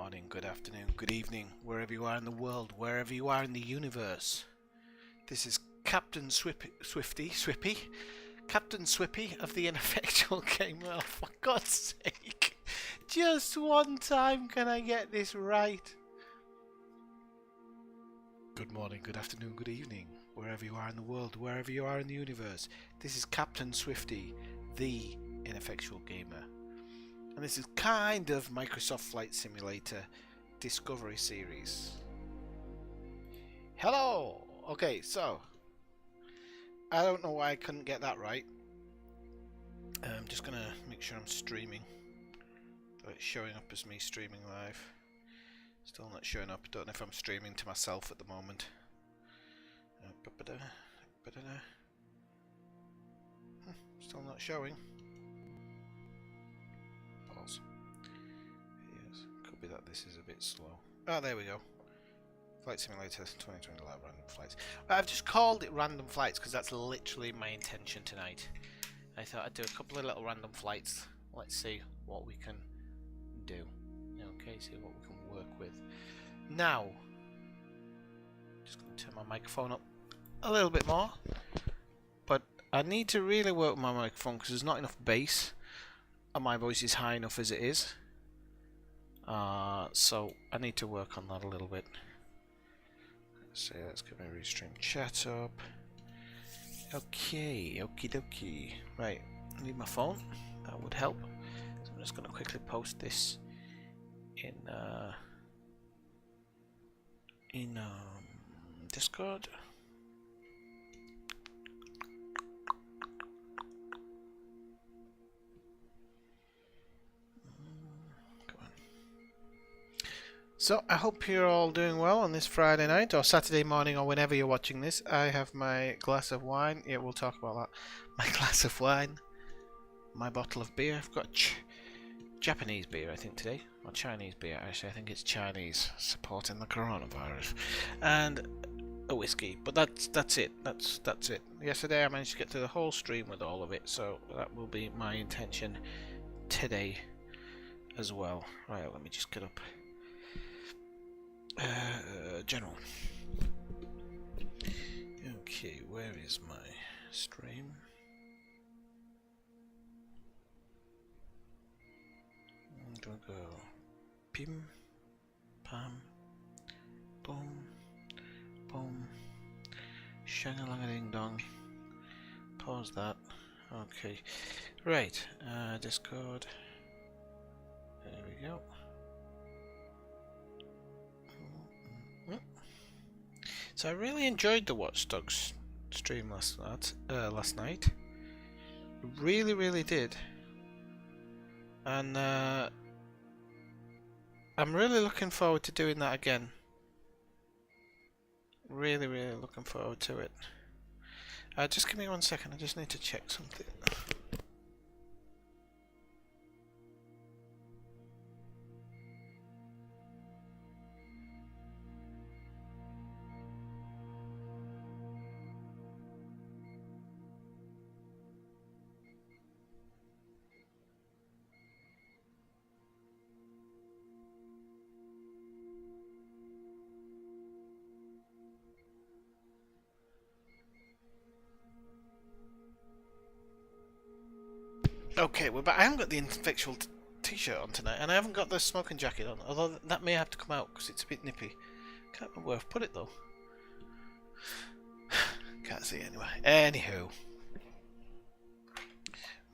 morning, good afternoon, good evening, wherever you are in the world, wherever you are in the universe. This is Captain Swippy, Captain Swippy of the Ineffectual Game. Well, for God's sake, just one time can I get this right? Good morning, good afternoon, good evening, wherever you are in the world, wherever you are in the universe. This is Captain Swifty, the Ineffectual Gamer. And this is kind of Microsoft Flight Simulator Discovery Series. Hello! Okay, so I don't know why I couldn't get that right. I'm just gonna make sure I'm streaming. So it's showing up as me streaming live. Still not showing up. Don't know if I'm streaming to myself at the moment. Still not showing. Pause. Yes, could be that this is a bit slow. Oh, there we go. Flight Simulator 2020 Live Random Flights. I've just called it Random Flights because that's literally my intention tonight. I thought I'd do a couple of little random flights. Let's see what we can do. Okay, see what we can work with. Now, just going to turn my microphone up a little bit more. But I need to really work with my microphone because there's not enough bass. And my voice is high enough as it is. So I need to work on that a little bit. Let's get my restream chat up. Okay, okie dokie. Right, I need my phone. That would help. So I'm just going to quickly post this in Discord. So I hope you're all doing well on this Friday night or Saturday morning or whenever you're watching this. I have my glass of wine. Yeah, we'll talk about that. My glass of wine, my bottle of beer. I've got Japanese beer, I think, today, or Chinese beer. Actually, I think it's Chinese, supporting the coronavirus, and a whiskey. But that's it. That's it. Yesterday I managed to get through the whole stream with all of it, so that will be my intention today as well. Right, let me just get up. General. Okay, where is my stream? I'm gonna go pim, pam, boom, boom, shang-a-lang-a-ding dong. Pause that. Okay, right. Discord. There we go. So I really enjoyed the Watch Dogs stream last night. Really did. And I'm really looking forward to doing that again. Really looking forward to it. Just give me 1 second, I just need to check something. Okay, well, but I haven't got the Ineffectual t-shirt on tonight, and I haven't got the smoking jacket on, although that may have to come out because it's a bit nippy. Can't remember where I've put it though. Can't see anyway. Anywho.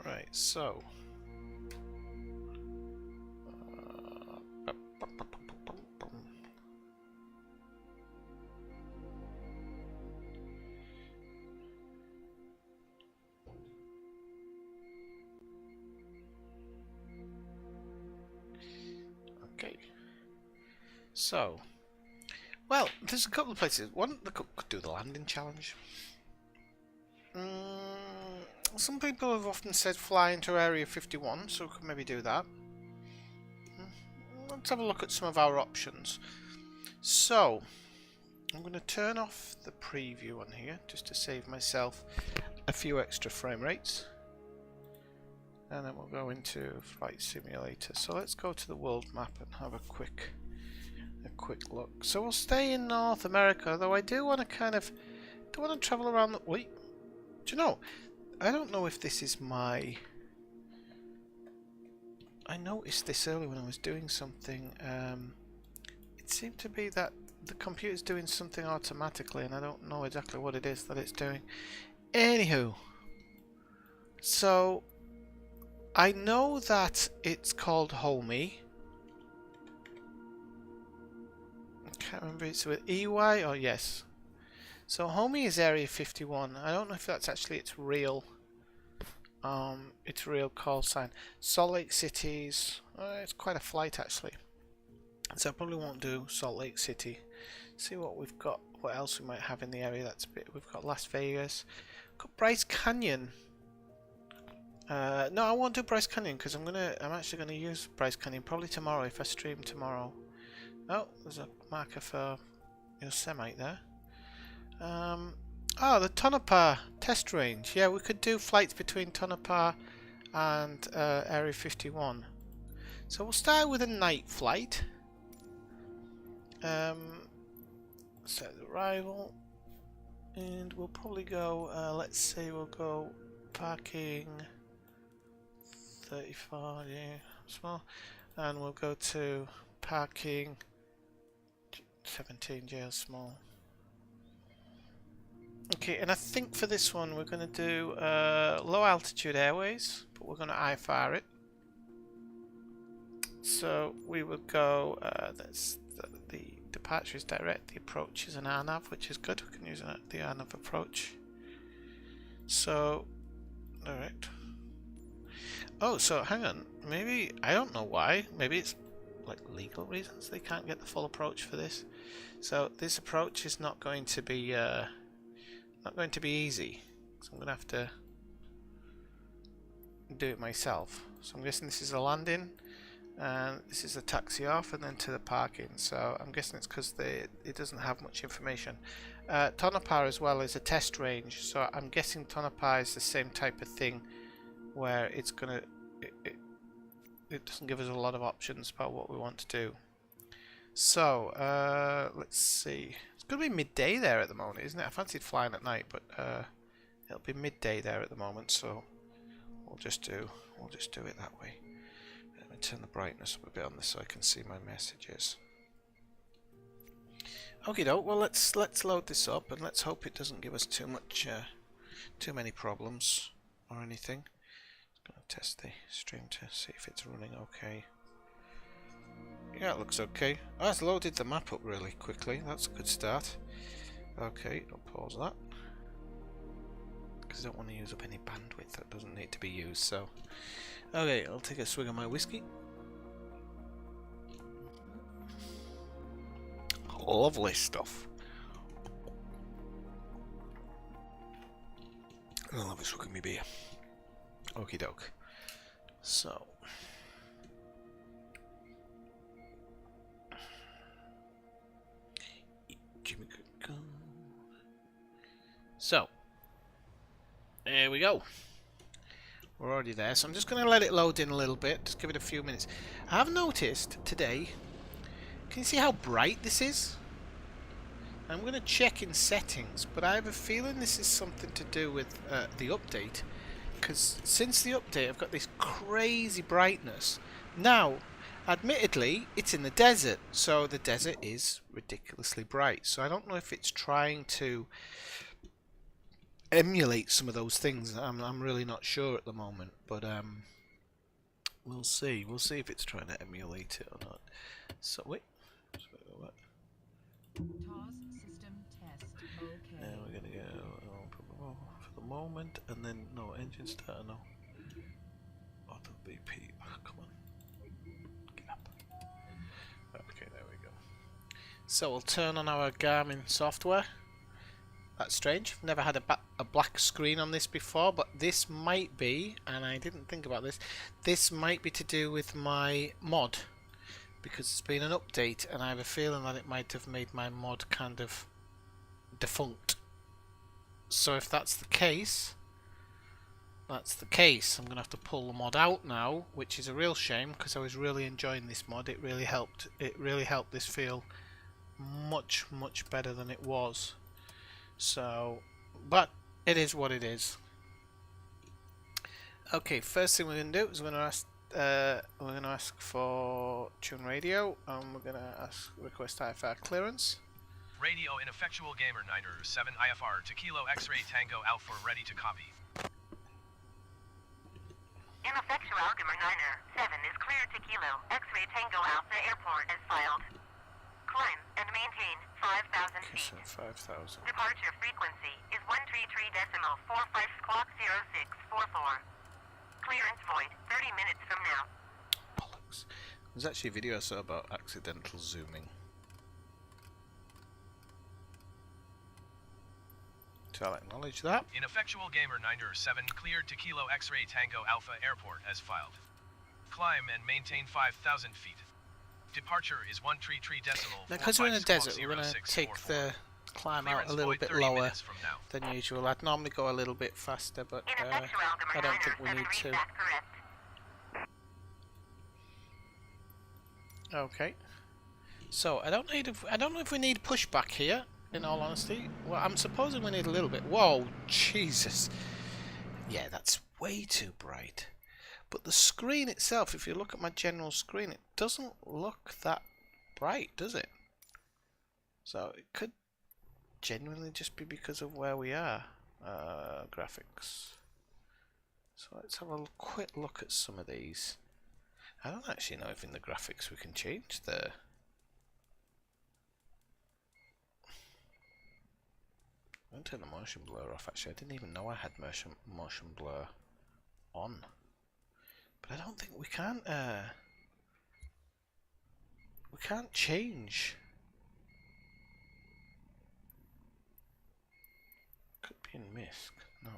Right, so. Okay. So. Well, there's a couple of places. One, they could do the landing challenge. Some people have often said fly into Area 51, so we could maybe do that. Let's have a look at some of our options. So, I'm going to turn off the preview on here, just to save myself a few extra frame rates. And then we'll go into Flight Simulator. So let's go to the world map and have a quick a quick look. So we'll stay in North America, though I do want to travel around the... Wait, do you know? I don't know if this is my... I noticed this earlier when I was doing something. It seemed to be that the computer's doing something automatically, and I don't know exactly what it is that it's doing. Anywho, so I know that it's called Homey. I can't remember, it's with EY or yes. So Homey is Area 51. I don't know if that's actually its real call sign. Salt Lake City's it's quite a flight actually. So I probably won't do Salt Lake City. See what we've got, what else we might have in the area that's a bit. We've got Las Vegas. We've got Bryce Canyon. No, I won't do Bryce Canyon because I'm actually gonna use Bryce Canyon probably tomorrow if I stream tomorrow. Oh, there's a marker for Yosemite there. Oh, the Tonopah test range. Yeah, we could do flights between Tonopah and Area 51. So we'll start with a night flight. Set the arrival, and we'll probably go. Let's say we'll go parking 35, yeah, small, and we'll go to parking 17, yeah, small. Okay, and I think for this one we're going to do low altitude airways, but we're going to IFR it. So we will go. That's the departure is direct. The approach is an RNAV, which is good. We can use the RNAV approach. So direct. Oh, so hang on. Maybe I don't know why. Maybe it's like legal reasons they can't get the full approach for this. So this approach is not going to be easy. So I'm going to have to do it myself. So I'm guessing this is a landing, and this is a taxi off, and then to the parking. So I'm guessing it's because it doesn't have much information. Tonopah as well is a test range, so I'm guessing Tonopah is the same type of thing, where it's gonna it doesn't give us a lot of options about what we want to do. So let's see. It's gonna be midday there at the moment, isn't it? I fancied flying at night, but it'll be midday there at the moment, so we'll just do it that way. Let me turn the brightness up a bit on this so I can see my messages. Okay, doke. Well, let's load this up and let's hope it doesn't give us too many problems or anything. Just gonna test the stream to see if it's running okay. Yeah, it looks okay. Oh, it's loaded the map up really quickly. That's a good start. Okay, I'll pause that because I don't want to use up any bandwidth that doesn't need to be used. So, okay, I'll take a swig of my whiskey. Lovely stuff. I love a swig of me beer. Okie doke. So. So. There we go. We're already there. So I'm just going to let it load in a little bit. Just give it a few minutes. I have noticed today. Can you see how bright this is? I'm going to check in settings, but I have a feeling this is something to do with the update, because since the update I've got this crazy brightness. Now, admittedly, it's in the desert, so the desert is ridiculously bright. So I don't know if it's trying to emulate some of those things. I'm really not sure at the moment, but we'll see. We'll see if it's trying to emulate it or not. So wait. System test. Okay. Now we're gonna go for the moment, and then no engine starter, no auto BP. Oh, come on, get up. Okay, there we go. So we'll turn on our Garmin software. That's strange. I've never had a black screen on this before, but this might be, and I didn't think about this. This might be to do with my mod, because it's been an update, and I have a feeling that it might have made my mod kind of defunct. So if that's the case, that's the case. I'm gonna have to pull the mod out now, which is a real shame because I was really enjoying this mod. It really helped. It really helped this feel much better than it was. So, but it is what it is. Okay, first thing we're gonna do is we're gonna ask for tune radio, and we're gonna request IFR clearance. Radio Ineffectual Gamer 907 IFR to Kilo X-Ray Tango Alpha ready to copy. Ineffectual Gamer 907 is cleared to Kilo X-Ray Tango Alpha Airport as filed. Climb and maintain 5,000 Okay, feet. so 5,000. Departure frequency is 133.45 Clearance void 30 minutes from now. Bollocks. There's actually a video I saw about accidental zooming. So I'll acknowledge that. Ineffectual Gamer 907 cleared to Kilo X-Ray Tango Alpha Airport as filed. Climb and maintain 5,000 feet. Departure is 133.45. Now, because we're in a desert, we're going to take the climb out a little bit lower than usual. I'd normally go a little bit faster, but I don't think we need to. Okay. So I don't know if we need pushback here. In all honesty, well, I'm supposing we need a little bit. Whoa, Jesus! Yeah, that's way too bright. But the screen itself, if you look at my general screen, it doesn't look that bright, does it? So it could genuinely just be because of where we are. Graphics. So let's have a quick look at some of these. I don't actually know if in the graphics we can change the... I'm going to turn the motion blur off. Actually, I didn't even know I had motion blur on. But I don't think we can't change. Could be in MISC. No.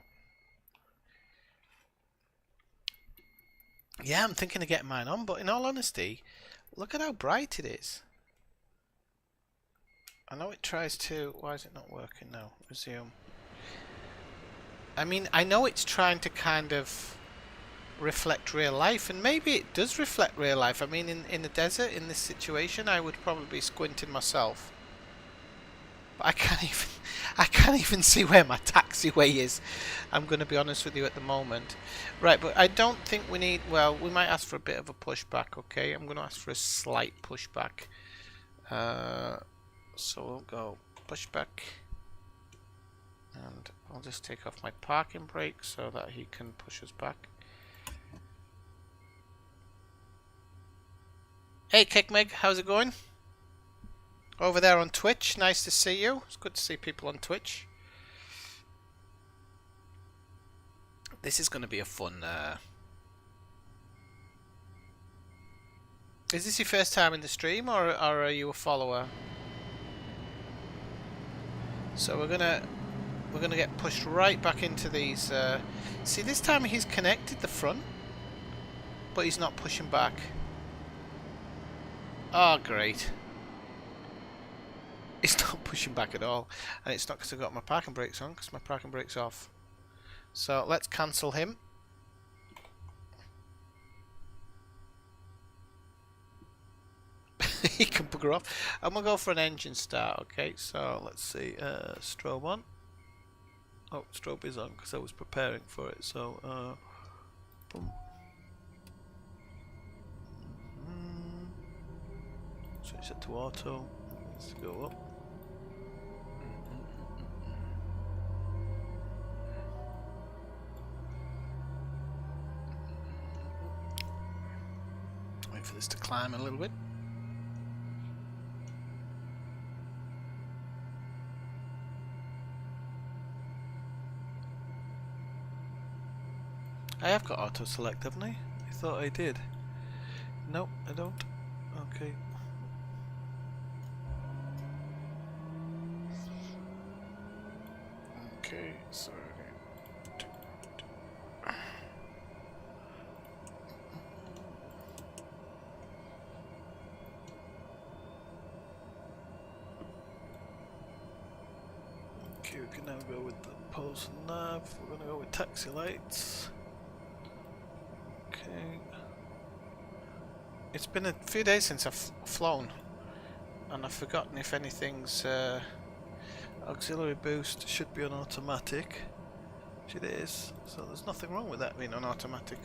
Yeah, I'm thinking of getting mine on, but in all honesty, look at how bright it is. I know it tries to... Why is it not working now? Resume. I mean, I know it's trying to kind of reflect real life, and maybe it does reflect real life. I mean, in the desert, in this situation, I would probably be squinting myself. But I can't even see where my taxiway is. I'm going to be honest with you at the moment. Right, but I don't think we need... Well, we might ask for a bit of a pushback, okay? I'm going to ask for a slight pushback. So we'll go pushback. And I'll just take off my parking brake so that he can push us back. Hey Kickmeg, how's it going? Over there on Twitch, nice to see you. It's good to see people on Twitch. This is going to be a fun... Is this your first time in the stream, or are you a follower? So we're gonna get pushed right back into these. See, this time he's connected the front, but he's not pushing back. Oh, great! It's not pushing back at all, and it's not because I've got my parking brakes on, because my parking brakes off. So let's cancel him. He can bugger off. I'm gonna go for an engine start. Okay, so let's see. Strobe on. Oh, strobe is on because I was preparing for it. So, boom. Switch it to auto. Let's go up. Wait for this to climb a little bit. I have got auto select, haven't I? I thought I did. Nope, I don't. Okay. Okay, so okay, we can now go with the Pose nav. We're gonna go with taxi lights. Okay. It's been a few days since I've flown, and I've forgotten if anything's auxiliary boost should be on automatic, which it is. So there's nothing wrong with that being on automatic.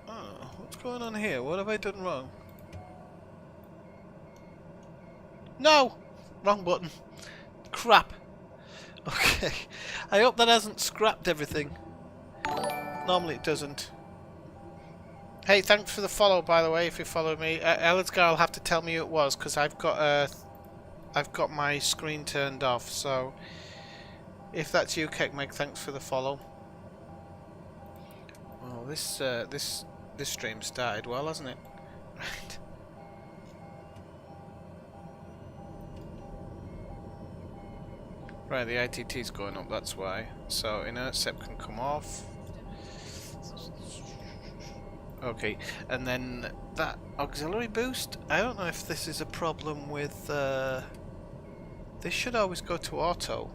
Oh, what's going on here? What have I done wrong? No! Wrong button. Crap. Okay. I hope that hasn't scrapped everything. Normally it doesn't. Hey, thanks for the follow, by the way. If you follow me, Ellidsgar will have to tell me who it was because I've got my screen turned off. So if that's you, Kekmeg, thanks for the follow. Well, this stream started well, hasn't it? Right. Right, the ITT's going up, that's why. So inert sep can come off. Okay, and then that auxiliary boost, I don't know if this is a problem with this should always go to auto.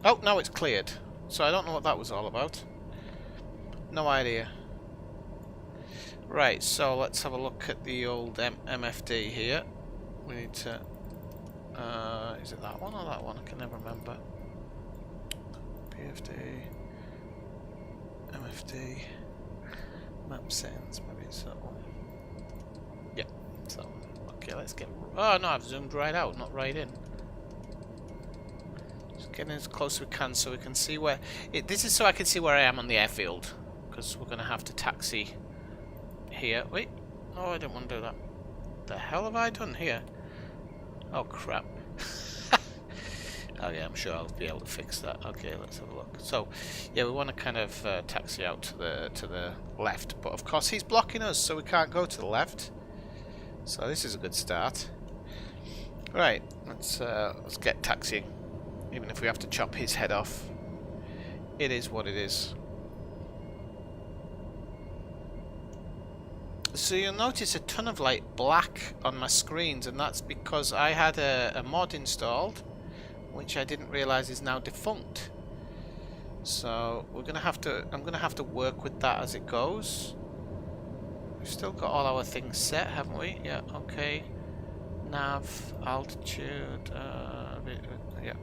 Oh, now it's cleared. So I don't know what that was all about. No idea. Right, so let's have a look at the old MFD here. We need to is it that one or that one? I can never remember. PFD, MFD, map settings, maybe it's that one. Yeah, so okay, let's get. Oh no, I've zoomed right out, not right in. Just getting as close as we can so we can see where. This is so I can see where I am on the airfield, because we're going to have to taxi here. Wait, no, I didn't want to do that. The hell have I done here? Oh crap. Oh yeah, I'm sure I'll be able to fix that. Okay, let's have a look. So, yeah, we want to kind of taxi out to the left, but of course he's blocking us, so we can't go to the left. So this is a good start. Right, let's get taxiing, even if we have to chop his head off. It is what it is. So you'll notice a ton of like black on my screens, and that's because I had a mod installed, which I didn't realize is now defunct. So we're gonna have to. I'm gonna have to work with that as it goes. We've still got all our things set, haven't we? Yeah. Okay. Nav, altitude. Yeah.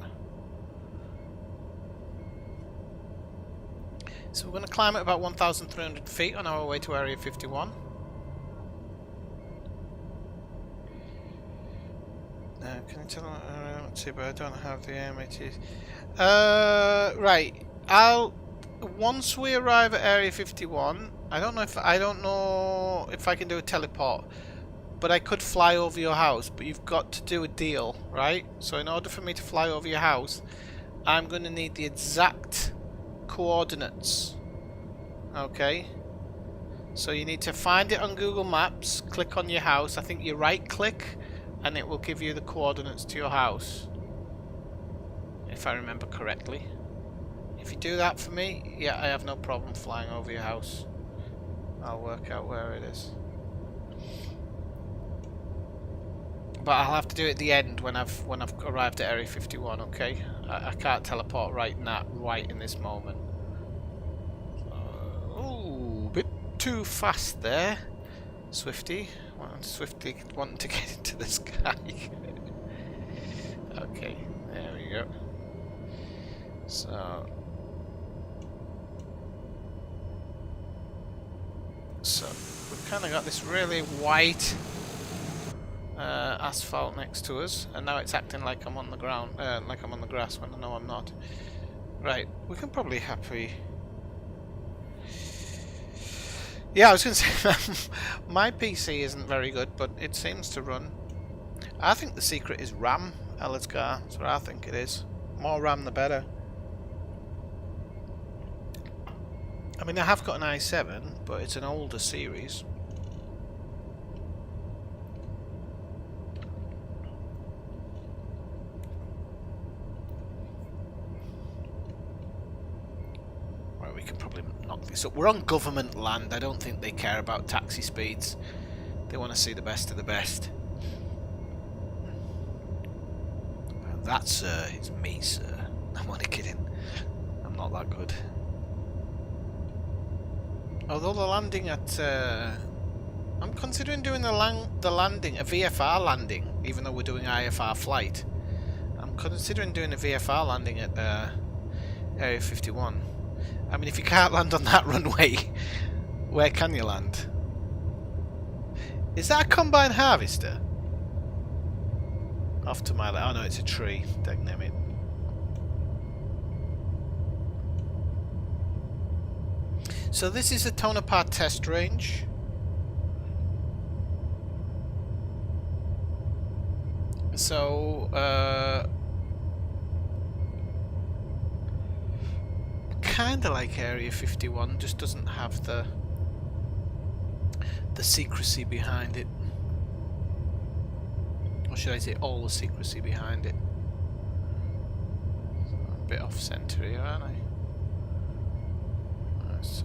So we're gonna climb at about 1,300 feet on our way to Area 51. Can you tell me? But I don't have the AMATs. Right. Once we arrive at Area 51, I don't know if I can do a teleport, but I could fly over your house. But you've got to do a deal, right? So in order for me to fly over your house, I'm going to need the exact coordinates. Okay. So you need to find it on Google Maps. Click on your house. I think you right-click, and it will give you the coordinates to your house, if I remember correctly. If you do that for me, yeah, I have no problem flying over your house. I'll work out where it is. But I'll have to do it at the end when I've arrived at Area 51. Okay, I can't teleport right in this moment. Oh, bit too fast there, Swifty. Swiftly wanting to get into the sky. Okay, there we go. So we've kind of got this really white asphalt next to us, and now it's acting like I'm on the ground, like I'm on the grass when I know I'm not. Right, we can probably happy. Yeah, I was going to say, my PC isn't very good, but it seems to run. I think the secret is RAM, Ellidsgar. That's what I think it is. More RAM, the better. I mean, I have got an i7, but it's an older series. We can probably knock this up. We're on government land. I don't think they care about taxi speeds. They want to see the best of the best. That, sir, is me, sir. I'm only kidding. I'm not that good. Although the landing at... I'm considering doing the landing, a VFR landing, even though we're doing IFR flight. I'm considering doing a VFR landing at Area 51. I mean, if you can't land on that runway, where can you land? Is that a combine harvester? Off to my left. Oh no, it's a tree. Dagnit. So this is a Tonopah test range. So, kinda like Area 51, just doesn't have the secrecy behind it. Or should I say all the secrecy behind it? I'm a bit off centre here, aren't I? Let's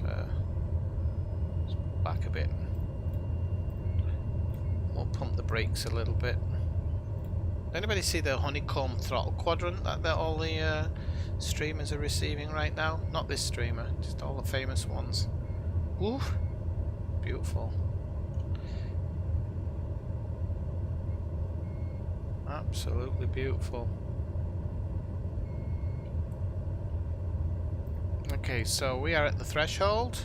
back a bit. We'll pump the brakes a little bit. Anybody see the honeycomb throttle quadrant that all the streamers are receiving right now? Not this streamer, just all the famous ones. Ooh, beautiful. Absolutely beautiful. Okay, so we are at the threshold,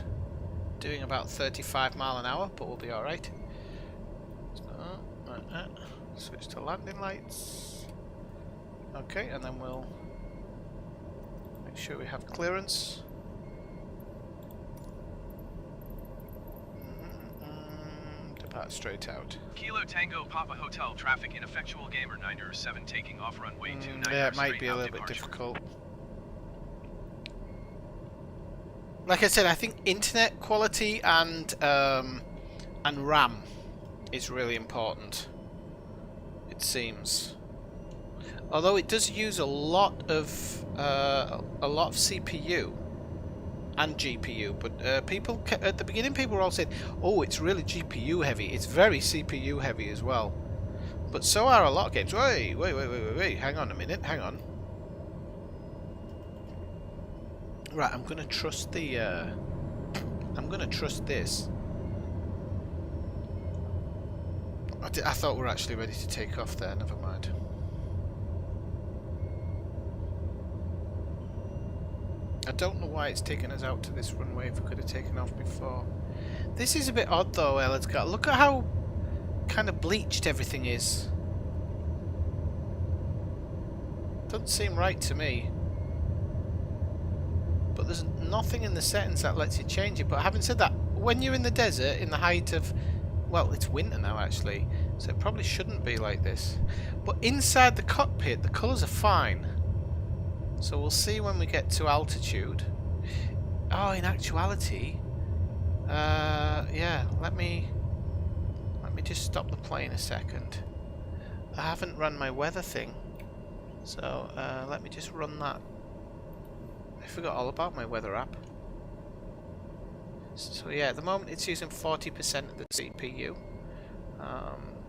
doing about 35 miles an hour, but we'll be alright. So, switch to landing lights. Okay, and then we'll make sure we have clearance. Depart straight out. Kilo Tango Papa Hotel traffic Ineffectual Gamer 907 taking off runway 29. Yeah, it might be a little bit difficult. Like I said, I think internet quality and RAM is really important. It seems, although it does use a lot of CPU and GPU. But people at the beginning, people were all saying, "Oh, it's really GPU heavy." It's very CPU heavy as well. But so are a lot of games. Wait! Hang on a minute. Hang on. Right, I'm gonna trust the. I'm gonna trust this. I thought we were actually ready to take off there. Never mind. I don't know why it's taken us out to this runway if we could have taken off before. This is a bit odd though, Elliot. Look at how kind of bleached everything is. Doesn't seem right to me. But there's nothing in the settings that lets you change it. But having said that, when you're in the desert, in the height of... Well, it's winter now actually, so it probably shouldn't be like this. But inside the cockpit, the colours are fine. So we'll see when we get to altitude. Oh, in actuality... yeah, let me just stop the plane a second. I haven't run my weather thing. So, let me just run that. I forgot all about my weather app. So yeah, at the moment it's using 40% of the CPU.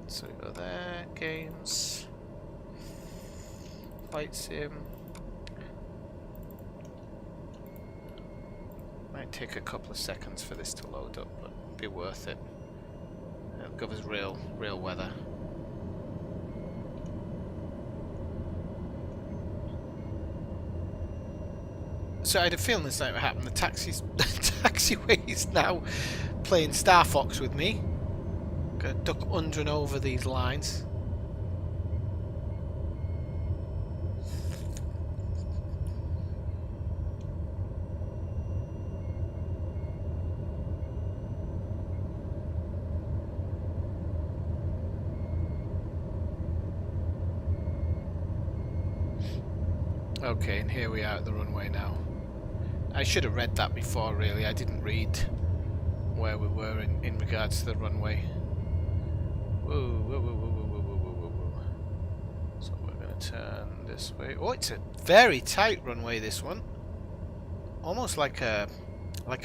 So we go there, games, flight sim. Might take a couple of seconds for this to load up, but it'll be worth it. It'll give us real weather. So I had a feeling this night would happen. The taxiway is now playing Star Fox with me. Gonna duck under and over these lines. Okay, and here we are at the runway now. I should have read that before, really. I didn't read where we were in regards to the runway. Whoa. So we're going to turn this way. Oh, it's a very tight runway, this one. Almost like a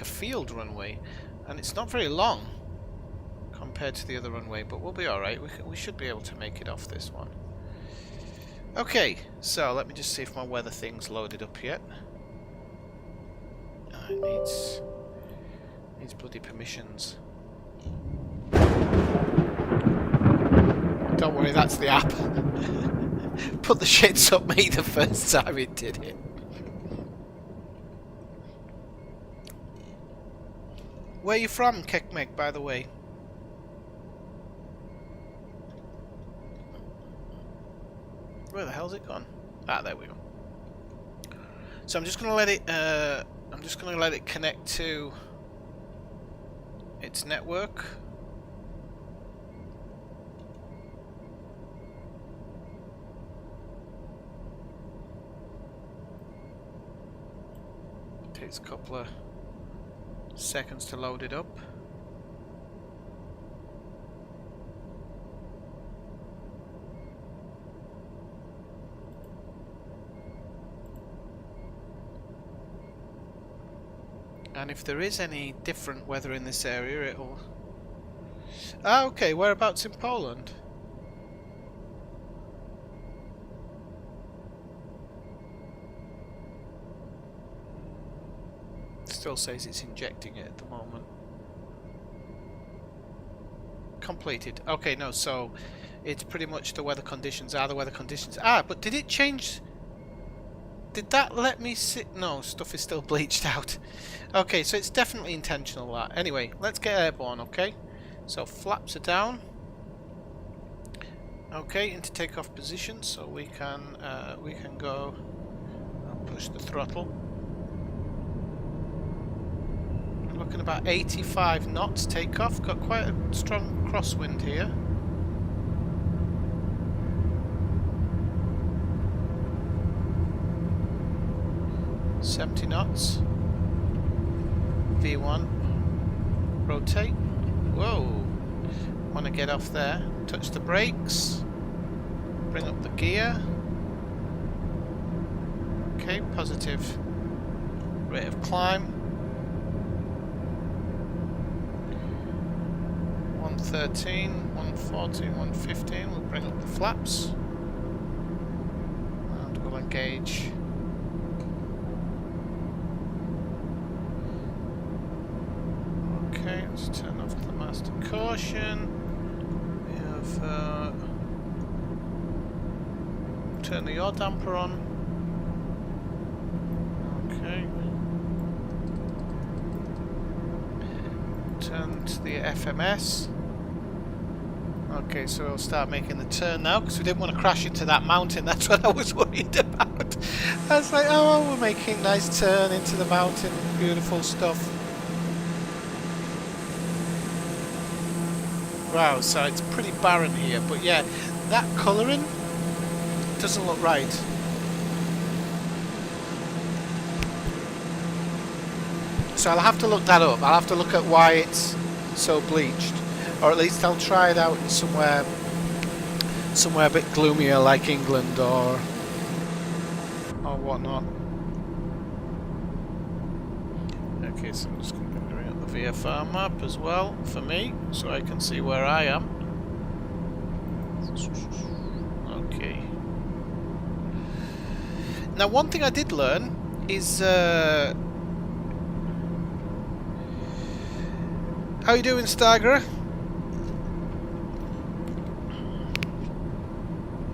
field runway. And it's not very long compared to the other runway, but we'll be alright. We should be able to make it off this one. Okay, so let me just see if my weather thing's loaded up yet. It needs bloody permissions. Don't worry, that's the app. Put the shits up me the first time it did it. Where are you from, Kekmek, by the way? Where the hell's it gone? Ah, there we go. So I'm just gonna let it. I'm just gonna let it connect to its network. Takes a couple of seconds to load it up. And if there is any different weather in this area, it'll... Ah, okay, whereabouts in Poland? Still says it's injecting it at the moment. Completed. Okay, no, so it's pretty much the weather conditions are the weather conditions. Ah, but did it change... Did that let me see? No, stuff is still bleached out. Okay, so it's definitely intentional that. Anyway, let's get airborne, okay? So flaps are down. Okay, into takeoff position, so we can go and push the throttle. I'm looking about 85 knots takeoff. Got quite a strong crosswind here. $70 knots. V1. Rotate. Whoa. Want to get off there. Touch the brakes. Bring up the gear. Okay, positive rate of climb. 113, 114, 115. We'll bring up the flaps. And we'll engage. Okay, let's turn off the master caution. We have turn the yaw damper on. Okay. Turn to the FMS. Okay, so we'll start making the turn now because we didn't want to crash into that mountain. That's what I was worried about. I was like, oh, we're making a nice turn into the mountain. Beautiful stuff. Wow, so it's pretty barren here, but yeah, that colouring doesn't look right. So I'll have to look that up. I'll have to look at why it's so bleached, or at least I'll try it out in somewhere a bit gloomier, like England or whatnot. Okay, so I'm just going to bring up the VFR map as well for me, so I can see where I am. Okay. Now, one thing I did learn is how you doing, Stagger?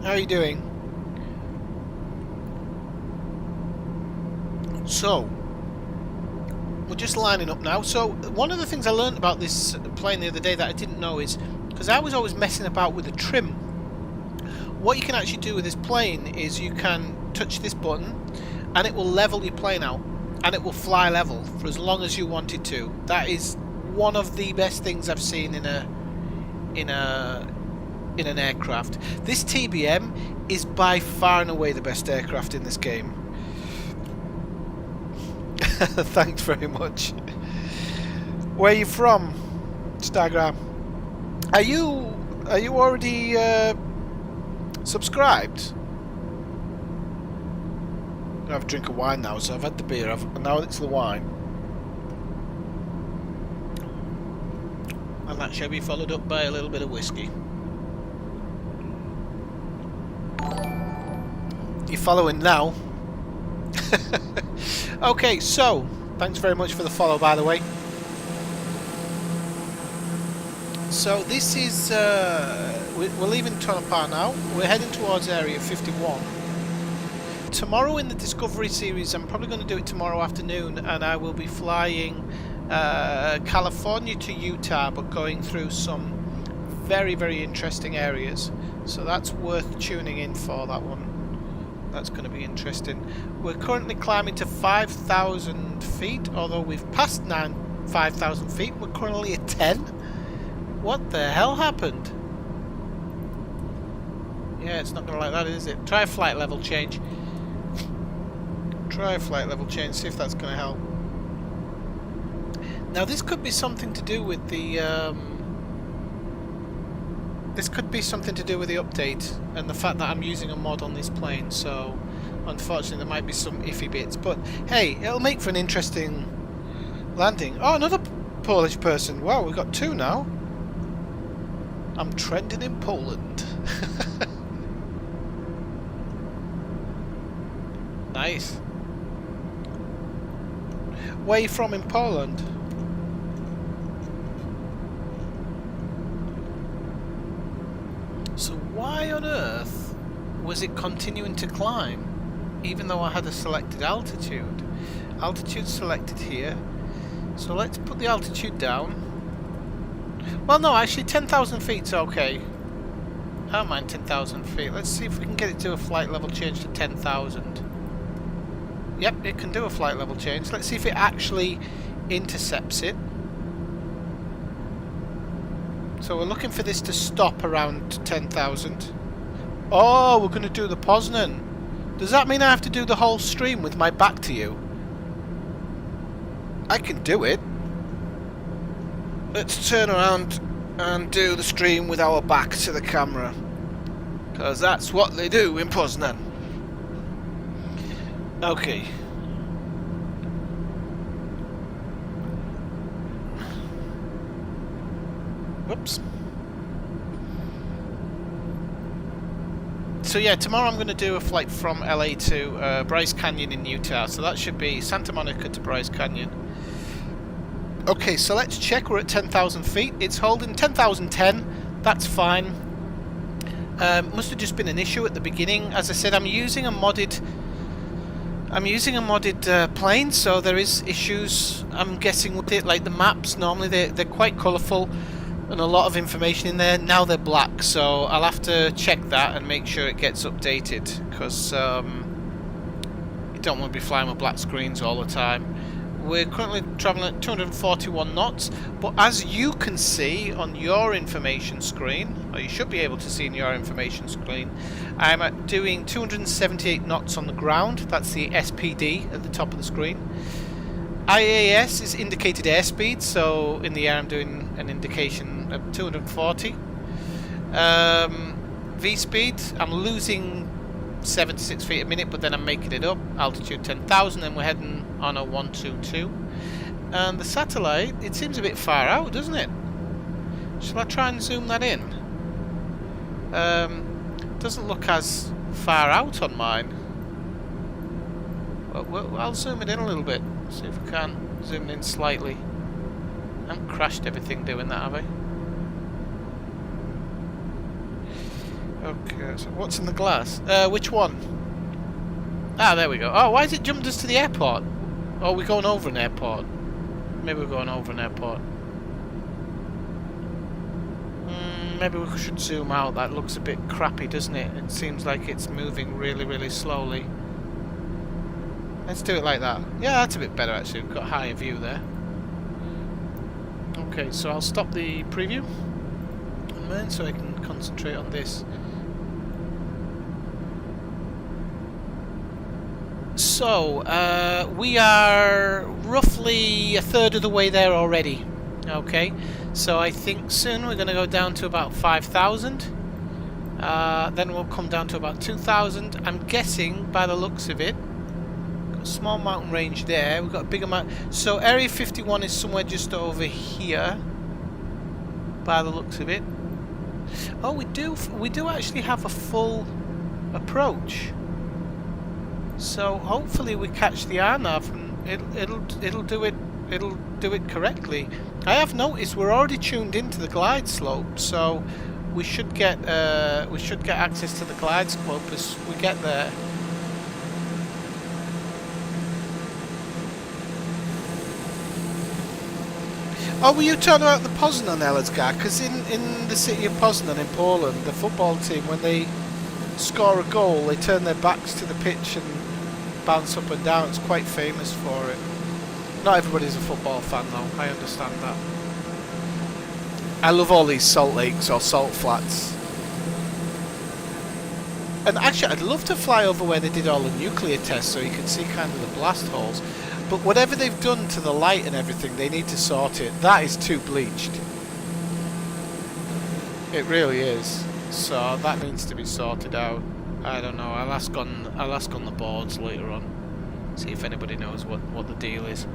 How are you doing? So, we're just lining up now. So, one of the things I learned about this plane the other day that I didn't know is, because I was always messing about with the trim, what you can actually do with this plane is you can touch this button and it will level your plane out and it will fly level for as long as you want it to. That is one of the best things I've seen in an aircraft. This TBM is by far and away the best aircraft in this game. Thanks very much. Where are you from, Stagram? Are you already subscribed? I have a drink of wine now, so I've had the beer. Now it's the wine. And that shall be followed up by a little bit of whiskey. You following now? Okay, so thanks very much for the follow, by the way. So this is we're leaving Tonopah now. We're heading towards Area 51. Tomorrow in the Discovery series, I'm probably going to do it tomorrow afternoon, and I will be flying California to Utah, but going through some very, very interesting areas. So that's worth tuning in for, that one. That's going to be interesting. We're currently climbing to 5,000 feet, although we've passed 5,000 feet. We're currently at 10. What the hell happened? Yeah, it's not going to like that, is it? Try a flight level change. Try a flight level change, see if that's going to help. Now this could be something to do with the update and the fact that I'm using a mod on this plane, so unfortunately there might be some iffy bits, but hey, it'll make for an interesting landing. Oh, another Polish person. Wow, we've got 2 now. I'm trending in Poland. Nice. Where are you from in Poland? So why on earth was it continuing to climb even though I had a selected altitude? Altitude selected here. So let's put the altitude down. Well, no, actually 10,000 feet's okay. I don't mind 10,000 feet. Let's see if we can get it to a flight level change to 10,000. Yep, it can do a flight level change. Let's see if it actually intercepts it. So we're looking for this to stop around 10,000. Oh, we're going to do the Poznan. Does that mean I have to do the whole stream with my back to you? I can do it. Let's turn around and do the stream with our back to the camera. Because that's what they do in Poznan. Okay. Whoops. So yeah, tomorrow I'm going to do a flight from LA to Bryce Canyon in Utah. So that should be Santa Monica to Bryce Canyon. Okay, so let's check. We're at 10,000 feet. It's holding 10,010. That's fine. Must have just been an issue at the beginning. As I said, I'm using a modded plane, so there is issues, I'm guessing, with it. Like the maps, normally they're quite colourful and a lot of information in there. Now they're black, so I'll have to check that and make sure it gets updated, because you don't want to be flying with black screens all the time. We're currently travelling at 241 knots, but as you can see on your information screen, or you should be able to see in your information screen, I'm doing 278 knots on the ground. That's the SPD at the top of the screen. IAS is indicated airspeed, so in the air I'm doing an indication of 240. V-speed, I'm losing 76 feet a minute, but then I'm making it up. Altitude 10,000, and we're heading on a 122. And the satellite, it seems a bit far out, doesn't it? Shall I try and zoom that in? Doesn't look as far out on mine. Well, I'll zoom it in a little bit. See if I can zoom in slightly. I haven't crashed everything doing that, have I? Okay, so what's in the glass? Which one? Ah, there we go. Oh, why has it jumped us to the airport? Oh, we're going over an airport. Maybe we're going over an airport. Maybe we should zoom out. That looks a bit crappy, doesn't it? It seems like it's moving really, really slowly. Let's do it like that. Yeah, that's a bit better actually. We've got a higher view there. Okay, so I'll stop the preview and then so I can concentrate on this. So, we are roughly a third of the way there already. Okay, so I think soon we're going to go down to about 5,000. Then we'll come down to about 2,000. I'm guessing, by the looks of it, got a small mountain range there. We've got a bigger mountain. So Area 51 is somewhere just over here, by the looks of it. Oh, we do actually have a full approach. So hopefully we catch the RNAV and it'll do it correctly. I have noticed we're already tuned into the glide slope, so we should get access to the glide slope as we get there. Oh, were you talking about the Poznan Elazgar? Because in the city of Poznan in Poland, the football team, when they score a goal, they turn their backs to the pitch and bounce up and down. It's quite famous for it. Not everybody's a football fan though, I understand that. I love all these salt lakes or salt flats. And actually I'd love to fly over where they did all the nuclear tests so you can see kind of the blast holes. But whatever they've done to the light and everything, they need to sort it. That is too bleached. It really is. So that needs to be sorted out. I don't know. I'll ask on the boards later on. See if anybody knows what the deal is.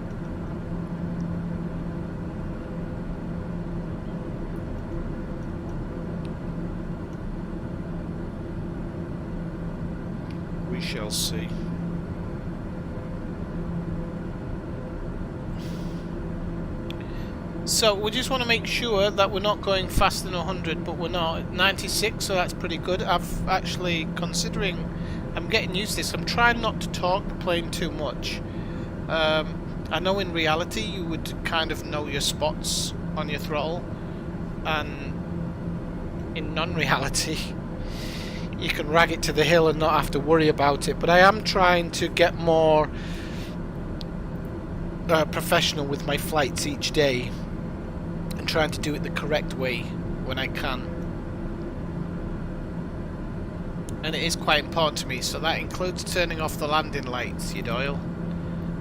We shall see. So we just want to make sure that we're not going faster than 100, but we're not. 96, so that's pretty good. I've actually, considering I'm getting used to this, I'm trying not to talk the plane too much. I know in reality you would kind of know your spots on your throttle, and in non-reality you can rag it to the hill and not have to worry about it. But I am trying to get more professional with my flights each day. Trying to do it the correct way when I can, and it is quite important to me, so that includes turning off the landing lights, you Doyle.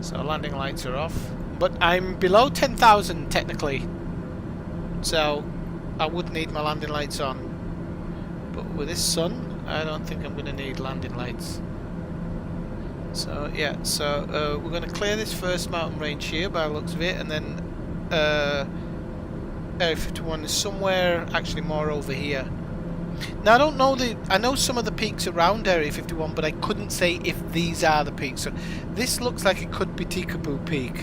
So landing lights are off, but I'm below 10,000 technically, so I would need my landing lights on, but with this sun I don't think I'm going to need landing lights. So yeah, so we're going to clear this first mountain range here by the looks of it, and then Area 51 is somewhere actually more over here. Now I don't know I know some of the peaks around Area 51, but I couldn't say if these are the peaks. So this looks like it could be Tikaboo Peak,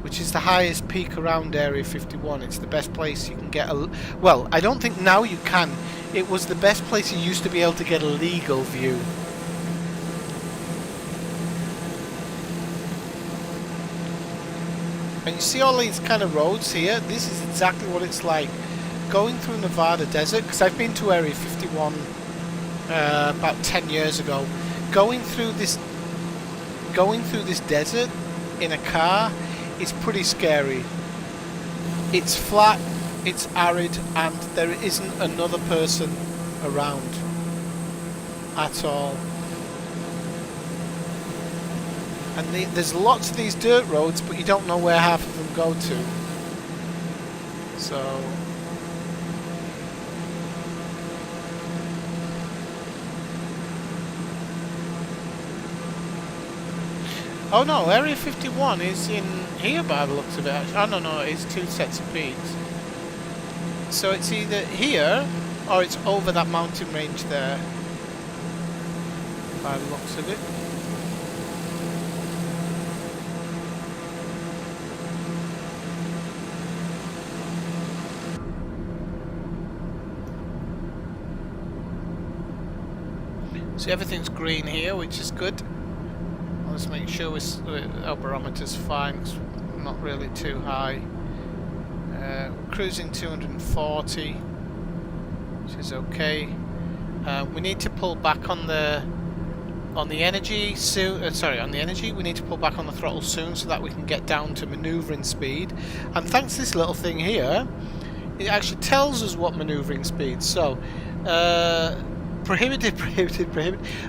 which is the highest peak around Area 51. It's the best place you can get a... Well, I don't think now you can. It was the best place you used to be able to get a legal view. And you see all these kind of roads here? This is exactly what it's like going through Nevada desert, because I've been to Area 51 about 10 years ago. Going through this desert in a car is pretty scary. It's flat, it's arid, and there isn't another person around at all. And there's lots of these dirt roads, but you don't know where half of them go to. So... Oh no, Area 51 is in here by the looks of it. Oh no, it's two sets of peaks. So it's either here, or it's over that mountain range there, by the looks of it. So everything's green here, which is good. Let's make sure our barometer's fine, 'cause we're not really too high. We're cruising 240, which is okay. We need to pull back on the energy soon. On the energy, we need to pull back on the throttle soon so that we can get down to manoeuvring speed. And thanks to this little thing here, it actually tells us what manoeuvring speed. So. Prohibited.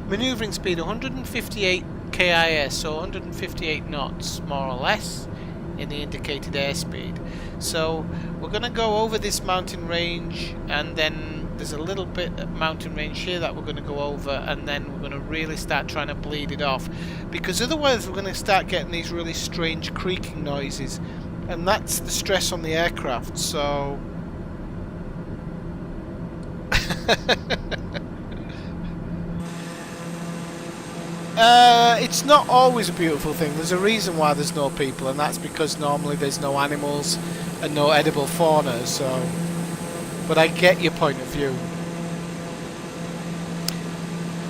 Manoeuvring speed 158 KIS, so 158 knots more or less in the indicated airspeed. So we're going to go over this mountain range, and then there's a little bit of mountain range here that we're going to go over, and then we're going to really start trying to bleed it off, because otherwise we're going to start getting these really strange creaking noises, and that's the stress on the aircraft. So It's not always a beautiful thing. There's a reason why there's no people, and that's because normally there's no animals and no edible fauna, so... But I get your point of view.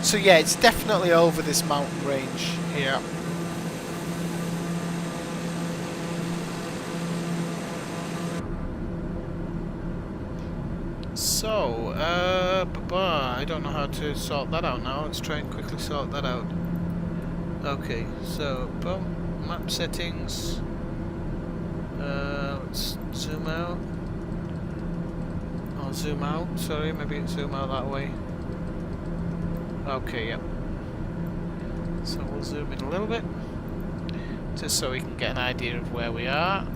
So yeah, it's definitely over this mountain range here. So, I don't know how to sort that out now. Let's try and quickly sort that out. Okay, so, boom, map settings. Let's zoom out. Or zoom out, sorry, maybe it's zoom out that way. Okay, yep. So we'll zoom in a little bit, just so we can get an idea of where we are.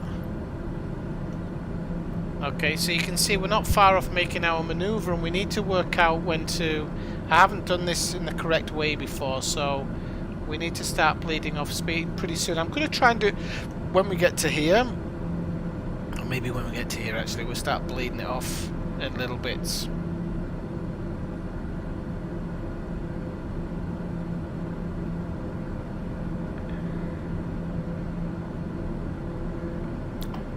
Okay, so you can see we're not far off making our maneuver, and we need to work out when to... I haven't done this in the correct way before, so we need to start bleeding off speed pretty soon. I'm going to try and do it when we get to here. Or maybe when we get to here, actually, we'll start bleeding it off in little bits.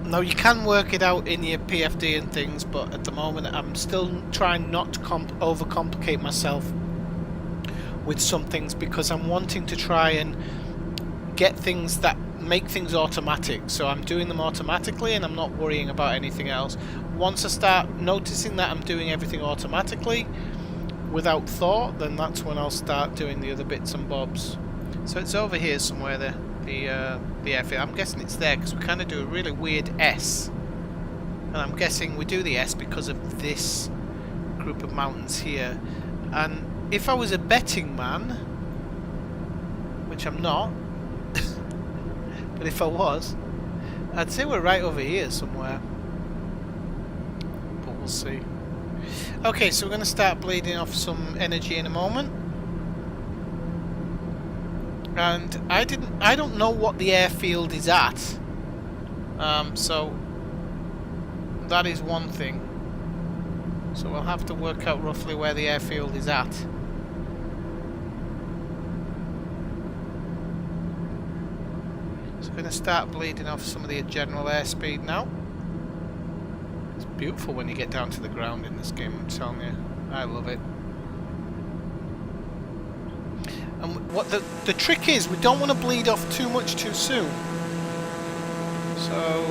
Now you can work it out in your PFD and things, but at the moment I'm still trying not to overcomplicate myself with some things, because I'm wanting to try and get things that make things automatic. So I'm doing them automatically and I'm not worrying about anything else. Once I start noticing that I'm doing everything automatically without thought, then that's when I'll start doing the other bits and bobs. So it's over here somewhere, the airfield. I'm guessing it's there because we kind of do a really weird S, and I'm guessing we do the S because of this group of mountains here. And if I was a betting man, which I'm not, but if I was, I'd say we're right over here somewhere, but we'll see. Okay, so we're going to start bleeding off some energy in a moment. And I don't know what the airfield is at, so that is one thing. So we'll have to work out roughly where the airfield is at. So we're going to start bleeding off some of the general airspeed now. It's beautiful when you get down to the ground in this game, I'm telling you. I love it. And what the trick is, we don't want to bleed off too much too soon. So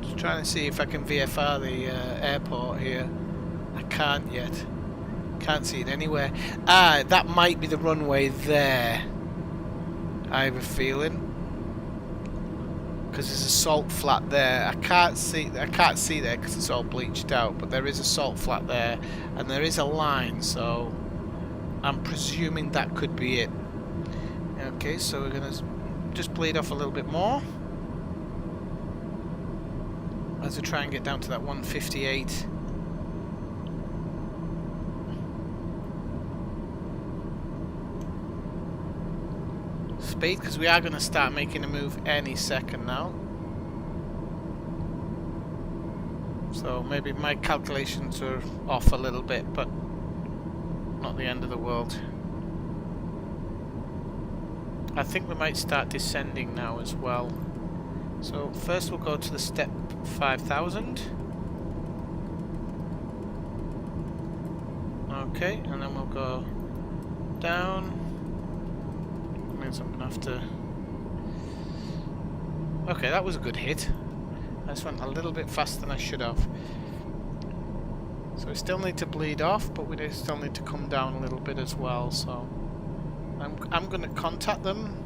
just trying to see if I can VFR the airport here. I can't yet. Can't see it anywhere. Ah, that might be the runway there, I have a feeling. Because there's a salt flat there. I can't see there because it's all bleached out, but there is a salt flat there and there is a line, so I'm presuming that could be it. Okay, so we're gonna just bleed off a little bit more as we try and get down to that 158. Speed, because we are going to start making a move any second now. So maybe my calculations are off a little bit, but not the end of the world. I think we might start descending now as well. So first we'll go to the step 5000. Okay, and then we'll go down. Means I'm gonna have to... Okay, that was a good hit. I just went a little bit faster than I should have. So we still need to bleed off, but we still need to come down a little bit as well. So I'm gonna contact them.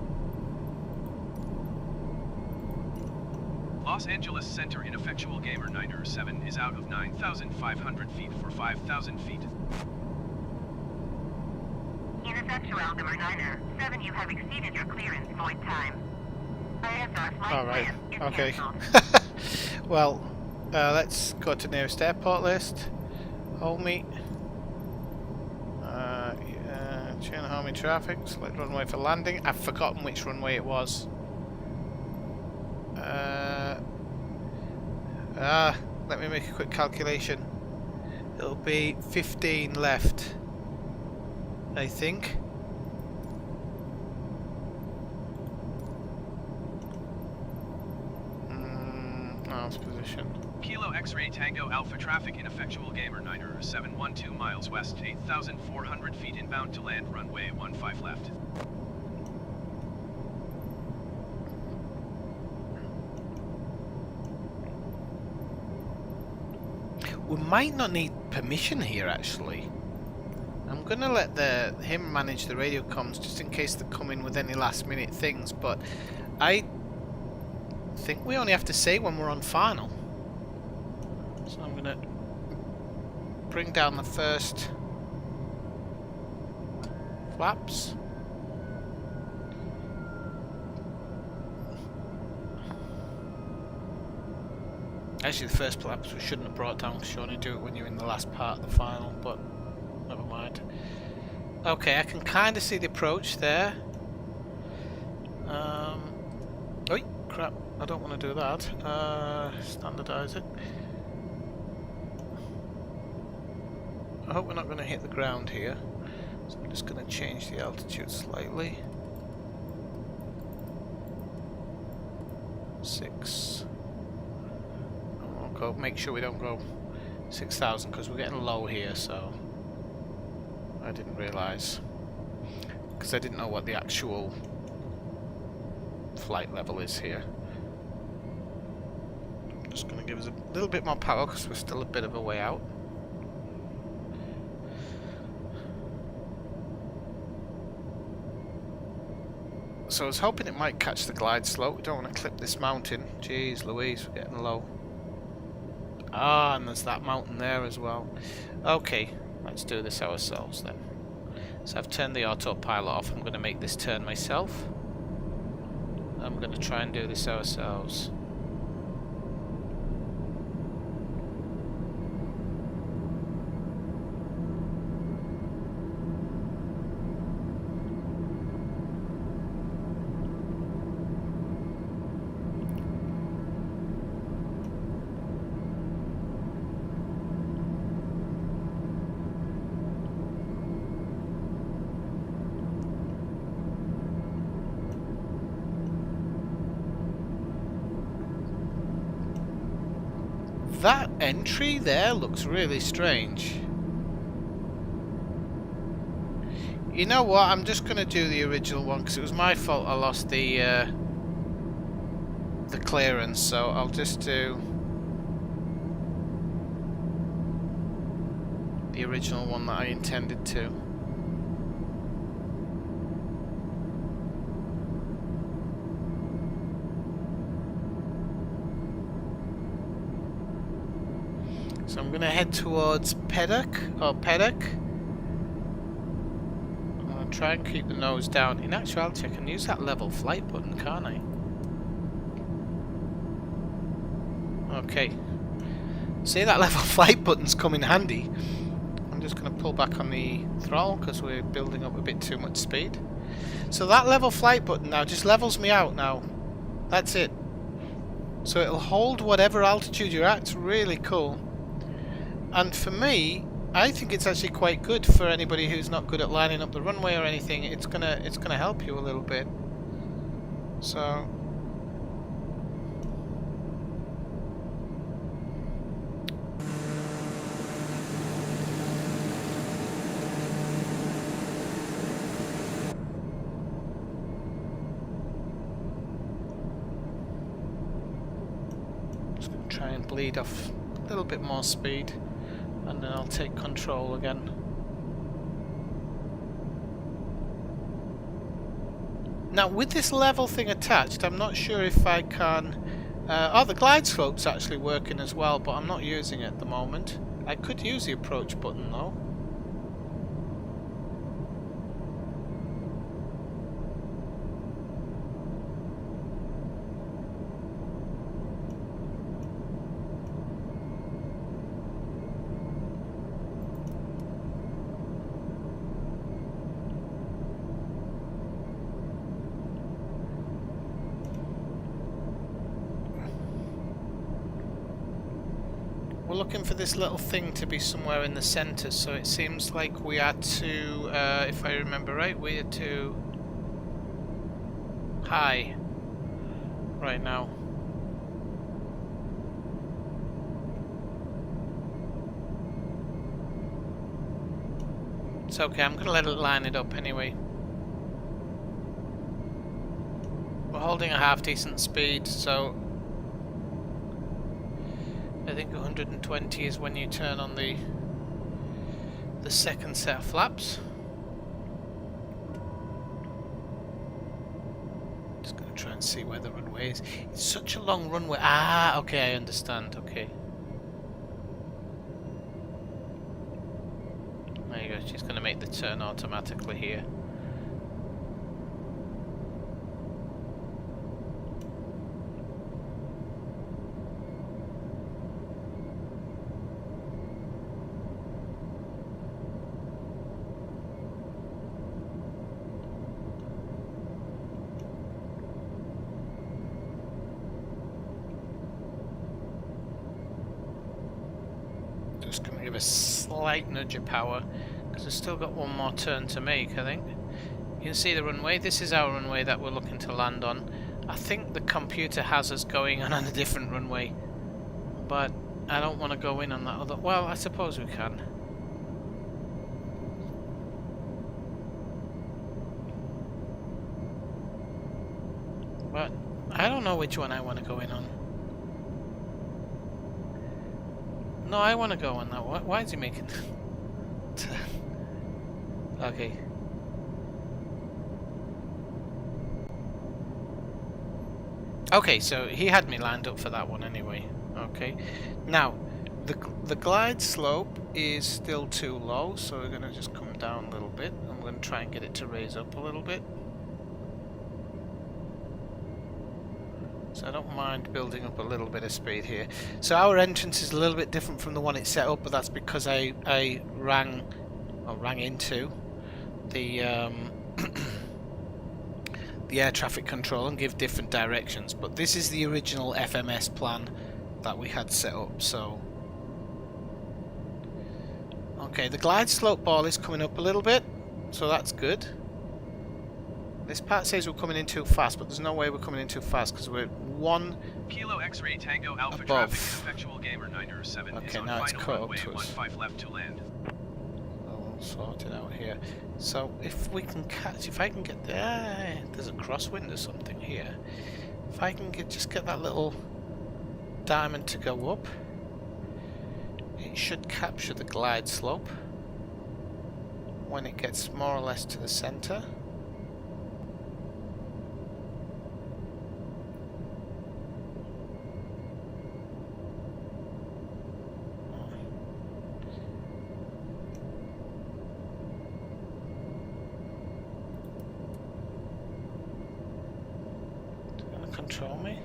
Los Angeles Center Ineffectual Gamer 907 is out of 9,500 feet for 5,000 feet. Ineffectual number 907, you have exceeded your clearance void time. ISR flight Alright, plan is okay. cancelled. Well, let's go to nearest airport list. Hold me. Chain home in traffic. Select runway for landing. I've forgotten which runway it was. Let me make a quick calculation. It'll be 15 left, I think. Miles position. Kilo X-ray Tango Alpha traffic ineffectual gamer 9er 712 miles west, 8,400 feet inbound to land runway 15 left. We might not need permission here, actually. I'm gonna let him manage the radio comms just in case they come in with any last minute things, but I think we only have to say when we're on final. So I'm gonna bring down the first flaps. Actually, the first flaps we shouldn't have brought down because you only do it when you're in the last part of the final, but never mind. Okay, I can kind of see the approach there. Oh, crap. I don't want to do that. Standardize it. I hope we're not going to hit the ground here. So I'm just going to change the altitude slightly. 6. And we'll go, make sure we don't go 6,000 because we're getting low here, so I didn't realise. Because I didn't know what the actual flight level is here. Just going to give us a little bit more power because we're still a bit of a way out. So I was hoping it might catch the glide slope. We don't want to clip this mountain. Jeez Louise, we're getting low. Ah, and there's that mountain there as well. Okay, let's do this ourselves then. So I've turned the autopilot off. I'm going to make this turn myself. I'm going to try and do this ourselves. That entry there looks really strange. You know what? I'm just going to do the original one because it was my fault I lost the clearance. So I'll just do the original one that I intended to. So I'm going to head towards Pedok. I'm going to try and keep the nose down. In actuality, I can use that level flight button, can't I? Okay. See, that level flight button's come in handy. I'm just going to pull back on the throttle because we're building up a bit too much speed. So that level flight button now just levels me out now. That's it. So it'll hold whatever altitude you're at. It's really cool. And for me, I think it's actually quite good for anybody who's not good at lining up the runway or anything. It's gonna help you a little bit. So just gonna try and bleed off a little bit more speed. And then I'll take control again. Now with this level thing attached, I'm not sure if I can... oh, the glide slope's actually working as well, but I'm not using it at the moment. I could use the approach button though. we're looking for this little thing to be somewhere in the center, so it seems like we are to, if I remember right, we are to high right now. It's okay, I'm going to let it line it up anyway. We're holding a half decent speed, so I think 120 is when you turn on the second set of flaps. Just going to try and see where the runway is. It's such a long runway. Ah, okay, I understand. Okay. There you go. She's going to make the turn automatically here. Just going to give a slight nudge of power because I've still got one more turn to make, I think. You can see the runway. This is our runway that we're looking to land on. I think the computer has us going on a different runway, but I don't want to go in on that other. Well, I suppose we can. But I don't know which one I want to go in on. No, I want to go on that. Why is he making... Okay. Okay, so he had me lined up for that one anyway. Okay. Now, the glide slope is still too low, so we're going to just come down a little bit. I'm going to try and get it to raise up a little bit. So I don't mind building up a little bit of speed here. So our entrance is a little bit different from the one it's set up, but that's because I rang into the the air traffic control and give different directions. But this is the original FMS plan that we had set up. So okay, the glide slope ball is coming up a little bit, so that's good. This part says we're coming in too fast, but there's no way we're coming in too fast because we're one Kilo X-ray Tango Alpha above. traffic Ineffectual Gamer 907 Okay, is on now it's final caught up runway to us. 15 left to land. I'll sort it out here. So if we can catch, if I can get there, there's a crosswind or something here. If I can just get that little diamond to go up, it should capture the glide slope when it gets more or less to the center. Control me?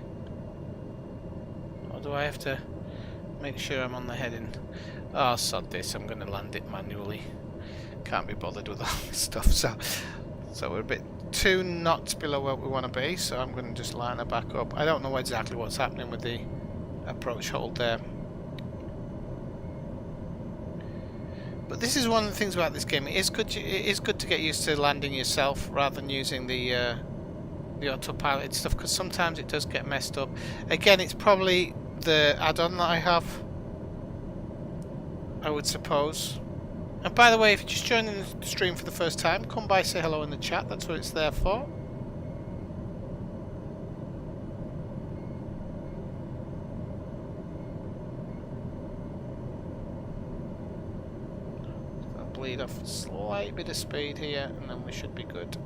Or do I have to make sure I'm on the heading? Oh, sod this, I'm going to land it manually. Can't be bothered with all this stuff, so we're a bit 2 knots below where we want to be, so I'm going to just line her back up. I don't know exactly what's happening with the approach hold there. But this is one of the things about this game. It is good to get used to landing yourself rather than using the autopilot stuff, because sometimes it does get messed up. Again, it's probably the add-on that I have, I would suppose. And by the way, if you're just joining the stream for the first time, come by, say hello in the chat. That's what it's there for. I'll bleed off a slight bit of speed here, and then we should be good.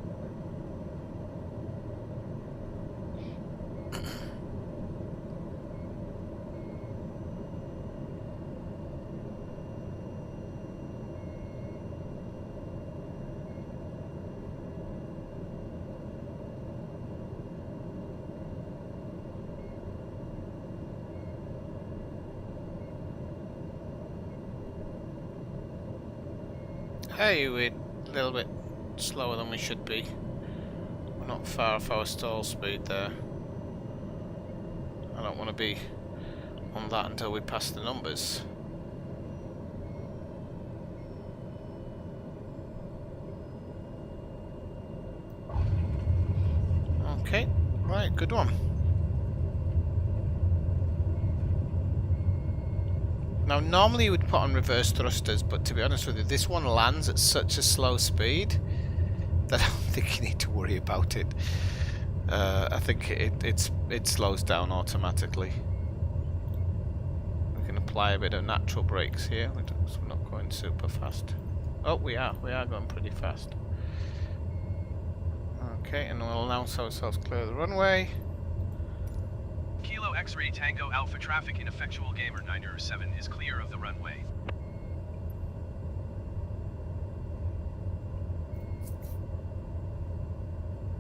Hey, we're a little bit slower than we should be. We're not far off our stall speed there. I don't want to be on that until we pass the numbers. Right, good one. Now, normally you would put on reverse thrusters, but to be honest with you, this one lands at such a slow speed that I don't think you need to worry about it. I think it slows down automatically. We can apply a bit of natural brakes here, so we're not going super fast. Oh, we are going pretty fast. Okay, and we'll announce ourselves clear of the runway. Kilo X-Ray Tango Alpha traffic Ineffectual Gamer 907 is clear of the runway.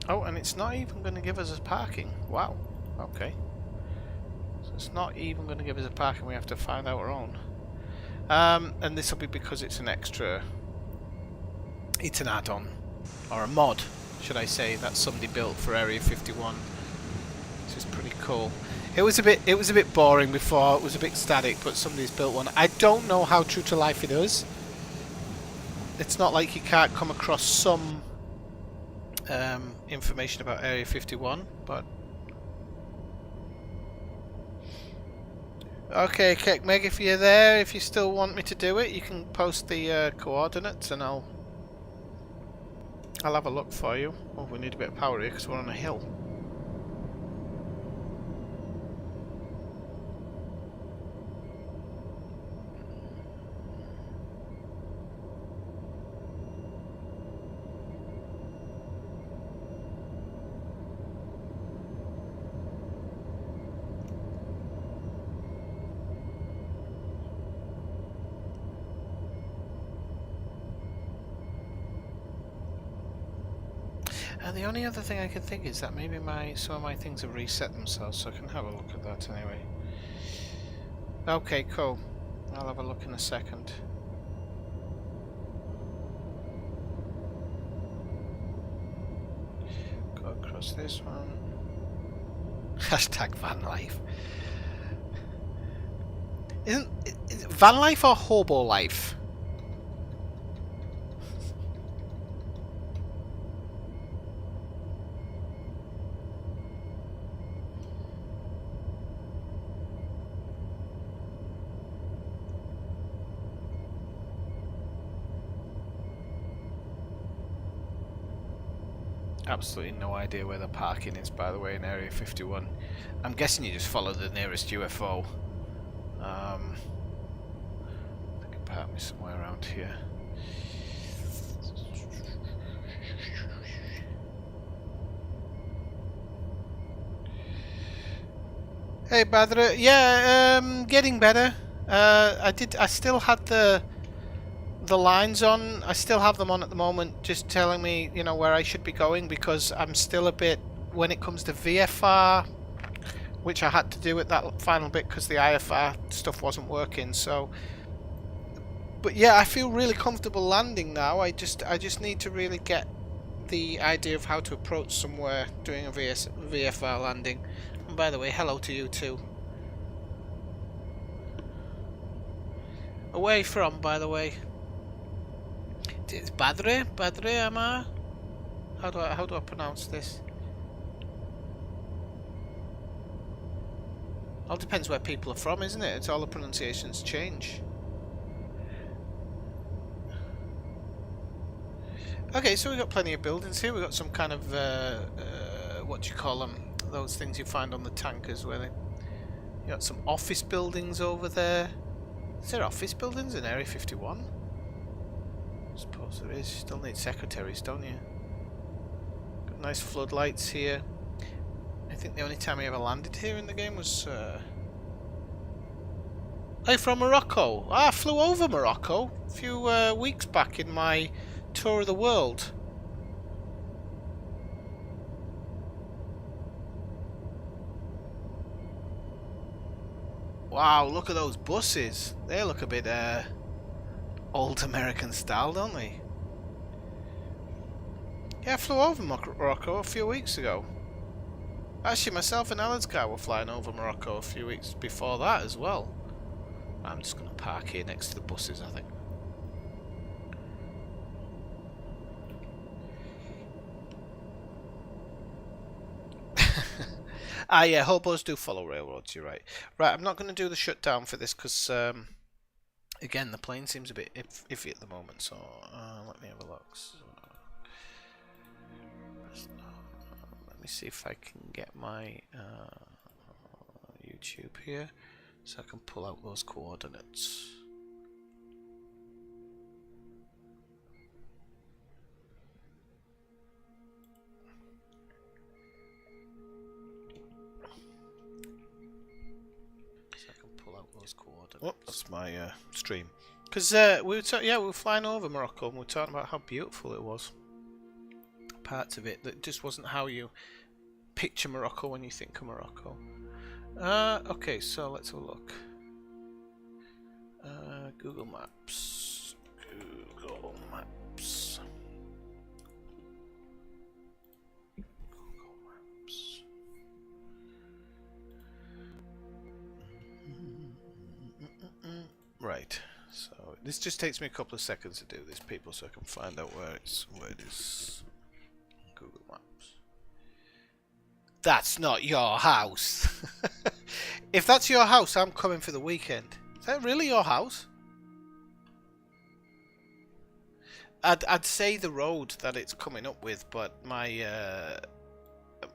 Oh, and it's not even going to give us a parking. Wow. Okay. So it's not even going to give us a parking. We have to find our own. And this will be because it's an extra. It's an add-on or a mod, should I say, that somebody built for Area 51. Which is pretty cool. It was a bit boring before. It was a bit static, but somebody's built one. I don't know how true to life it is. It's not like you can't come across some information about Area 51, but okay, Meg, if you're there, if you still want me to do it, you can post the coordinates, and I'll have a look for you. Oh, we need a bit of power here because we're on a hill. The only other thing I can think is that maybe some of my things have reset themselves, so I can have a look at that anyway. Okay, cool. I'll have a look in a second. Go across this one. Hashtag van life. Is it van life or hobo life? Absolutely no idea where the parking is, by the way, in Area 51. I'm guessing you just follow the nearest UFO. I can park me somewhere around here. Hey, Badra. Yeah, getting better. I still had the lines on. I still have them on at the moment, just telling me, you know, where I should be going, because I'm still a bit, when it comes to VFR, which I had to do at that final bit because the IFR stuff wasn't working. So, but yeah, I feel really comfortable landing now. I just need to really get the idea of how to approach somewhere doing a VFR landing. And by the way, hello to you too. Away from, by the way. It's Badre Amar. How do I pronounce this? All depends where people are from, isn't it? It's all the pronunciations change. Okay, so we've got plenty of buildings here. We've got some kind of what do you call them? Those things you find on the tankers, where you got some office buildings over there. Is there office buildings in Area 51? I suppose there is. You still need secretaries, don't you? Got nice floodlights here. I think the only time I ever landed here in the game was... Hey, from Morocco! I flew over Morocco a few weeks back in my tour of the world. Wow, look at those buses. They look a bit old American style, don't they? Yeah, I flew over Morocco a few weeks ago. Actually, myself and Alan's car were flying over Morocco a few weeks before that as well. I'm just going to park here next to the buses, I think. Ah, yeah, hobos do follow railroads, you're right. Right, I'm not going to do the shutdown for this because, again, the plane seems a bit iffy at the moment, so let me have a look. So, let me see if I can get my YouTube here, so I can pull out those coordinates. Oh, that's my stream. Because we were flying over Morocco and we were talking about how beautiful it was. Parts of it that just wasn't how you picture Morocco when you think of Morocco. Okay, so let's have a look. Google Maps. Google Maps. Google Maps. Right, so this just takes me a couple of seconds to do this, people, so I can find out where it is. Google Maps. That's not your house. If that's your house, I'm coming for the weekend. Is that really your house? I'd say the road that it's coming up with, but my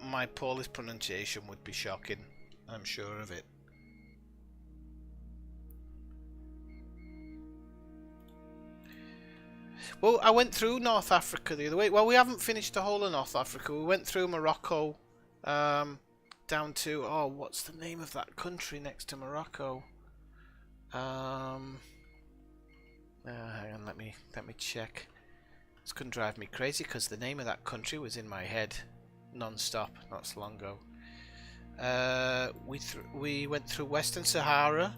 my Polish pronunciation would be shocking. I'm sure of it. Well, I went through North Africa the other way. Well, we haven't finished the whole of North Africa. We went through Morocco, down to, oh, what's the name of that country next to Morocco? Hang on, let me check. It's gonna drive me crazy because the name of that country was in my head non-stop not so long ago. We went through Western Sahara,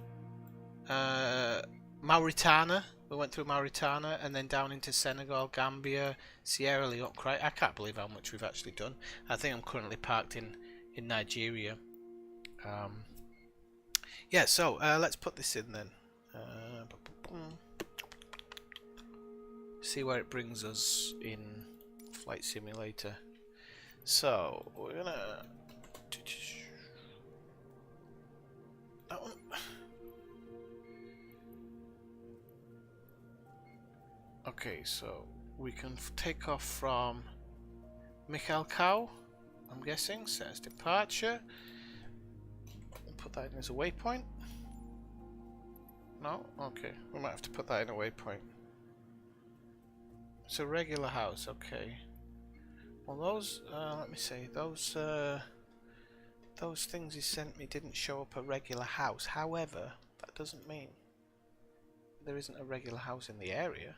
Mauritania. We went through Mauritania and then down into Senegal, Gambia, Sierra Leone. I can't believe how much we've actually done. I think I'm currently parked in Nigeria. Yeah, so let's put this in then. See where it brings us in Flight Simulator. So we're gonna that one. Okay, so we can take off from Mikhalkau, I'm guessing. Says departure. We'll put that in as a waypoint. No? Okay, we might have to put that in a waypoint. It's a regular house, okay. Well, those, let me see, those things he sent me didn't show up a regular house. However, that doesn't mean there isn't a regular house in the area.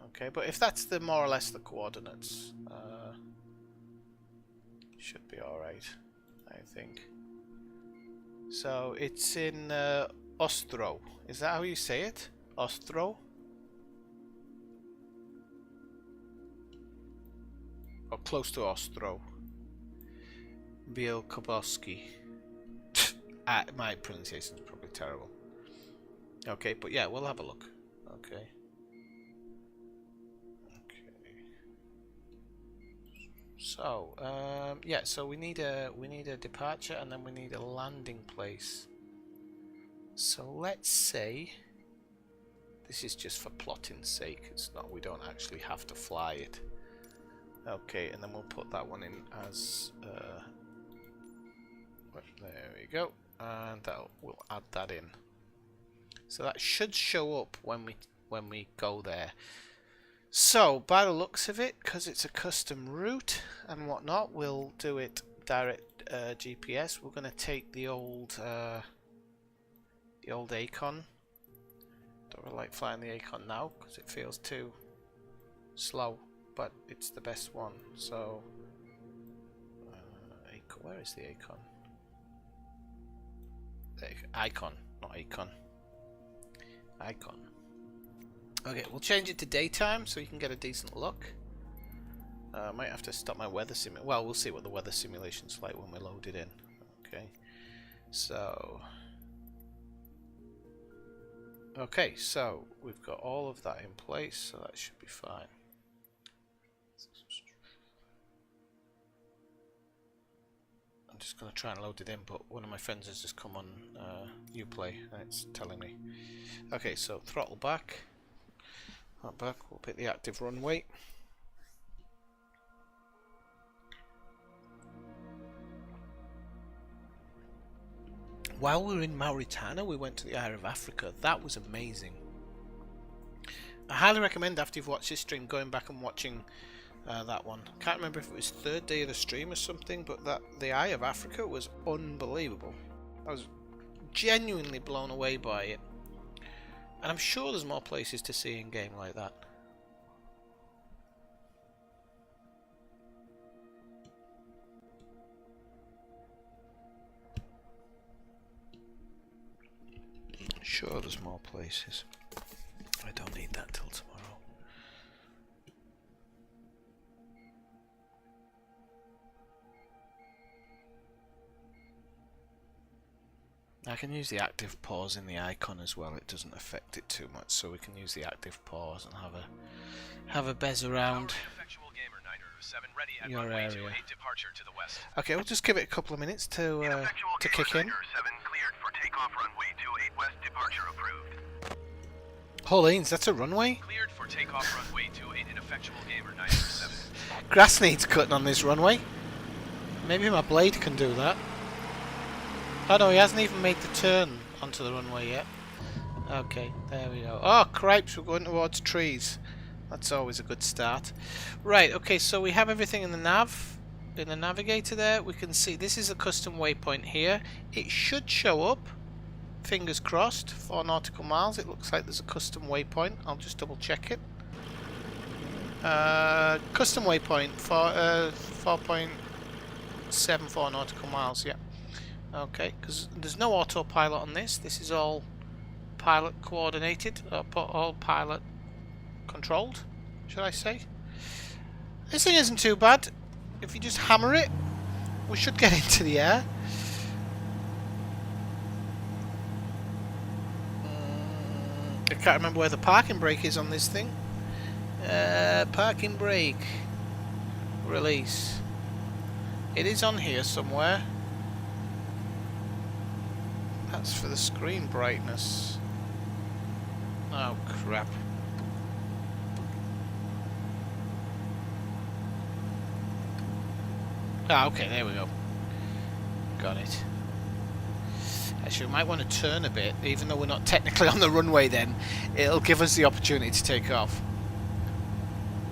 Okay, but if that's the more or less the coordinates, should be alright, I think. So it's in Ostro. Is that how you say it? Ostro? Or close to Ostro. Bielkobowski. My pronunciation is probably terrible. Okay, but yeah, we'll have a look. Okay. So, yeah, so we need a departure and then we need a landing place. So let's say this is just for plotting's sake. It's not, we don't actually have to fly it. Okay, and then we'll put that one in as there we go, and we'll add that in. So that should show up when we go there. So, by the looks of it, because it's a custom route and whatnot, we'll do it direct GPS. We're going to take the old Acon. Don't really like flying the Acon now because it feels too slow, but it's the best one. So, where is the Acon? Icon, not Acon. Icon. Okay, we'll change it to daytime so you can get a decent look. I might have to stop my weather simulation. Well, we'll see what the weather simulation's like when we load it in. Okay, so... Okay, so we've got all of that in place, so that should be fine. just going to try and load it in, but one of my friends has just come on Uplay and it's telling me. Okay, so throttle back. That back, we'll pick the active runway. While we were in Mauritania, we went to the Eye of Africa. That was amazing. I highly recommend, after you've watched this stream, going back and watching that one. Can't remember if it was third day of the stream or something, but the Eye of Africa was unbelievable. I was genuinely blown away by it. And I'm sure there's more places to see in game like that. Sure, there's more places. I don't need that till tomorrow. I can use the active pause in the icon as well. It doesn't affect it too much, so we can use the active pause and have a bezz around Ineffectual Gamer 907 ready at your runway area. 28 departure to the west. Okay, we'll just give it a couple of minutes to Ineffectual kick Gamer in. 907 cleared for takeoff runway 28 west departure approved. Pauline's, that's a runway? Cleared for takeoff runway 28 Ineffectual Gamer 907. Grass needs cutting on this runway. Maybe my blade can do that. Oh no, he hasn't even made the turn onto the runway yet. Okay, there we go. Oh, cripes, we're going towards trees. That's always a good start. Right, okay, so we have everything in the nav. In the navigator there, we can see this is a custom waypoint here. It should show up. Fingers crossed, 4 nautical miles. It looks like there's a custom waypoint. I'll just double check it. Custom waypoint for 4.74 nautical miles, yeah. Okay, because there's no autopilot on this. This is all pilot coordinated, all pilot controlled, should I say. This thing isn't too bad. If you just hammer it, we should get into the air. I can't remember where the parking brake is on this thing. Parking brake. Release. It is on here somewhere. That's for the screen brightness. Oh crap. Ah, okay, there we go. Got it. Actually, we might want to turn a bit, even though we're not technically on the runway then. It'll give us the opportunity to take off.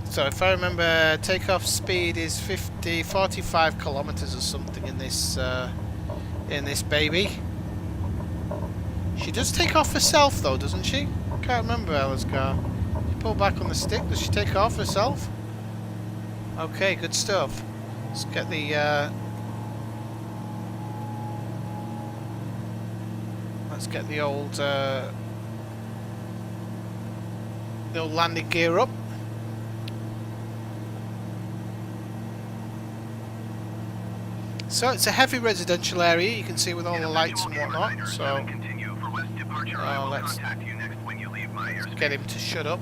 So if I remember, takeoff speed is 45 kilometers or something in this baby. She does take off herself though, doesn't she? Can't remember Ella's car. She pull back on the stick, does she take off herself? Okay, good stuff. Let's get the old landing gear up. So it's a heavy residential area, you can see, with all the lights and whatnot. So let's get him to shut up.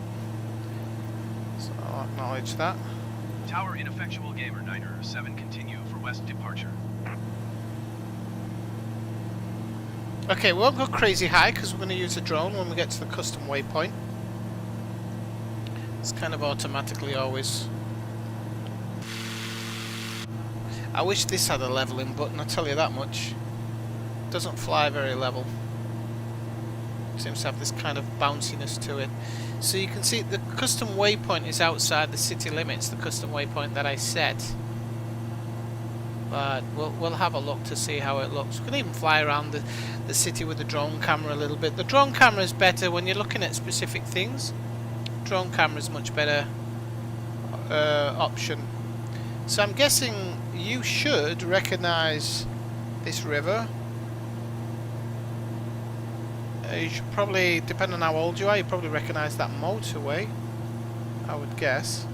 So I'll acknowledge that. Tower Ineffectual Gamer 907 continue for west departure. Okay, we won't go crazy high because we're going to use a drone when we get to the custom waypoint. It's kind of automatically always. I wish this had a leveling button, I'll tell you that much. It doesn't fly very level. It seems to have this kind of bounciness to it. So you can see the custom waypoint is outside the city limits, the custom waypoint that I set. But we'll have a look to see how it looks. We can even fly around the city with the drone camera a little bit. The drone camera is better when you're looking at specific things. Drone camera is much better option. So I'm guessing you should recognize this river. You should probably, depending on how old you are, you probably recognize that motorway, I would guess.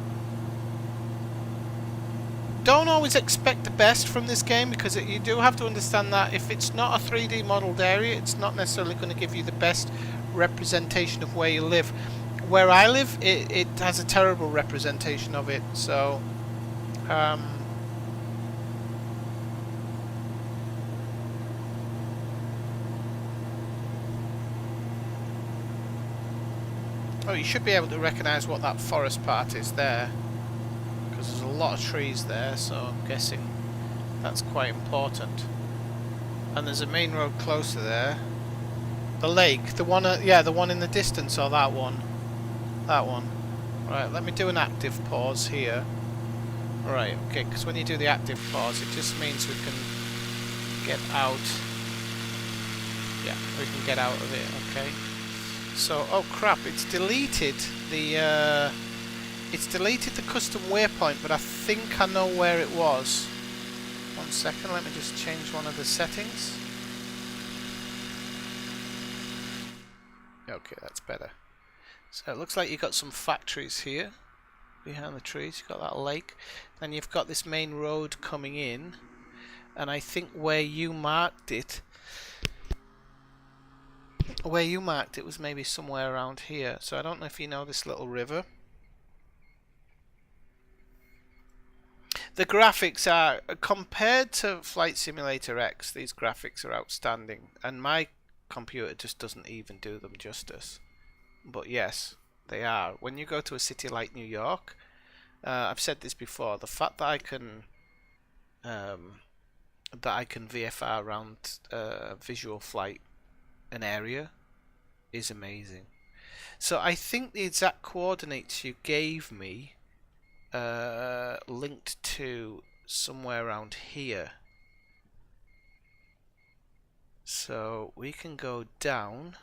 Don't always expect the best from this game, because you do have to understand that if it's not a 3D modeled area, it's not necessarily going to give you the best representation of where you live. Where I live, it has a terrible representation of it, so Oh, you should be able to recognise what that forest part is there, because there's a lot of trees there, so I'm guessing that's quite important. And there's a main road closer there. The lake, the one, yeah, the one in the distance, or that one. That one. Right, let me do an active pause here. Right, okay, because when you do the active pause, it just means we can get out. Yeah, we can get out of it, okay. So, oh crap, it's deleted the custom waypoint, but I think I know where it was. 1 second, let me just change one of the settings. Okay, that's better. So it looks like you've got some factories here behind the trees. You've got that lake. Then you've got this main road coming in. And I think where you marked it was maybe somewhere around here. So I don't know if you know this little river. The graphics are, compared to Flight Simulator X, these graphics are outstanding. And my computer just doesn't even do them justice. But yes, they are. When you go to a city like New York, I've said this before, the fact that I can VFR around visual flight an area is amazing. So I think the exact coordinates you gave me linked to somewhere around here. So we can go down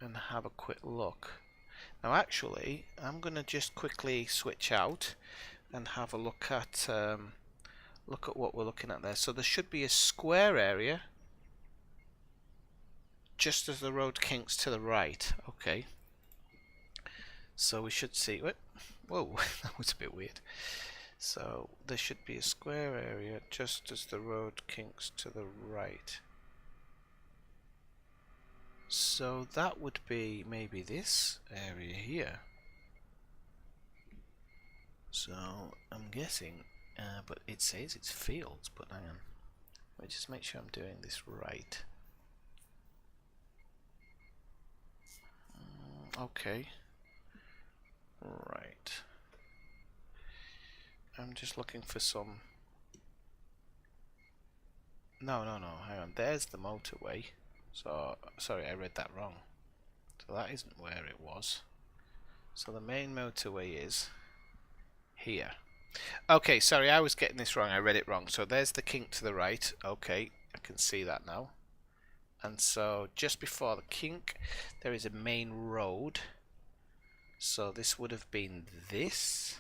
and have a quick look. Now actually, I'm going to just quickly switch out and have a look at what we're looking at there. So there should be a square area just as the road kinks to the right. Okay. So we should see. Whoa, that was a bit weird. So there should be a square area just as the road kinks to the right. So that would be maybe this area here. So I'm guessing, but it says it's fields, but hang on. Let me just make sure I'm doing this right. Okay. Right. I'm just looking for some... No, hang on. There's the motorway. So, sorry, I read that wrong. So that isn't where it was. So the main motorway is here. Okay, sorry, I was getting this wrong. I read it wrong. So there's the kink to the right. Okay, I can see that now. And so just before the kink, there is a main road. So this would have been this.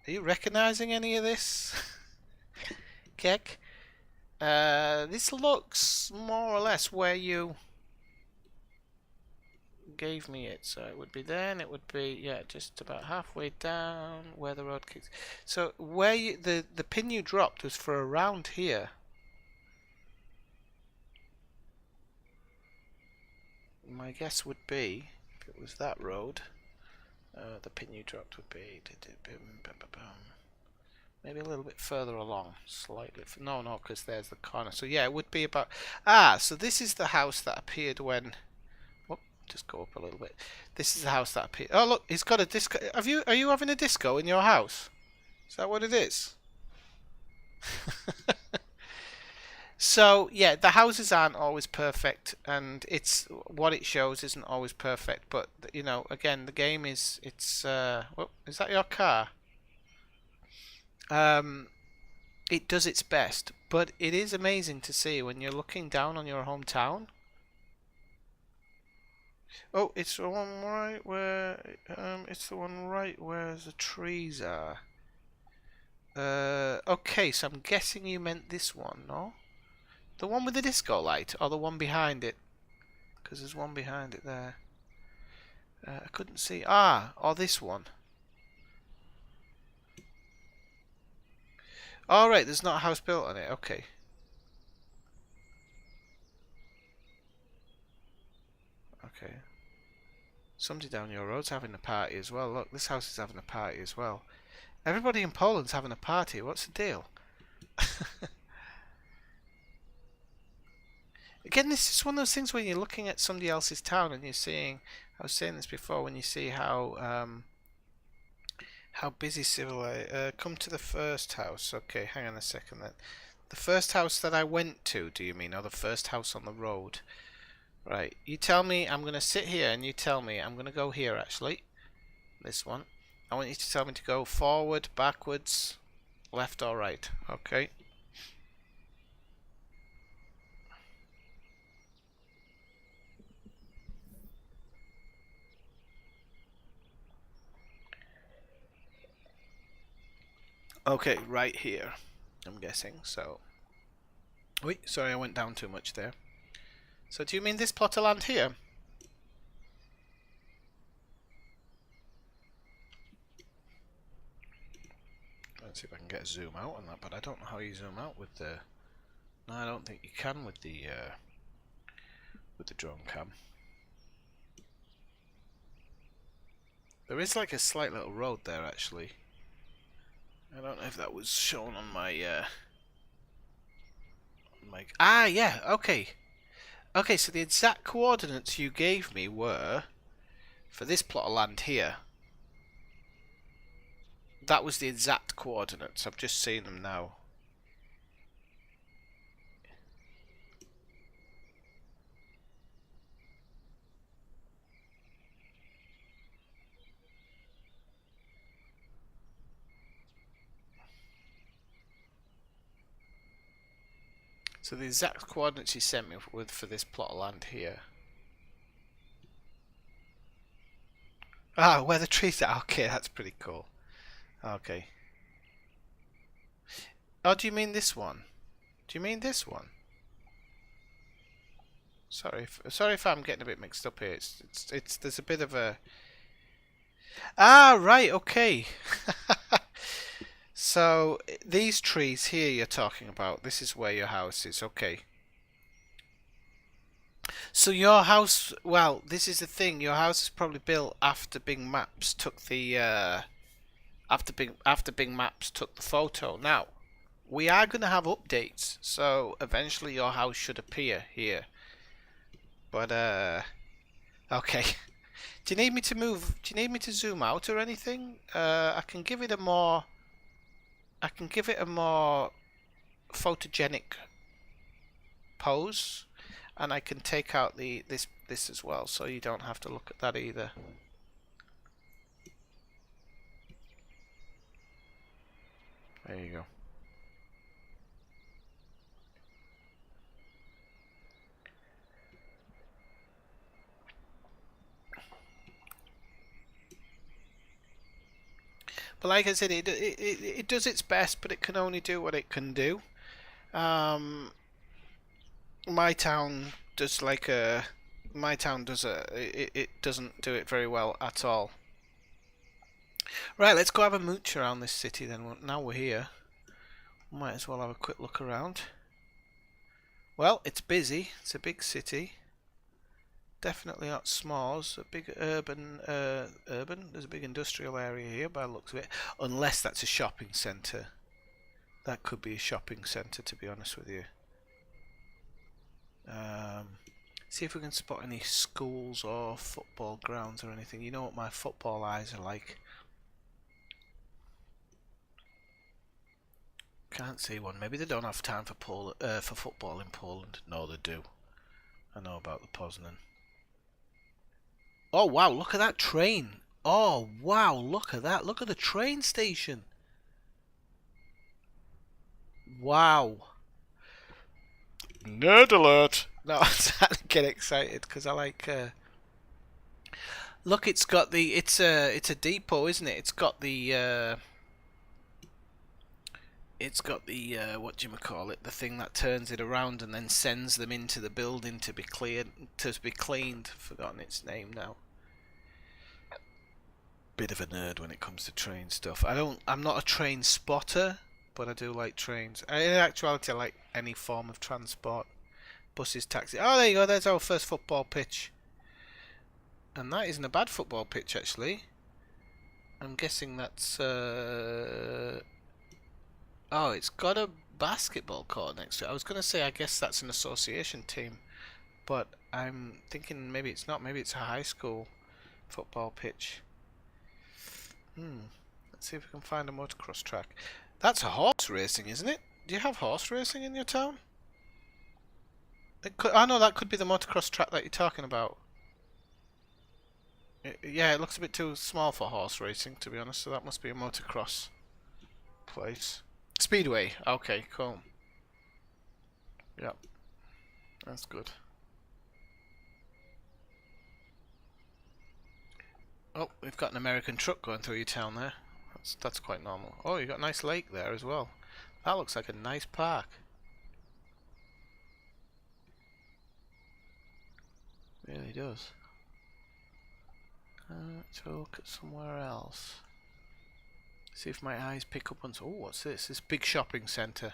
Are you recognizing any of this? Kek? This looks more or less where you gave me it. So it would be there, and it would be, yeah, just about halfway down where the road kicks. So where you, the pin you dropped was for around here. My guess would be, if it was that road, the pin you dropped would be maybe a little bit further along, slightly. No, because there's the corner. So yeah, it would be about. So this is the house that appeared when. Oh, just go up a little bit. This is the house that appeared. Oh look, he's got a disco. Are you having a disco in your house? Is that what it is? So yeah, the houses aren't always perfect, and it's what it shows isn't always perfect. But you know, again, the game is it's. Oh, is that your car? It does its best, but it is amazing to see when you're looking down on your hometown. Oh, it's the one right where the trees are. Okay, so I'm guessing you meant this one, no? The one with the disco light, or the one behind it? Because there's one behind it there. I couldn't see. Or this one. Alright, there's not a house built on it. Okay. Okay. Somebody down your road's having a party as well. Look, this house is having a party as well. Everybody in Poland's having a party. What's the deal? Again, this is one of those things when you're looking at somebody else's town and you're seeing. I was saying this before, when you see how busy come to the first house. Okay, hang on a second then. The first house that I went to, do you mean, or the first house on the road? Right, you tell me. I'm going to sit here and you tell me. I'm going to go here actually. This one. I want you to tell me to go forward, backwards, left or right. Okay. Okay, right here, I'm guessing. So, wait, sorry, I went down too much there. So, do you mean this plot of land here? Let's see if I can get a zoom out on that, but I don't know how you zoom out with the. No, I don't think you can with the drone cam. There is like a slight little road there, actually. I don't know if that was shown on my ah, yeah, okay. Okay, so the exact coordinates you gave me were for this plot of land here. That was the exact coordinates. I've just seen them now. So the exact coordinates you sent me with for this plot of land here. Ah, where the trees are. Okay, that's pretty cool. Okay. Oh, do you mean this one? Do you mean this one? Sorry if I'm getting a bit mixed up here. It's there's a bit of a. Ah, right. Okay. So these trees here you're talking about. This is where your house is. Okay. So your house, well, this is the thing. Your house is probably built after Bing Maps took the after Bing Maps took the photo. Now, we are going to have updates, so eventually your house should appear here. But okay. Do you need me to move? Do you need me to zoom out or anything? I can give it a more photogenic pose. And I can take out this as well, so you don't have to look at that either. There you go. But like I said, it does its best, but it can only do what it can do. My town does it doesn't do it very well at all. Right, let's go have a mooch around this city then. Now we're here, might as well have a quick look around. Well, it's busy. It's a big city. Definitely not small. It's a big urban. There's a big industrial area here by the looks of it. Unless that's a shopping centre. That could be a shopping centre, to be honest with you. See if we can spot any schools or football grounds or anything. You know what my football eyes are like. Can't see one. Maybe they don't have time for football in Poland. No, they do. I know about the Poznan. Oh wow! Look at that train. Oh wow! Look at that. Look at the train station. Wow. Nerd alert! No, I'm starting to get excited because I like. Look, it's got the. It's a depot, isn't it? It's got the. It's got the what do you call it? The thing that turns it around and then sends them into the building to be cleared, to be cleaned. I've forgotten its name now. Bit of a nerd when it comes to train stuff. I'm not a train spotter, but I do like trains. In actuality, I like any form of transport. Buses, taxis. Oh, there you go. There's our first football pitch. And that isn't a bad football pitch, actually. I'm guessing that's... Oh, it's got a basketball court next to it. I was going to say, I guess that's an association team. but I'm thinking maybe it's not. Maybe it's a high school football pitch. Let's see if we can find a motocross track. That's a horse racing, isn't it? Do you have horse racing in your town? It could, oh no, that could be the motocross track that you're talking about. Yeah, it looks a bit too small for horse racing, to be honest, so that must be a motocross place. Speedway, okay, cool. Yep, that's good. Oh, we've got an American truck going through your town there. That's quite normal. Oh, you got a nice lake there as well. That looks like a nice park. Really does. Let's look at somewhere else. See if my eyes pick up on. Oh, what's this? This big shopping centre.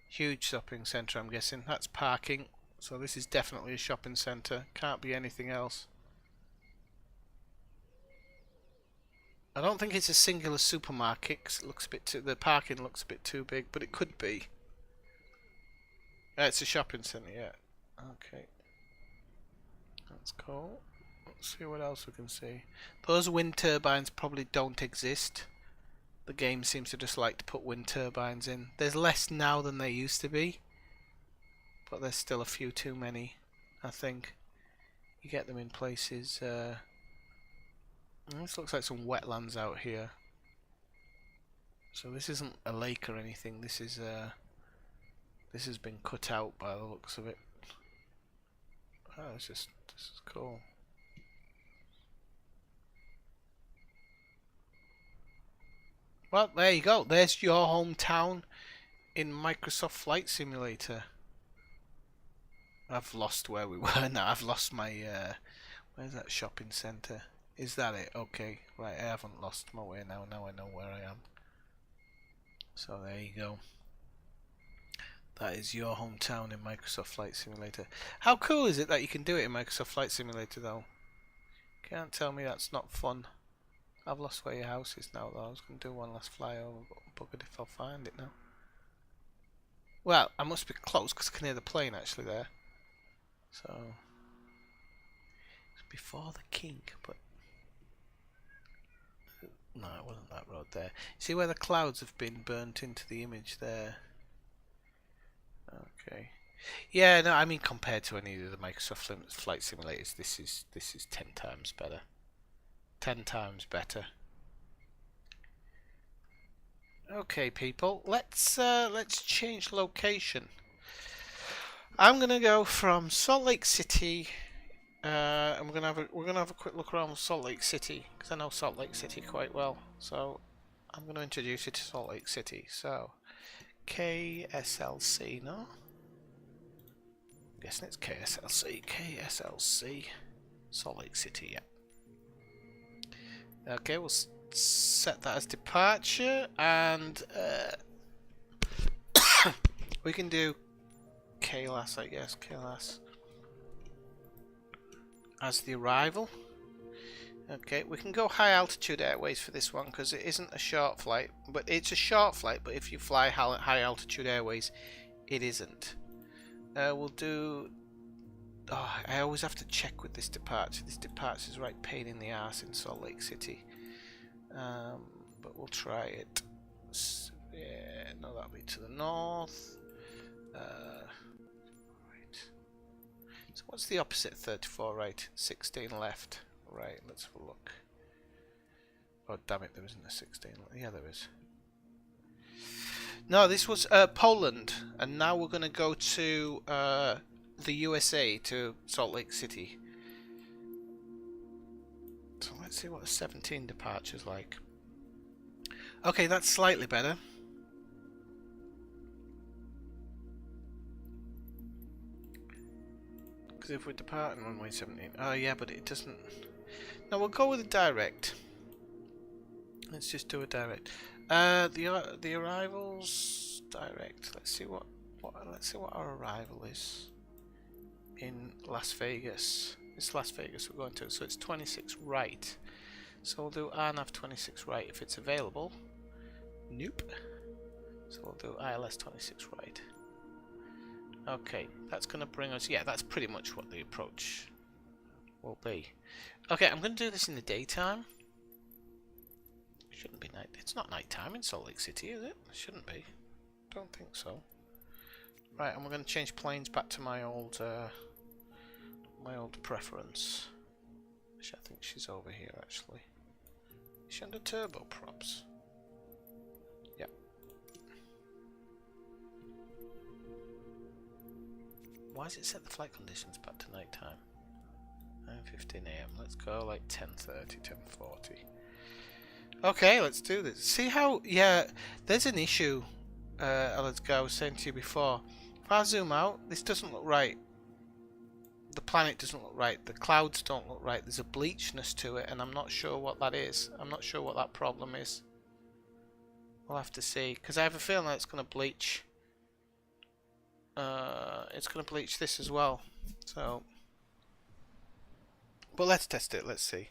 Huge shopping centre, I'm guessing. That's parking. So this is definitely a shopping centre. Can't be anything else. I don't think it's a singular supermarket 'cause it looks a bit too. The parking looks a bit too big, but it could be. It's a shopping centre, yeah. Okay. That's cool. Let's see what else we can see. Those wind turbines probably don't exist. The game seems to just like to put wind turbines in. There's less now than there used to be, but there's still a few too many, I think. You get them in places. This looks like some wetlands out here. So this isn't a lake or anything. This is this has been cut out by the looks of it. Oh, this is cool. Well, there you go. There's your hometown in Microsoft Flight Simulator. I've lost where we were now. I've lost my where's that shopping centre? Is that it? Okay, right, I haven't lost my way now. Now I know where I am. So there you go. That is your hometown in Microsoft Flight Simulator. How cool is it that you can do it in Microsoft Flight Simulator though? Can't tell me that's not fun. I've lost where your house is now though. I was going to do one last flyover, but I'm buggered if I'll find it now. Well, I must be close because I can hear the plane actually there. So it's before the king, but no, it wasn't that road there. See where the clouds have been burnt into the image there? Okay. Yeah, no, I mean compared to any of the Microsoft Flight Simulators, this is 10 times better. 10 times better. Okay, people, let's change location. I'm gonna go from Salt Lake City. And we're gonna have a quick look around Salt Lake City because I know Salt Lake City quite well. So I'm gonna introduce you to Salt Lake City. So KSLC, no? I'm guessing it's KSLC. KSLC, Salt Lake City. Yeah. Okay, we'll set that as departure, and we can do KLAS, I guess. KLAS as the arrival. Okay, we can go high altitude airways for this one because it isn't a short flight, but it's a short flight. But if you fly high altitude airways, it isn't. We'll do. Oh, I always have to check with this departure. This departure is right pain in the ass in Salt Lake City. But we'll try it. Yeah, no, that'll be to the north. Right. So what's the opposite 34 right? 16 left. Right, let's have a look. Oh, damn it, there isn't a 16. Yeah, there is. No, this was Poland. And now we're going to go to the USA, to Salt Lake City. So let's see what a 17 departure's like. Okay, that's slightly better. Because if we're departing runway 17... Oh yeah, but it doesn't... No, we'll go with a direct. Let's just do a direct. The arrivals... Direct. Let's see what our arrival is in Las Vegas. It's Las Vegas we're going to, so it's 26 right. So we'll do RNAV 26 right if it's available. Nope. So we'll do ILS 26 right. Okay, that's going to bring us... Yeah, that's pretty much what the approach will be. Okay, I'm going to do this in the daytime. Shouldn't be night. It's not nighttime in Salt Lake City, is it? Shouldn't be. Don't think so. Right, and we're going to change planes back to my old preference. Which I think she's over here, actually. Is she under turboprops? Yep. Why does it set the flight conditions back to nighttime? 9:15 AM. Let's go like 10:30, 10:40. Okay, let's do this. See how... Yeah, there's an issue, let's go, I was saying to you before. If I zoom out, this doesn't look right. The planet doesn't look right. The clouds don't look right. There's a bleachness to it, and I'm not sure what that is. I'm not sure what that problem is. We'll have to see, because I have a feeling that it's going to bleach. It's going to bleach this as well. So, but let's test it. Let's see.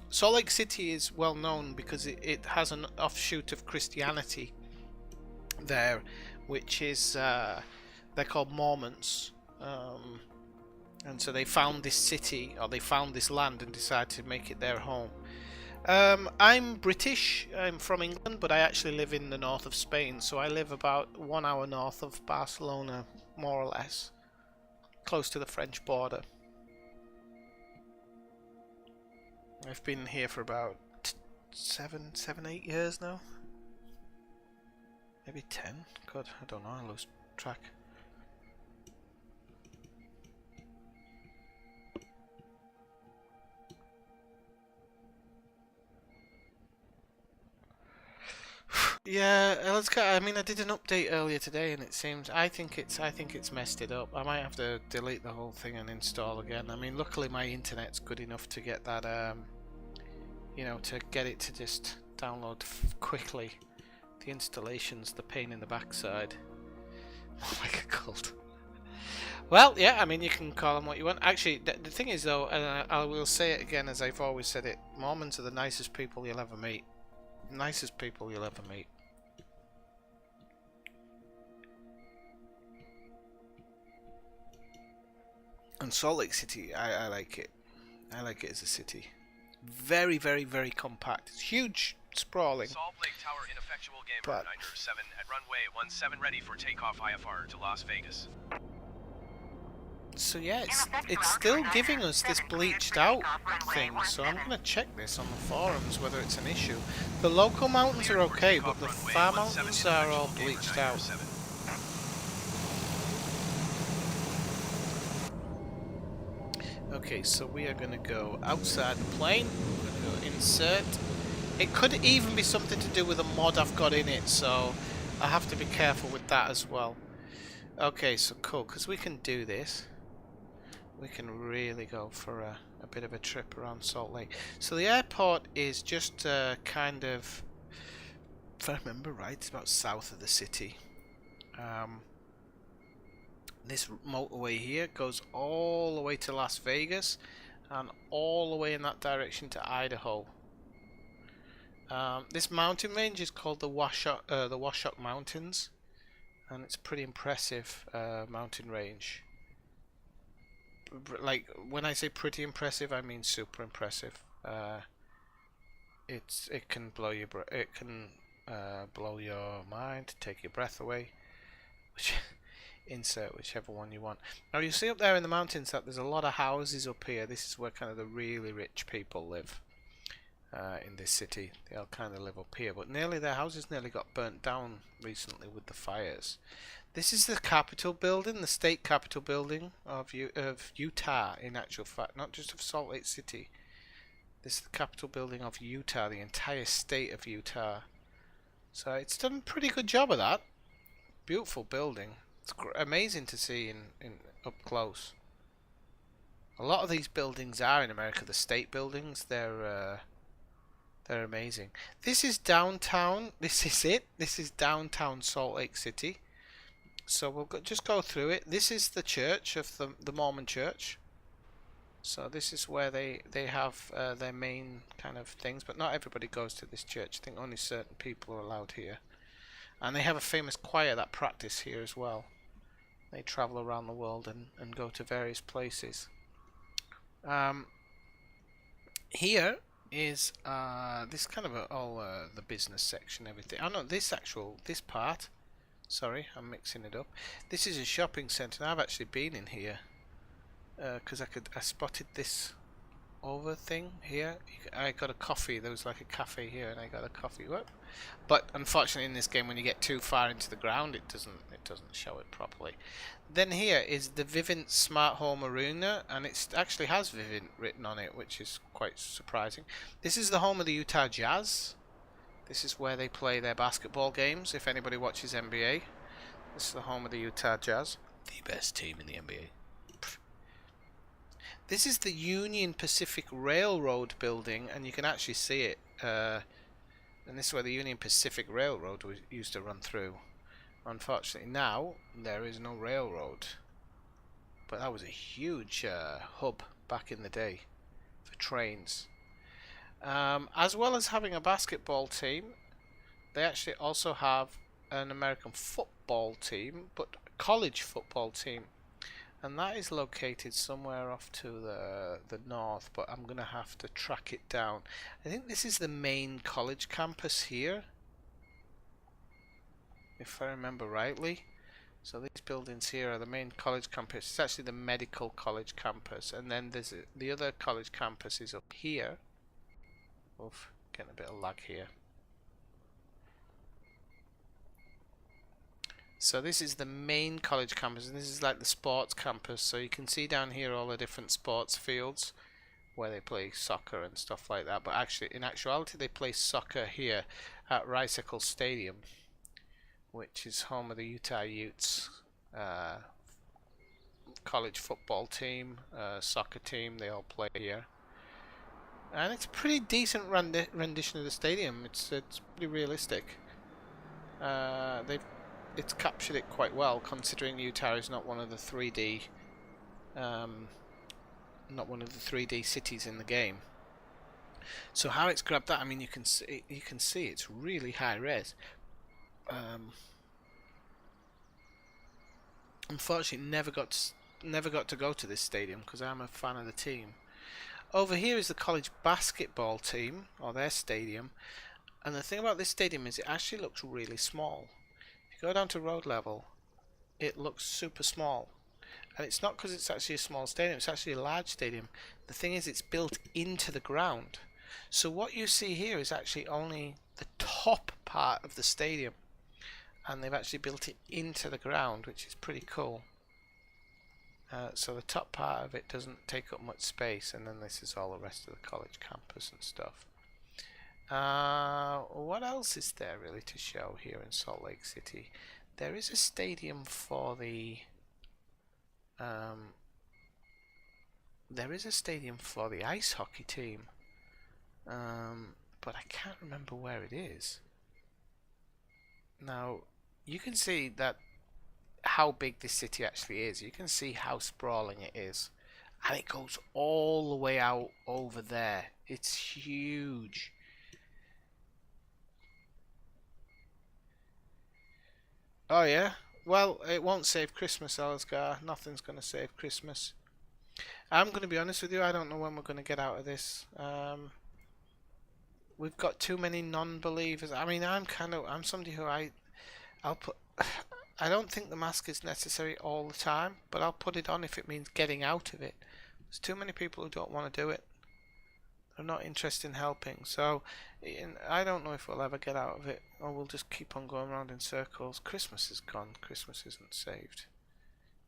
Salt Lake City is well known because it has an offshoot of Christianity there, which is they're called Mormons, and so they found this city, or they found this land and decided to make it their home. I'm British, I'm from England, but I actually live in the north of Spain, so I live about 1 hour north of Barcelona, more or less, close to the French border. I've been here for about 8 years now. Maybe 10? God, I don't know, I lose track. Yeah, let's go. I mean, I did an update earlier today, and it seems I think it's messed it up. I might have to delete the whole thing and install again. I mean, luckily my internet's good enough to get that, you know, to get it to just download quickly. The installation's the pain in the backside. Oh my god. Well, yeah, I mean, you can call them what you want. Actually, the thing is, though, and I will say it again as I've always said it, Mormons are the nicest people you'll ever meet. Nicest people you'll ever meet. And Salt Lake City, I like it. I like it as a city. Very, very, very compact. It's huge, sprawling. Salt Lake Tower Ineffectual Gamer But 907 at runway 17 ready for takeoff IFR to Las Vegas. so yeah, it's still giving us this bleached out thing. So I'm gonna check this on the forums whether it's an issue. The local mountains are okay, but the far mountains are all bleached out. Okay, so we are going to go outside the plane. We're going to go insert. It could even be something to do with a mod I've got in it, so I have to be careful with that as well. Okay, so cool, because we can do this. We can really go for a bit of a trip around Salt Lake. So the airport is just kind of, if I remember right, it's about south of the city. This motorway here goes all the way to Las Vegas and all the way in that direction to Idaho. This mountain range is called the Washoe Mountains, and it's a pretty impressive mountain range. Like, when I say pretty impressive, I mean super impressive. It can blow your blow your mind, take your breath away. Insert whichever one you want. Now you see up there in the mountains that there's a lot of houses up here. This is where kind of the really rich people live in this city. They all kind of live up here, but their houses nearly got burnt down recently with the fires. This is the Capitol building, the state Capitol building of Utah, in actual fact, not just of Salt Lake City. This is the Capitol building of Utah, the entire state of Utah. So it's done a pretty good job of that. Beautiful building. It's amazing to see in up close. A lot of these buildings are in America, the state buildings. They're amazing. This is downtown. This is it. This is downtown Salt Lake City. So we'll just go through it. This is the church of the Mormon church. So this is where they have their main kind of things, but not everybody goes to this church. I think only certain people are allowed here. And they have a famous choir that practice here as well. They travel around the world and go to various places. Here is this kind of all the business section, everything. Oh no, this part. Sorry, I'm mixing it up. This is a shopping centre, and I've actually been in here because I spotted this over thing here. I got a coffee. There was like a cafe here, and I got a coffee. Whoop. But unfortunately, in this game, when you get too far into the ground, it doesn't show it properly. Then here is the Vivint Smart Home Arena, and it actually has Vivint written on it, which is quite surprising. This is the home of the Utah Jazz. This is where they play their basketball games. If anybody watches NBA, this is the home of the Utah Jazz, the best team in the NBA. This is the Union Pacific Railroad building, and you can actually see it. And this is where the Union Pacific Railroad used to run through. Unfortunately, now there is no railroad, but that was a huge hub back in the day for trains. As well as having a basketball team, they actually also have an American football team, but a college football team. And that is located somewhere off to the north, but I'm going to have to track it down. I think this is the main college campus here, if I remember rightly. So these buildings here are the main college campus. It's actually the medical college campus, and then there's the other college campus is up here. Oof, getting a bit of lag here. So this is the main college campus, and this is like the sports campus. So you can see down here all the different sports fields where they play soccer and stuff like that. But actually, in actuality, they play soccer here at Ricecle Stadium, which is home of the Utah Utes college football team, soccer team. They all play here, and it's a pretty decent rendition of the stadium. It's pretty realistic. It's captured it quite well, considering Utah is not one of the 3D, cities in the game. So how it's grabbed that, I mean, you can see it's really high res. Unfortunately, never got to go to this stadium because I'm a fan of the team. Over here is the college basketball team, or their stadium, and the thing about this stadium is it actually looks really small. Go down to road level, it looks super small, and it's not because it's actually a small stadium, it's actually a large stadium. The thing is, it's built into the ground, so what you see here is actually only the top part of the stadium, and they've actually built it into the ground, which is pretty cool. So the top part of it doesn't take up much space, and then this is all the rest of the college campus and stuff. What else is there really to show here in Salt Lake City? There is a stadium for the ice hockey team, but I can't remember where it is. Now you can see that how big this city actually is. You can see how sprawling it is, and it goes all the way out over there. It's huge. Oh yeah? Well, it won't save Christmas, Alisgar. Nothing's going to save Christmas. I'm going to be honest with you, I don't know when we're going to get out of this. We've got too many non-believers. I mean, I'm somebody who I'll put... I don't think the mask is necessary all the time, but I'll put it on if it means getting out of it. There's too many people who don't want to do it. They're not interested in helping, so I don't know if we'll ever get out of it, or we'll just keep on going around in circles. Christmas is gone. Christmas isn't saved.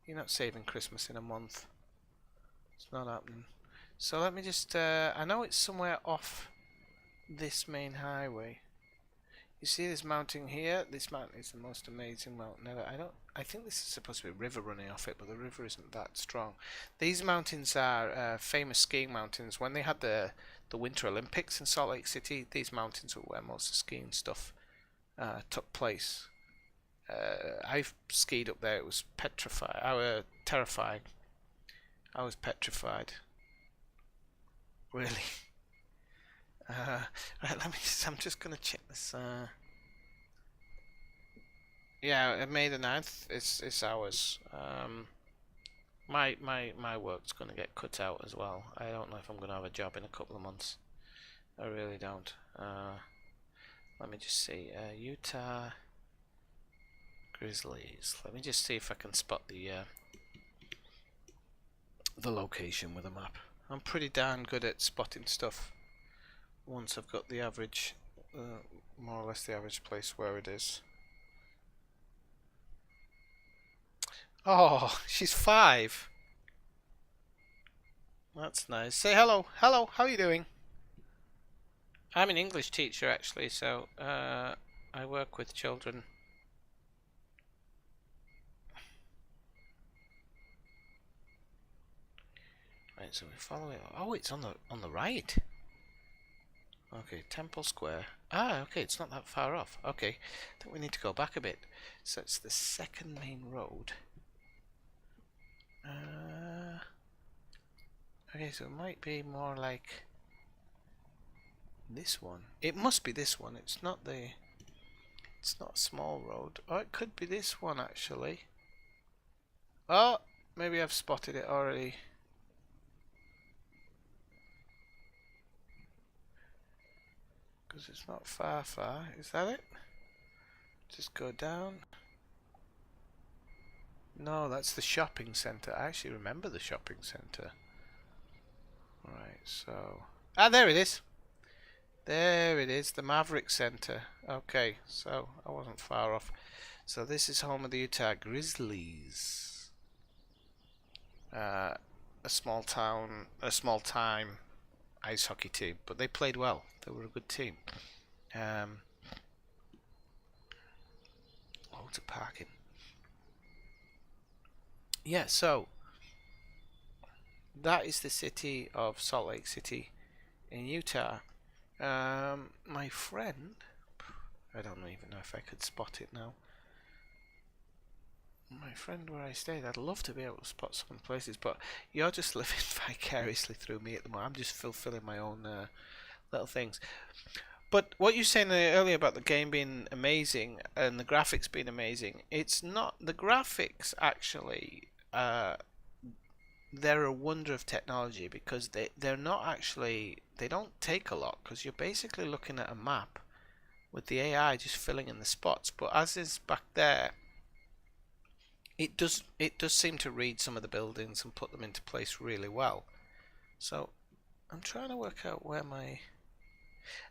You're not saving Christmas in a month. It's not happening. So let me just... I know it's somewhere off this main highway. You see this mountain here? This mountain is the most amazing mountain ever. I think this is supposed to be a river running off it, but the river isn't that strong. These mountains are famous skiing mountains. When they had the Winter Olympics in Salt Lake City, these mountains were where most of the skiing stuff took place. I've skied up there. It was terrifying. I was petrified. Really? Right, I'm just gonna check this. Yeah, May the 9th. It's ours. My work's gonna get cut out as well. I don't know if I'm gonna have a job in a couple of months. I really don't. Let me just see. Utah Grizzlies. Let me just see if I can spot the location with a map. I'm pretty darn good at spotting stuff once I've got the average, more or less the average place where it is. Oh, she's 5. That's nice. Say hello. Hello, how are you doing? I'm an English teacher actually, so I work with children. Right, so we follow it. Oh, it's on the right. Okay, Temple Square. Ah, okay, it's not that far off. Okay, I think we need to go back a bit. So it's the second main road. Okay, so it might be more like this one. It must be this one. It's not a small road. Oh, it could be this one actually. Oh, maybe I've spotted it already. Because it's not far. Is that it? Just go down. No, that's the shopping centre. I actually remember the shopping centre. Right, so... Ah, there it is! There it is, the Maverick Centre. Okay, so I wasn't far off. So this is home of the Utah Grizzlies. A small time ice hockey team, but they played well. They were a good team. Loads of parking. Yeah, so that is the city of Salt Lake City in Utah. My friend, I don't even know if I could spot it now. My friend where I stayed, I'd love to be able to spot some places, but you're just living vicariously through me at the moment. I'm just fulfilling my own little things. But what you were saying earlier about the game being amazing and the graphics being amazing, it's not. The graphics actually, they're a wonder of technology because they're not actually, they don't take a lot because you're basically looking at a map with the AI just filling in the spots. But as is back there, it does seem to read some of the buildings and put them into place really well. So I'm trying to work out where my...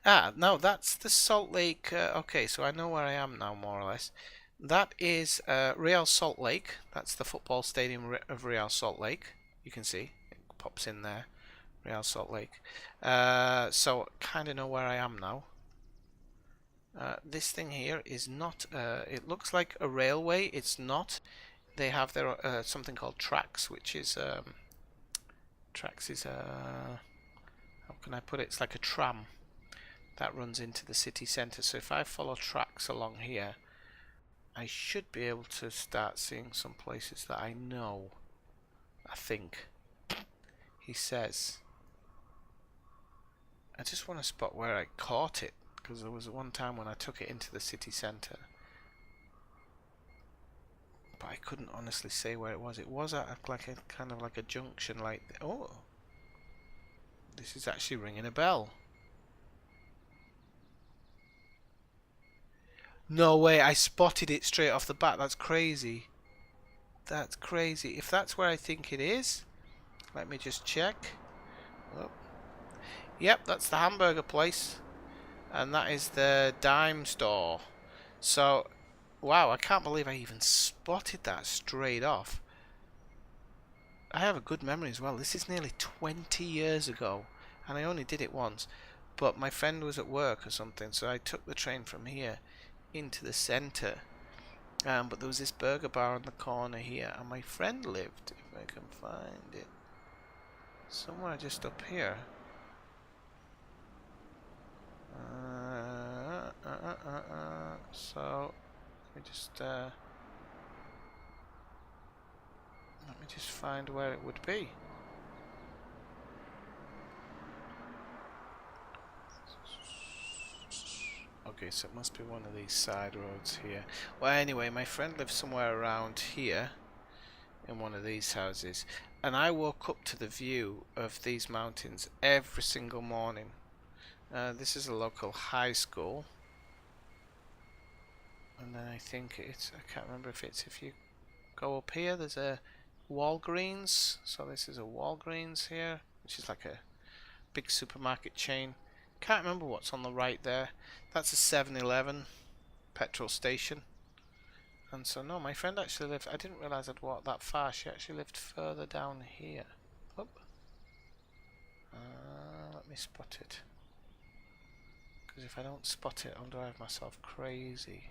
Ah, no, that's the Salt Lake. Okay, so I know where I am now, more or less. That is Real Salt Lake. That's the football stadium of Real Salt Lake. You can see it pops in there, Real Salt Lake. So kind of know where I am now. This thing here is not. It looks like a railway. It's not. They have their something called tracks, which is tracks is how can I put it? It's like a tram that runs into the city centre. So if I follow tracks along here, I should be able to start seeing some places that I know. I think he says. I just want to spot where I caught it because there was one time when I took it into the city centre. But I couldn't honestly say where it was. It was at like a kind of like a junction, like oh, this is actually ringing a bell. No way! I spotted it straight off the bat. That's crazy. That's crazy. If that's where I think it is, let me just check. Oh. Yep, that's the hamburger place, and that is the dime store. So. Wow, I can't believe I even spotted that straight off. I have a good memory as well. This is nearly 20 years ago, and I only did it once. But my friend was at work or something, so I took the train from here into the centre. But there was this burger bar on the corner here, and my friend lived, if I can find it, somewhere just up here. So... Let me just find where it would be. Okay, so it must be one of these side roads here. Well, anyway, my friend lives somewhere around here in one of these houses, and I woke up to the view of these mountains every single morning. This is a local high school, and then I think it's, I can't remember if it's, if you go up here there's a Walgreens, so this is a Walgreens here, which is like a big supermarket chain. Can't remember what's on the right there. That's a 7-Eleven petrol station. And so no, my friend actually lived, I didn't realise I'd walked that far. She actually lived further down here. Oop. Let me spot it, because if I don't spot it I'll drive myself crazy.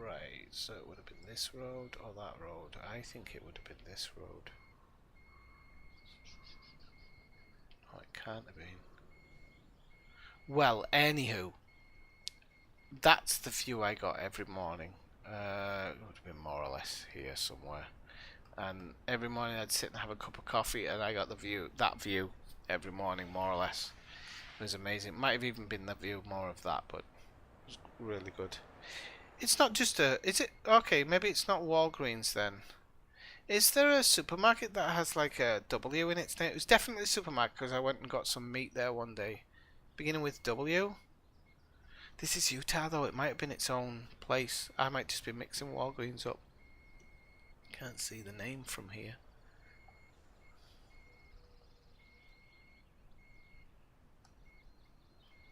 Right, so it would have been this road or that road. I think it would have been this road. Oh, it can't have been. Well, anywho, that's the view I got every morning. It would have been more or less here somewhere. And every morning I'd sit and have a cup of coffee, and I got the view, that view, every morning more or less. It was amazing. It might have even been the view more of that, but it was really good. It's not just a, is it? Okay, maybe it's not Walgreens then. Is there a supermarket that has like a W in its name? It was definitely a supermarket because I went and got some meat there one day. Beginning with W? This is Utah though, it might have been its own place. I might just be mixing Walgreens up. Can't see the name from here.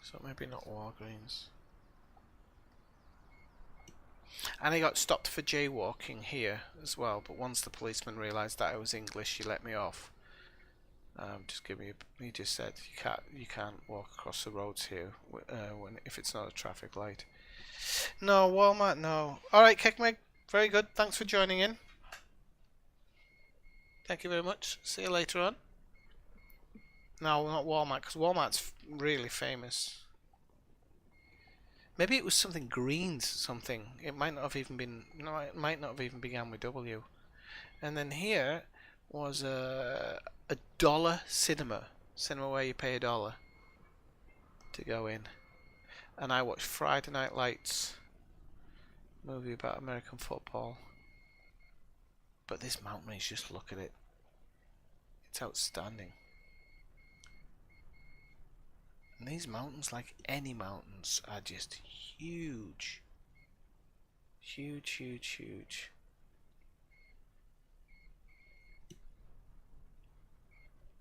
So maybe not Walgreens. And I got stopped for jaywalking here as well, but once the policeman realised that I was English, he let me off. Just give me. He just said you can't walk across the roads here if it's not a traffic light. No, Walmart, no. All right, Kickmeg, very good. Thanks for joining in. Thank you very much. See you later on. No, not Walmart, because Walmart's really famous. Maybe it was something Greens, something. It might not have even been. No, it might not have even began with W. And then here was a dollar cinema where you pay $1 to go in. And I watched Friday Night Lights, movie about American football. But this mountain range, just look at it. It's outstanding. And these mountains, like any mountains, are just huge. Huge, huge, huge.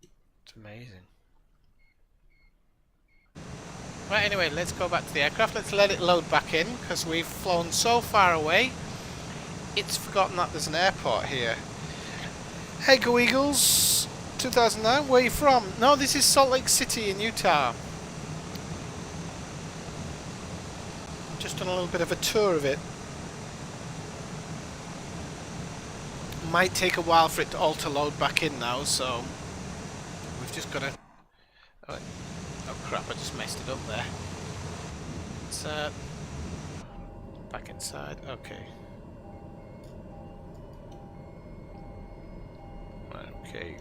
It's amazing. Right, anyway, let's go back to the aircraft. Let's let it load back in, because we've flown so far away, it's forgotten that there's an airport here. Hey, Go Eagles 2009, where are you from? No, this is Salt Lake City in Utah. Just done a little bit of a tour of it. Might take a while for it to all to load back in now, so we've just got to. Oh crap! I just messed it up there. It's back inside. Okay. Right. Okay.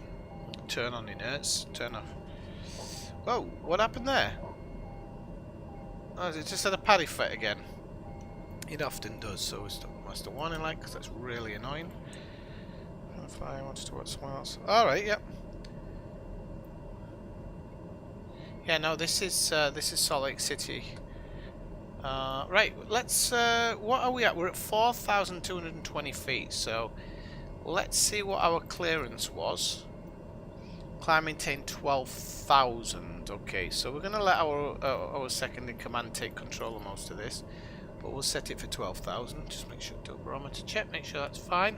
Turn on inerts. Turn off. Whoa! What happened there? Oh, it just had a paddy fit again. It often does, so we must have warning light, because that's really annoying. If I want to watch someone else. Alright, yep. Yeah, no, this is Salt Lake City. Right, let's, what are we at? We're at 4,220 feet, so let's see what our clearance was. Climb maintain 12,000. Okay, so we're going to let our second in command take control of most of this, but we'll set it for 12,000. Just make sure, do a barometer check, make sure that's fine.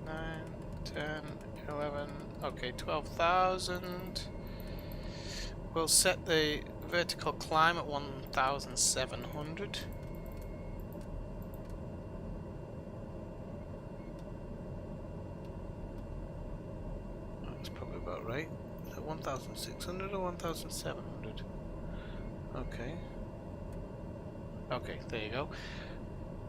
Nine, 10, 11. Okay, 12,000. We'll set the vertical climb at 1,700. That's probably about right. Is it 1,600 or 1,700? Okay. Okay, there you go.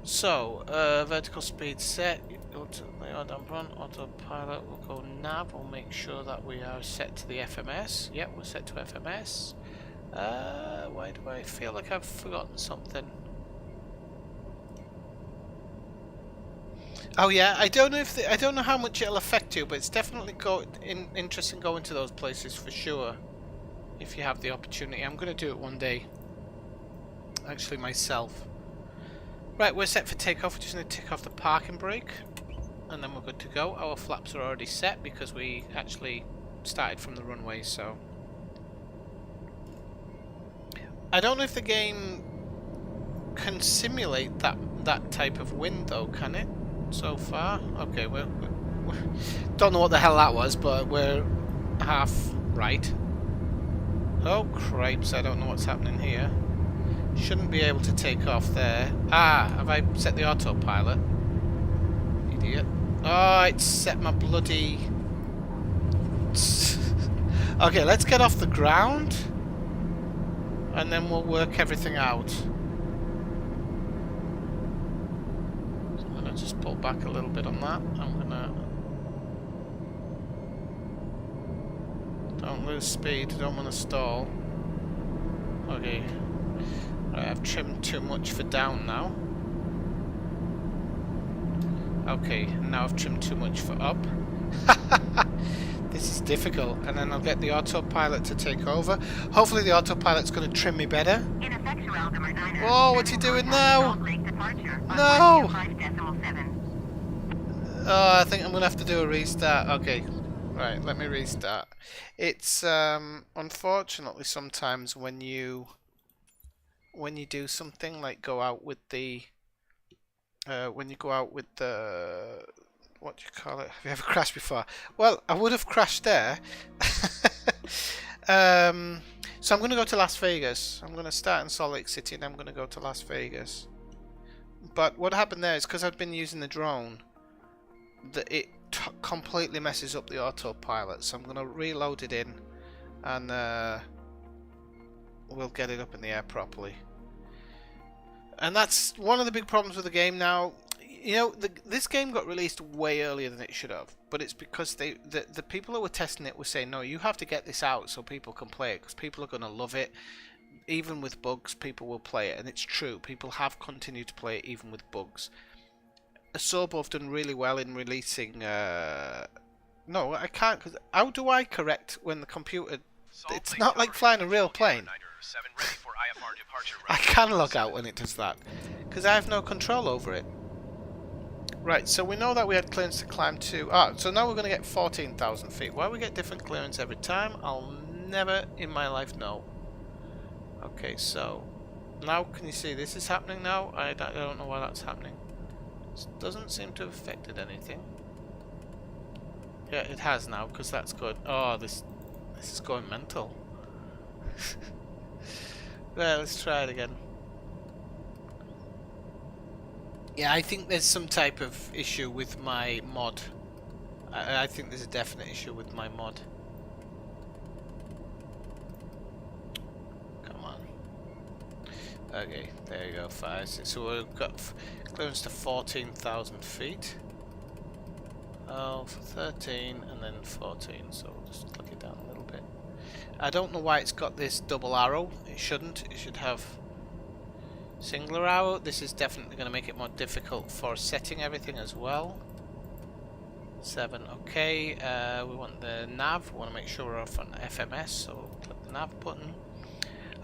So, vertical speed set. Autopilot will go nav. We'll make sure that we are set to the FMS. Yep, we're set to FMS. Why do I feel like I've forgotten something? Oh yeah, I don't know if I don't know how much it'll affect you, but it's definitely interesting going to those places for sure. If you have the opportunity, I'm going to do it one day. Actually, myself. Right, we're set for takeoff. We just need to take off the parking brake, and then we're good to go. Our flaps are already set because we actually started from the runway. So I don't know if the game can simulate that type of wind, though, can it? So far, okay. We don't know what the hell that was, but we're half right. Oh cripes! I don't know what's happening here. Shouldn't be able to take off there. Ah, have I set the autopilot? Idiot. Oh, it's set my bloody... Okay, let's get off the ground. And then we'll work everything out. So I'm going to just pull back a little bit on that. I'm going to... Don't lose speed, don't want to stall. Okay. I've trimmed too much for down now. Okay, now I've trimmed too much for up. This is difficult, and then I'll get the autopilot to take over. Hopefully the autopilot's going to trim me better. Whoa, what's he doing now? No! Oh, I think I'm going to have to do a restart. Okay, right, let me restart. It's, unfortunately, sometimes when you do something like go out with the when you go out with the what do you call it? Have you ever crashed before? Well, I would have crashed there. So I'm going to go to Las Vegas. I'm going to start in Salt Lake City and I'm going to go to Las Vegas. But what happened there is because I've been using the drone, that it completely messes up the autopilot. So I'm going to reload it in and we'll get it up in the air properly. And that's one of the big problems with the game now. You know, this game got released way earlier than it should have, but it's because the people who were testing it were saying, no, you have to get this out so people can play it, because people are going to love it. Even with bugs, people will play it, and it's true. People have continued to play it even with bugs. Asobo have done really well in releasing... No, I can't, because how do I correct when the computer... It's not like flying a real plane. I can log out when it does that, because I have no control over it. Right, so we know that we had clearance to climb to... Ah, so now we're going to get 14,000 feet. Why we get different clearance every time, I'll never in my life know. Okay, so... Now, can you see this is happening now? I don't know why that's happening. This doesn't seem to have affected anything. Yeah, it has now, because that's good. Oh, this is going mental. Well, let's try it again. Yeah, I think there's some type of issue with my mod. I think there's a definite issue with my mod. Come on. Okay, there you go, 5, 6. So we've got clearance to 14,000 feet. Oh, for 13 and then 14, so we'll just click it down a little bit. I don't know why it's got this double arrow. It shouldn't. It should have singular arrow. This is definitely going to make it more difficult for setting everything as well. 7, okay. We want the nav. We want to make sure we're off on FMS, so we'll click the nav button.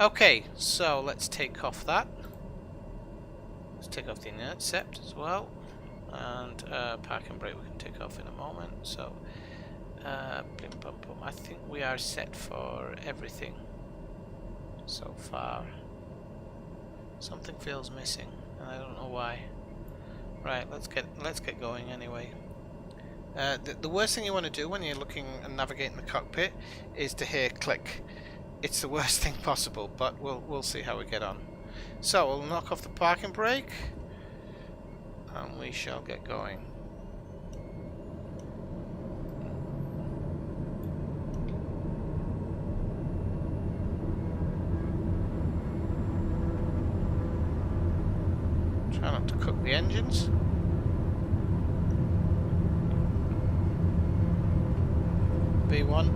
Okay, so let's take off that. Let's take off the intercept as well. And parking brake we can take off in a moment. So, blim, bum, bum. I think we are set for everything so far. Something feels missing, and I don't know why. Right, let's get going anyway. The worst thing you want to do when you're looking and navigating the cockpit is to hear click. It's the worst thing possible, but we'll see how we get on. So we'll knock off the parking brake, and we shall get going. Try not to cook the engines. B1.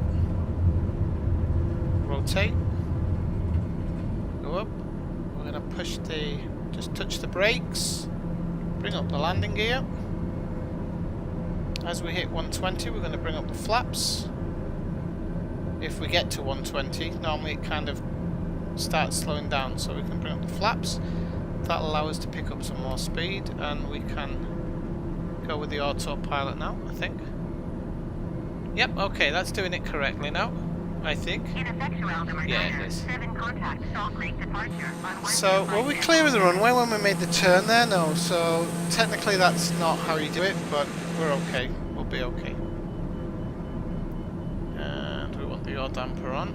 Rotate. Go up. We're going to push the... just touch the brakes. Bring up the landing gear. As we hit 120, we're going to bring up the flaps. If we get to 120, normally it kind of starts slowing down, so we can bring up the flaps. That'll allow us to pick up some more speed, and we can go with the autopilot now, I think. Yep, okay, that's doing it correctly now, I think. Ineffectual Yeah, it is. 7 contact Salt Lake departure on So, were we clear of the runway when we made the turn there? No, so technically that's not how you do it, but we're okay. We'll be okay. And we want the yaw damper on.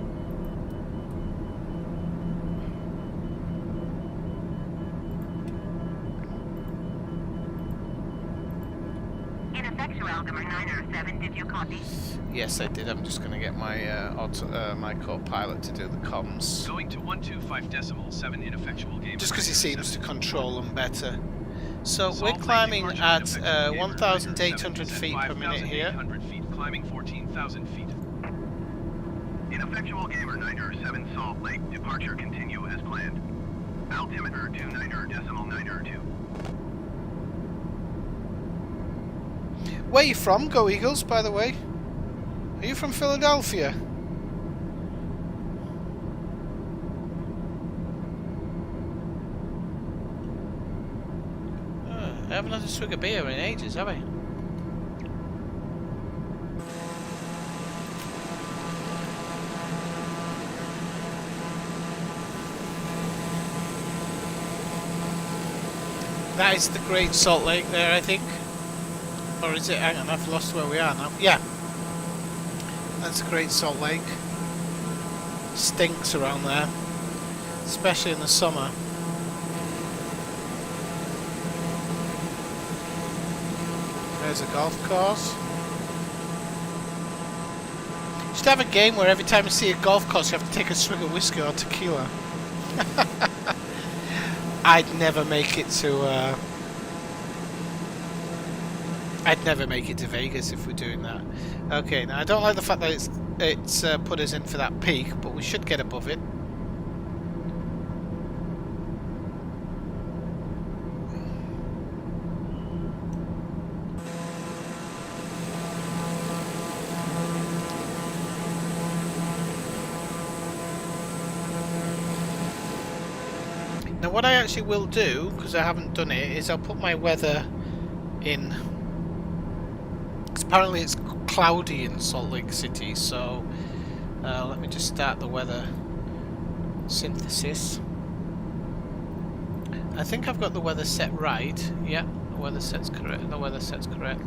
Ineffectual 907, did you copy? Yes, I did. I'm just going to get my my co-pilot to do the comms. Going to 125.7 ineffectual gamer. Just because he 907. seems to control them better. So Salt we're Lake climbing departure at ineffectual gamer 1,800 907 feet per minute here. 5,800 feet, climbing 14,000 feet. Ineffectual gamer 907 Salt Lake departure continue as planned. Altimeter 29.902. Where are you from, Go Eagles, by the way? Are you from Philadelphia? I haven't had a swig of beer in ages, have I? That is the Great Salt Lake there, I think. Or is it? Hang on, I've lost where we are now. Yeah. That's the Great Salt Lake. Stinks around there. Especially in the summer. There's a golf course. Just have a game where every time you see a golf course you have to take a swig of whiskey or tequila. I'd never make it to I'd never make it to Vegas if we're doing that. Okay, now I don't like the fact that it's put us in for that peak, but we should get above it. Now what I actually will do, because I haven't done it, is I'll put my weather in. Because apparently it's cloudy in Salt Lake City, so let me just start the weather synthesis. I think I've got the weather set right. Yeah, the weather set's correct. The weather set's correct.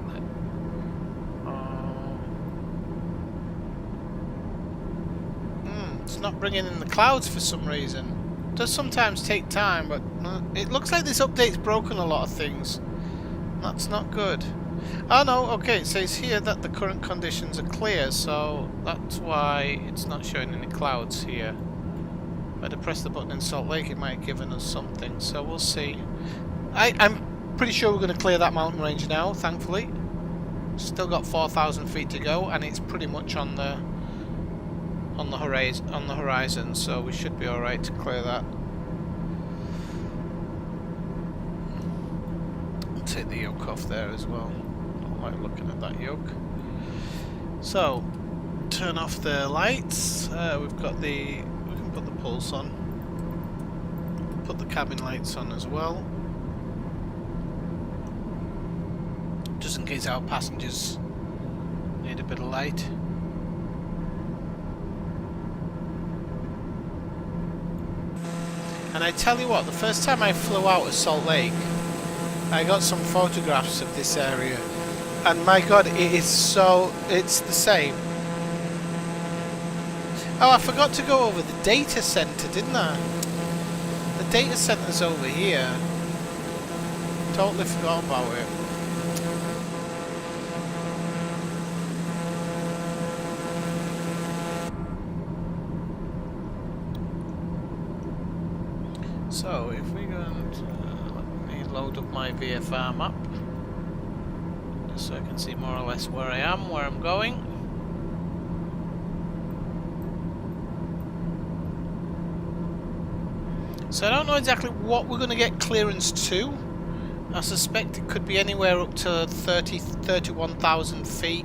It's not bringing in the clouds for some reason. It does sometimes take time, but it looks like this update's broken a lot of things. That's not good. Oh no, okay, it says here that the current conditions are clear, so that's why it's not showing any clouds here. If I'd have pressed the button in Salt Lake, it might have given us something, so we'll see. I'm pretty sure we're going to clear that mountain range now, thankfully. Still got 4,000 feet to go, and it's pretty much on the horizon, so we should be alright to clear that. Take the yoke off there as well. I like looking at that yoke. So, turn off the lights. We've got we can put the pulse on. Put the cabin lights on as well. Just in case our passengers need a bit of light. And I tell you what, the first time I flew out of Salt Lake, I got some photographs of this area, and my god, it's the same. Oh, I forgot to go over the data center, didn't I? The data center's over here. Totally forgot about it. So, if we go to, let me load up my VFR map, just so I can see more or less where I am, where I'm going. So I don't know exactly what we're going to get clearance to. I suspect it could be anywhere up to 31,000 feet.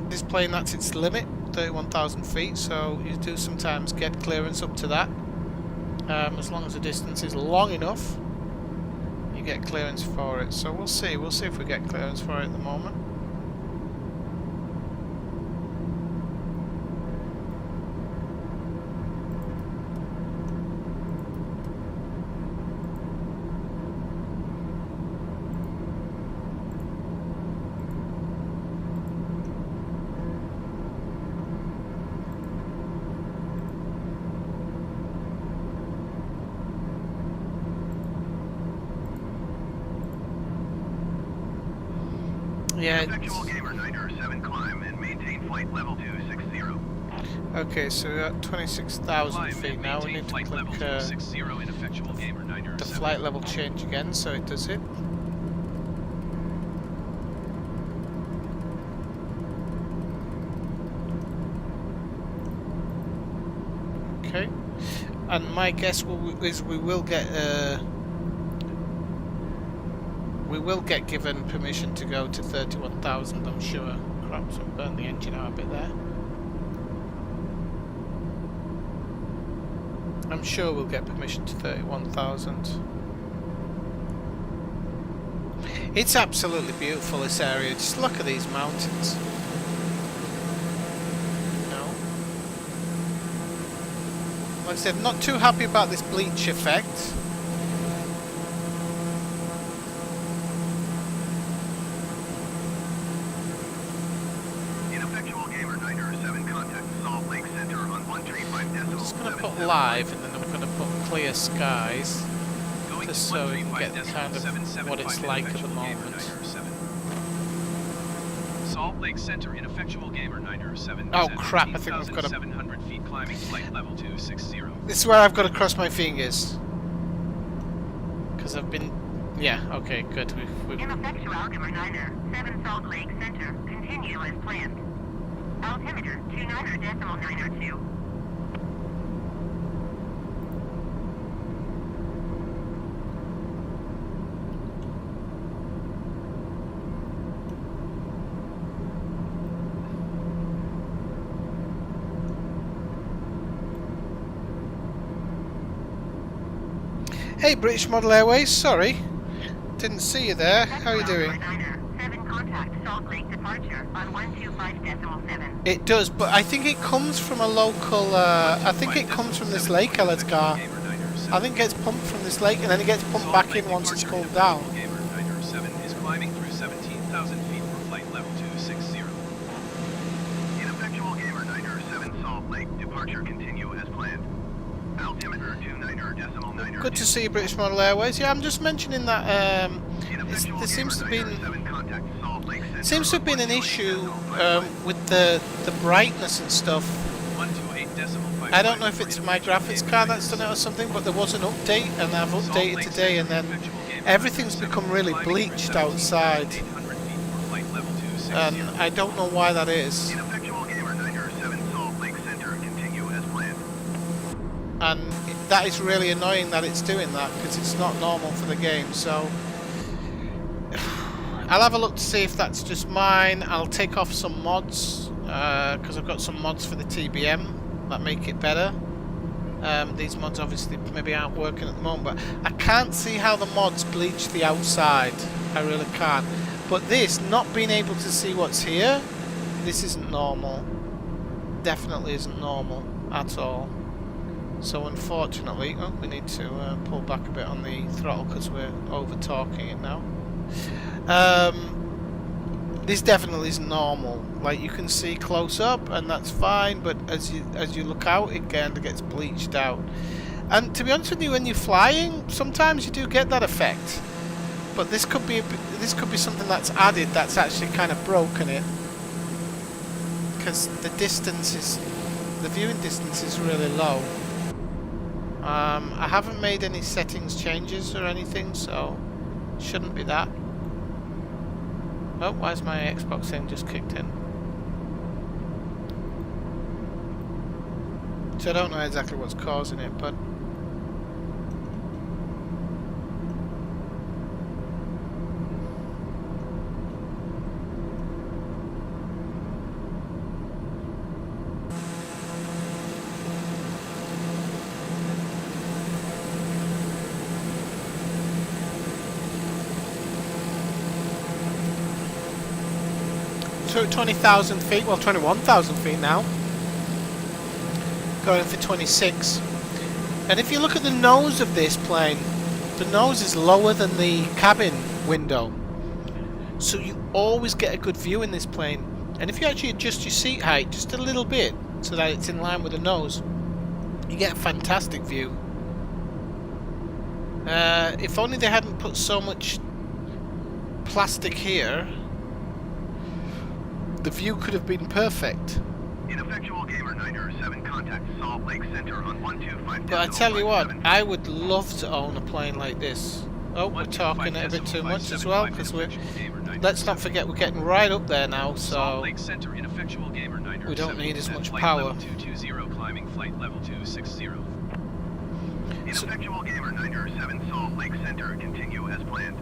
This plane, that's its limit, 31,000 feet, so you do sometimes get clearance up to that. As long as the distance is long enough, you get clearance for it. So we'll see if we get clearance for it at the moment. Yeah. Ineffectual gamer 907, climb and maintain flight level 260. Okay, so we're at 26,000 Climb feet and now. We maintain need to flight click level 260, Ineffectual gamer the 907. flight level change again, so it does it. Okay, and my guess is we will get given permission to go to 31,000. I'm sure. Crap, so burn the engine out a bit there. I'm sure we'll get permission to 31,000. It's absolutely beautiful, this area. Just look at these mountains. Like I said, not too happy about this bleach effect. Ineffectual gamer 907, contact Salt Lake Center on 135.7. I'm just going to put live and then I'm going to put clear skies, just so we can get kind of what it's like at the moment. Salt Lake Center, Ineffectual gamer 907. Oh crap, I think we've got a... 700 feet climbing flight level 260. This is where I've got to cross my fingers. Because I've been... Yeah, okay, good. We've... Ineffectual gamer 907, Salt Lake Center, continue as planned. Altimeter 29.902. Hey, British Model Airways, sorry. Didn't see you there. How are you doing? 7 contact Salt Lake departure on 125.7. It does, but I think it comes from a local, I think it comes from this lake, Eladgar. I think it gets pumped from this lake and then it gets pumped back in once it's cooled down. Gamer 907 is climbing through 17,000 feet for flight level 260. Ineffectual gamer 907, Salt Lake departure continue as planned. Altimeter 29.902. Good to see you, British Model Airways. Yeah, I'm just mentioning that there seems to have been an issue with the brightness and stuff. I don't know if it's my graphics card that's done it or something, but there was an update and I've updated today and then everything's become really bleached outside. And I don't know why that is. And that is really annoying that it's doing that because it's not normal for the game. So I'll have a look to see if that's just mine. I'll take off some mods because I've got some mods for the TBM that make it better. These mods obviously maybe aren't working at the moment, but I can't see how the mods bleach the outside. I really can't. But this, not being able to see what's here, this isn't normal. Definitely isn't normal at all. So unfortunately, oh, we need to pull back a bit on the throttle because we're over talking it now. This definitely isn't normal. Like you can see close up, and that's fine. But as you look out, it kind of gets bleached out. And to be honest with you, when you're flying, sometimes you do get that effect. But this could be something that's added that's actually kind of broken it, because the viewing distance is really low. I haven't made any settings changes or anything, so shouldn't be that. Oh, why's my Xbox thing just kicked in? So I don't know exactly what's causing it, but so 20,000 feet, well 21,000 feet now. Going for 26. And if you look at the nose of this plane, the nose is lower than the cabin window. So you always get a good view in this plane. And if you actually adjust your seat height just a little bit so that it's in line with the nose, you get a fantastic view. If only they hadn't put so much plastic here, the view could have been perfect. Ineffectual Gamer 907 contact Salt Lake Center on 125. But I tell you what, I would love to own a plane like this. Oh, we're talking it a bit too much as well, because we're... Let's not forget we're getting right up there now, so we don't need as much power. 220 climbing flight level 260. Ineffectual Gamer 907 Salt Lake Center, continue as planned.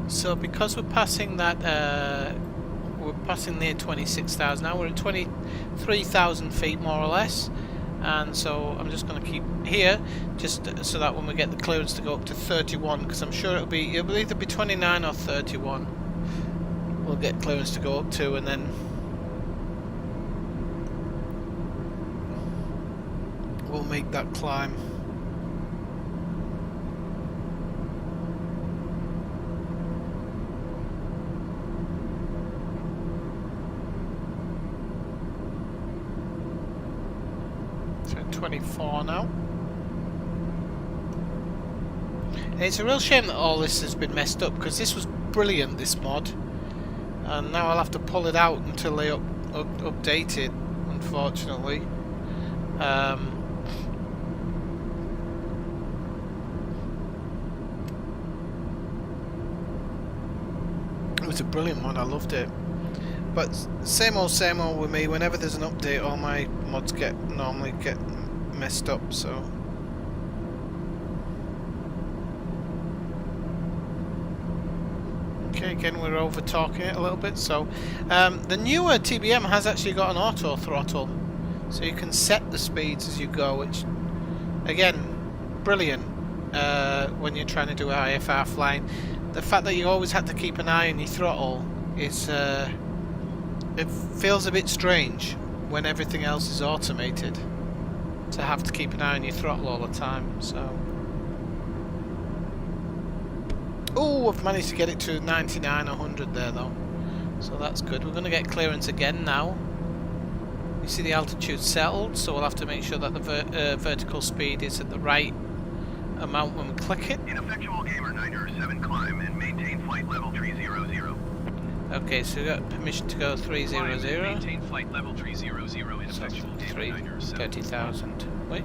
So because we're passing that, we're passing near 26,000 now, we're at 23,000 feet more or less, and so I'm just going to keep here, just so that when we get the clearance to go up to 31, because I'm sure it'll either be 29 or 31, we'll get clearance to go up to, and then we'll make that climb. So 24 now. And it's a real shame that all this has been messed up, because this was brilliant, this mod, and now I'll have to pull it out until they update it, unfortunately. It was a brilliant mod, I loved it. But same old with me, whenever there's an update all my mods normally get messed up, so... Okay, again we're over talking it a little bit, so... the newer TBM has actually got an auto throttle, so you can set the speeds as you go, which, again, brilliant when you're trying to do IFR flying. The fact that you always had to keep an eye on your throttle is... it feels a bit strange when everything else is automated to have to keep an eye on your throttle all the time, so... Oh, I've managed to get it to 99 or 100 there though, so that's good. We're going to get clearance again now. You see the altitude settled, so we'll have to make sure that the vertical speed is at the right amount when we click it. Ineffectual Gamer 907 climb and maintain flight level 300. Okay, so we got permission to go 300. Maintain flight level 300. Ineffectual Gamer 907. 30,000. Wait.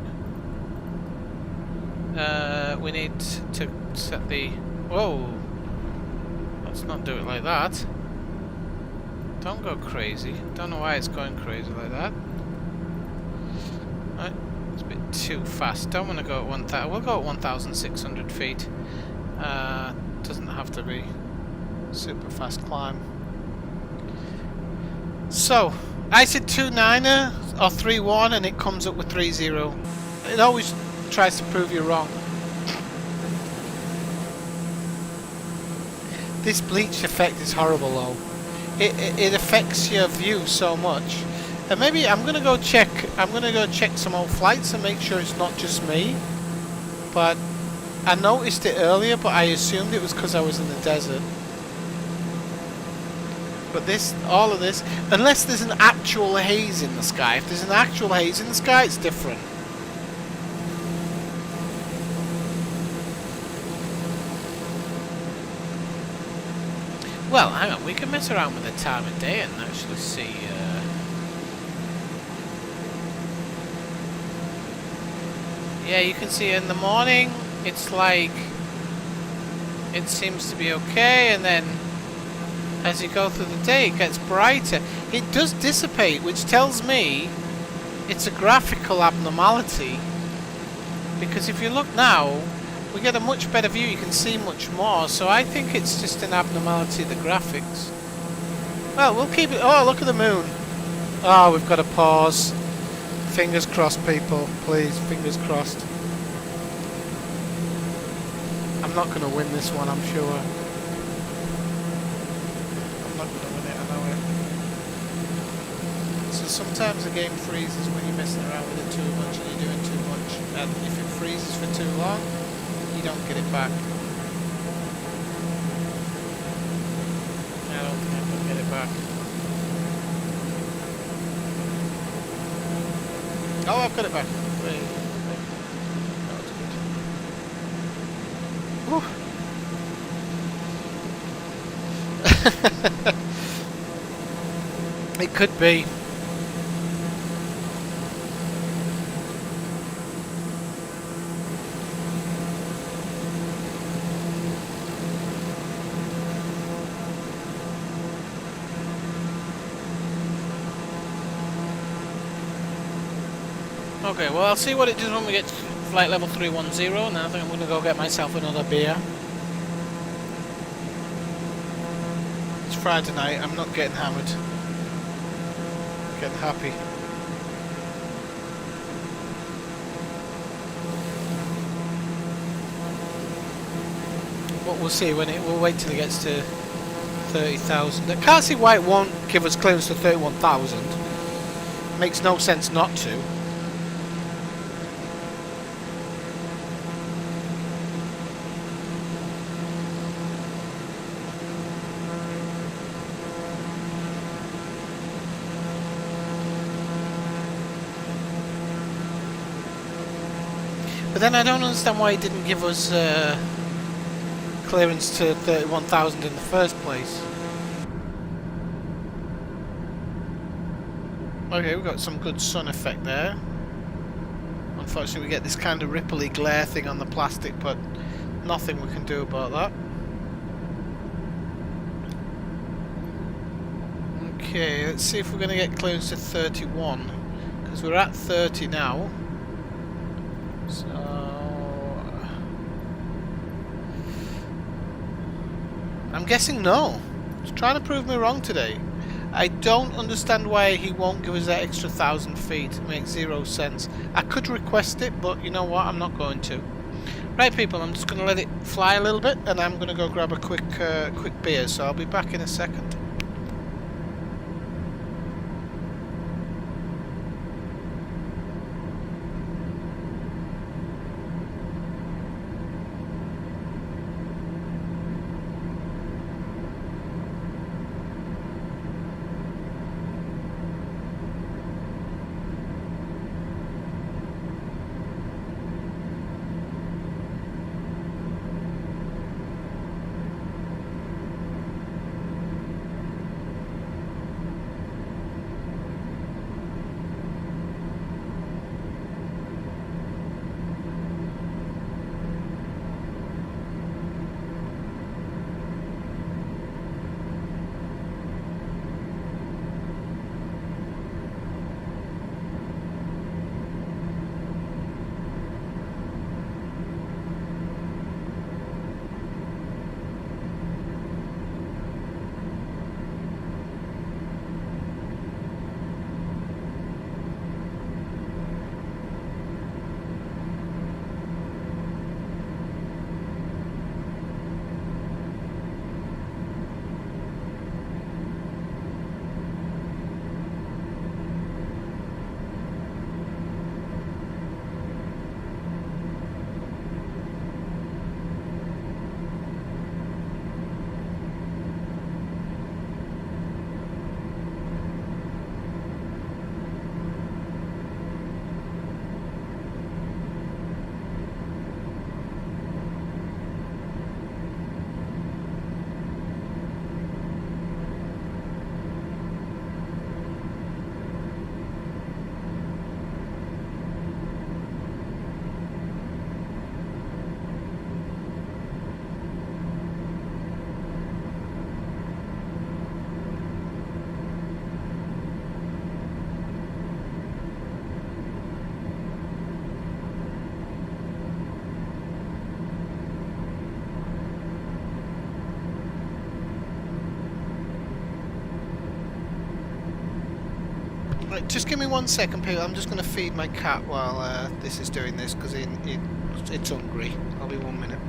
We need to set the... Whoa! Let's not do it like that. Don't go crazy. Don't know why it's going crazy like that. Right. It's a bit too fast. Don't want to go at 1,000. We'll go at 1,600 feet. Doesn't have to be super fast climb. So, I said 2.9er or 3.1 and it comes up with 3.0. It always tries to prove you wrong. This bleach effect is horrible though. It affects your view so much. And maybe I'm gonna go check some old flights and make sure it's not just me. But I noticed it earlier, but I assumed it was because I was in the desert. But all of this, unless there's an actual haze in the sky. If there's an actual haze in the sky, it's different. Well, hang on, we can mess around with the time of day and actually see... Yeah, you can see in the morning, it's like, it seems to be okay, and then as you go through the day, it gets brighter. It does dissipate, which tells me it's a graphical abnormality. Because if you look now, we get a much better view, you can see much more, so I think it's just an abnormality of the graphics. Well, we'll keep it. Oh, look at the moon. Oh, we've got to pause. Fingers crossed, people. Please, fingers crossed. I'm not going to win this one, I'm sure. I'm not going to win it, I know it. So sometimes the game freezes when you're messing around with it too much and you're doing too much. And if it freezes for too long, you don't get it back. I don't think I'm going to get it back. Oh, I've got it back. Wait. That was good. It could be. Okay, well I'll see what it does when we get to flight level 310, and then I think I'm going to go get myself another beer. It's Friday night, I'm not getting hammered. I'm getting happy. But we'll see when we'll wait till it gets to 30,000. I can't see why it won't give us clearance to 31,000. Makes no sense not to. But then I don't understand why it didn't give us clearance to 31,000 in the first place. Okay, we've got some good sun effect there. Unfortunately we get this kind of ripply glare thing on the plastic, but nothing we can do about that. Okay, let's see if we're going to get clearance to 31, because we're at 30 now. So I'm guessing no. He's trying to prove me wrong today. I don't understand why he won't give us that extra 1,000 feet. It makes zero sense. I could request it, but you know what? I'm not going to. Right, people, I'm just going to let it fly a little bit, and I'm going to go grab a quick beer. So I'll be back in a second. Right, just give me 1 second, Peter. I'm just going to feed my cat while this is doing this because it's hungry. I'll be 1 minute.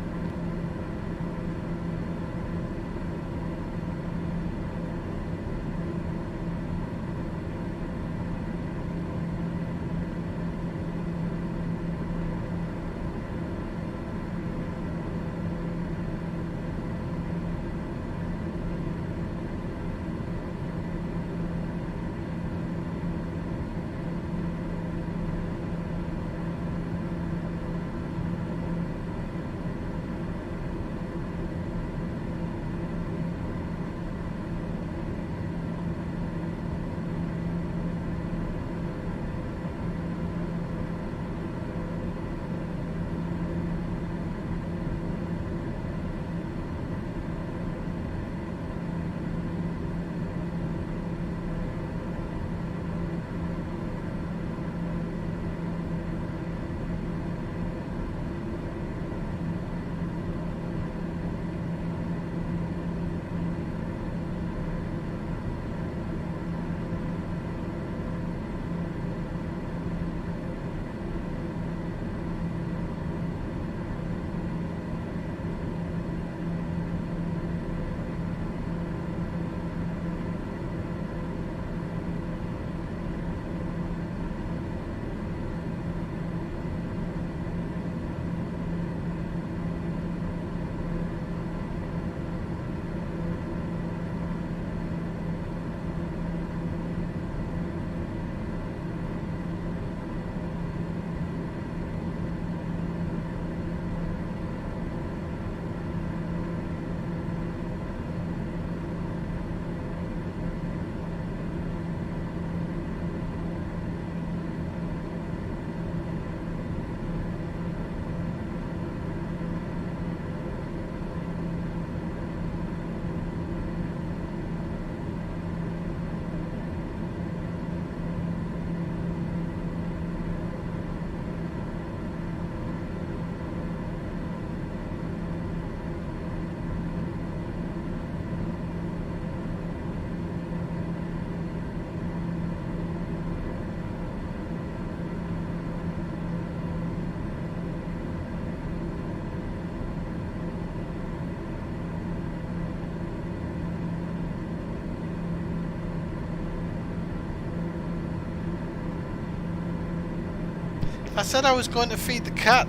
I said I was going to feed the cat.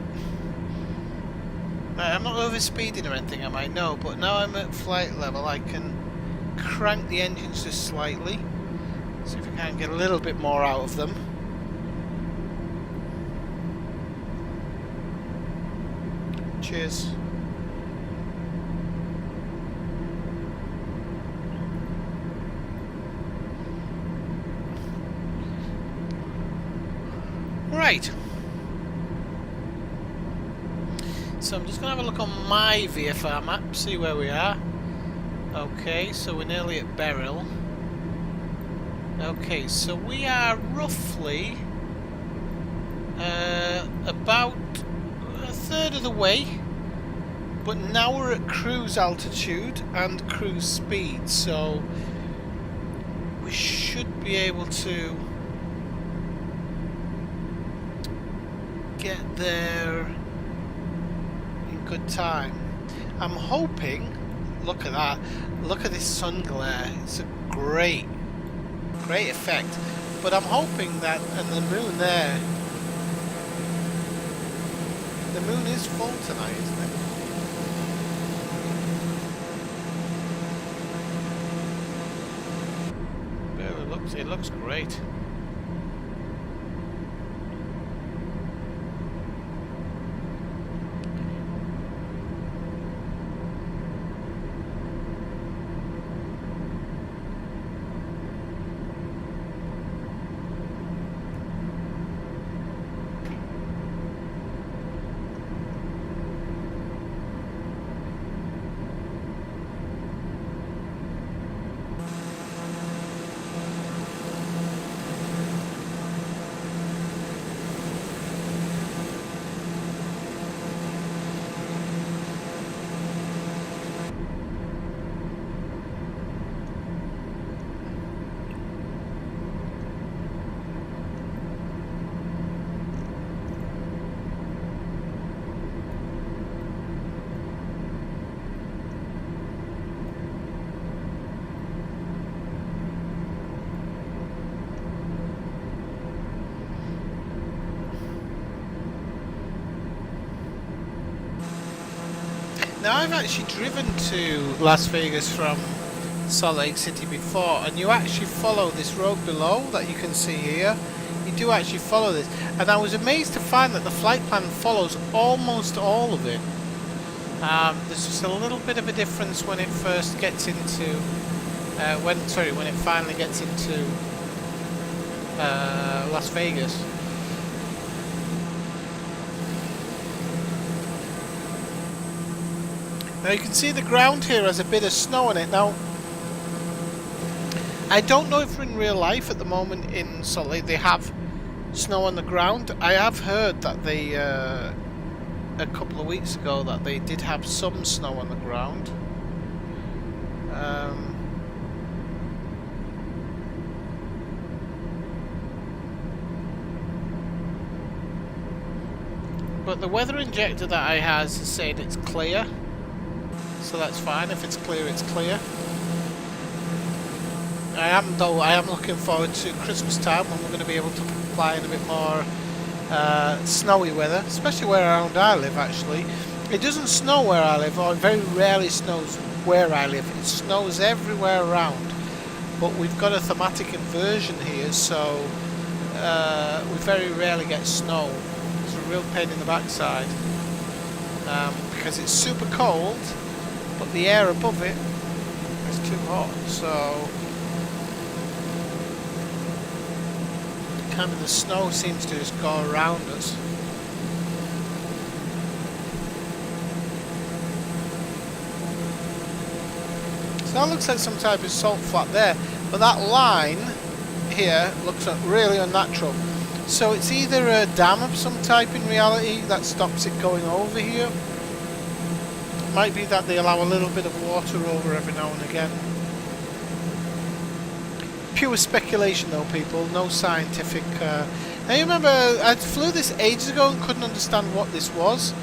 Right, I'm not over speeding or anything, am I? No, but now I'm at flight level, I can crank the engines just slightly. See if I can get a little bit more out of them. Cheers. Right. So I'm just going to have a look on my VFR map, see where we are. Okay, so we're nearly at Beryl. Okay, so we are roughly about a third of the way, but now we're at cruise altitude and cruise speed, so we should be able to get there in good time. I'm hoping, look at that, look at this sun glare, it's a great effect, but I'm hoping that, and the moon there, the moon is full tonight, isn't it? But it looks great. Now I've actually driven to Las Vegas from Salt Lake City before, and you actually follow this road below that you can see here. You do actually follow this, and I was amazed to find that the flight plan follows almost all of it. There's just a little bit of a difference when it first gets into when it finally gets into Las Vegas. Now you can see the ground here has a bit of snow on it. Now, I don't know if in real life at the moment in Salt Lake they have snow on the ground. I have heard that they, a couple of weeks ago, that they did have some snow on the ground. But the weather injector that I has said it's clear. So that's fine. If it's clear, it's clear. I am looking forward to Christmas time when we're going to be able to fly in a bit more snowy weather, especially where around I live. Actually, it doesn't snow where I live, or it very rarely snows where I live. It snows everywhere around, but we've got a thematic inversion here, so we very rarely get snow. It's a real pain in the backside because it's super cold, but the air above it is too hot, so kind of the snow seems to just go around us. So that looks like some type of salt flat there, but that line here looks really unnatural. So it's either a dam of some type in reality that stops it going over here. It might be that they allow a little bit of water over every now and again. Pure speculation though, people, no scientific. Now you remember I flew this ages ago and couldn't understand what this was.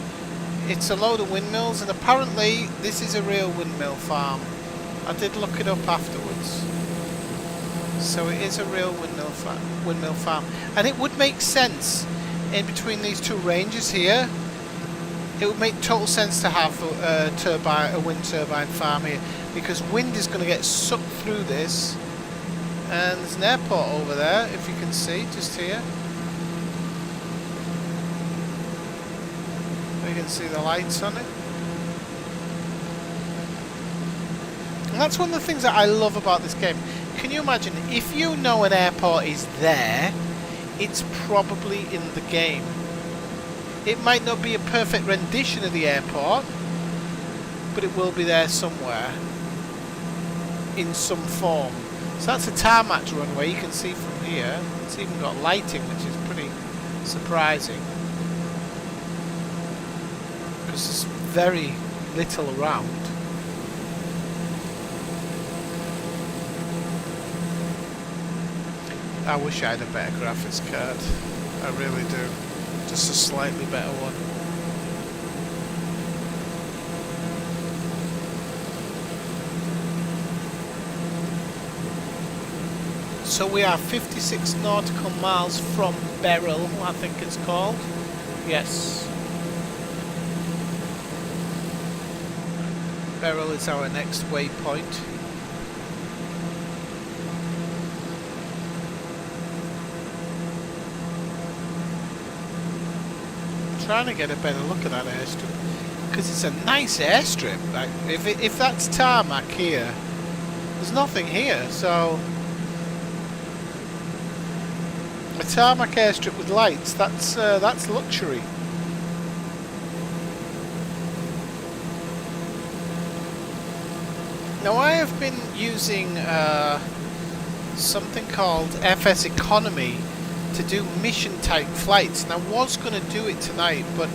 It's a load of windmills, and apparently this is a real windmill farm. I did look it up afterwards. So it is a real windmill farm, and it would make sense in between these two ranges here. It would make total sense to have a wind turbine farm here, because wind is going to get sucked through this. And there's an airport over there, if you can see, just here. You can see the lights on it. And that's one of the things that I love about this game. Can you imagine, if you know an airport is there, it's probably in the game. It might not be a perfect rendition of the airport, but it will be there somewhere, in some form. So that's a tarmac runway, you can see from here. It's even got lighting, which is pretty surprising, because there's very little around. I wish I had a better graphics card. I really do. Just a slightly better one. So we are 56 nautical miles from Beryl, I think it's called. Yes. Beryl is our next waypoint. I'm trying to get a better look at that airstrip, because it's a nice airstrip. Like, if that's tarmac here, there's nothing here, so a tarmac airstrip with lights, that's luxury. Now I have been using something called FS Economy to do mission type flights, and I was going to do it tonight, but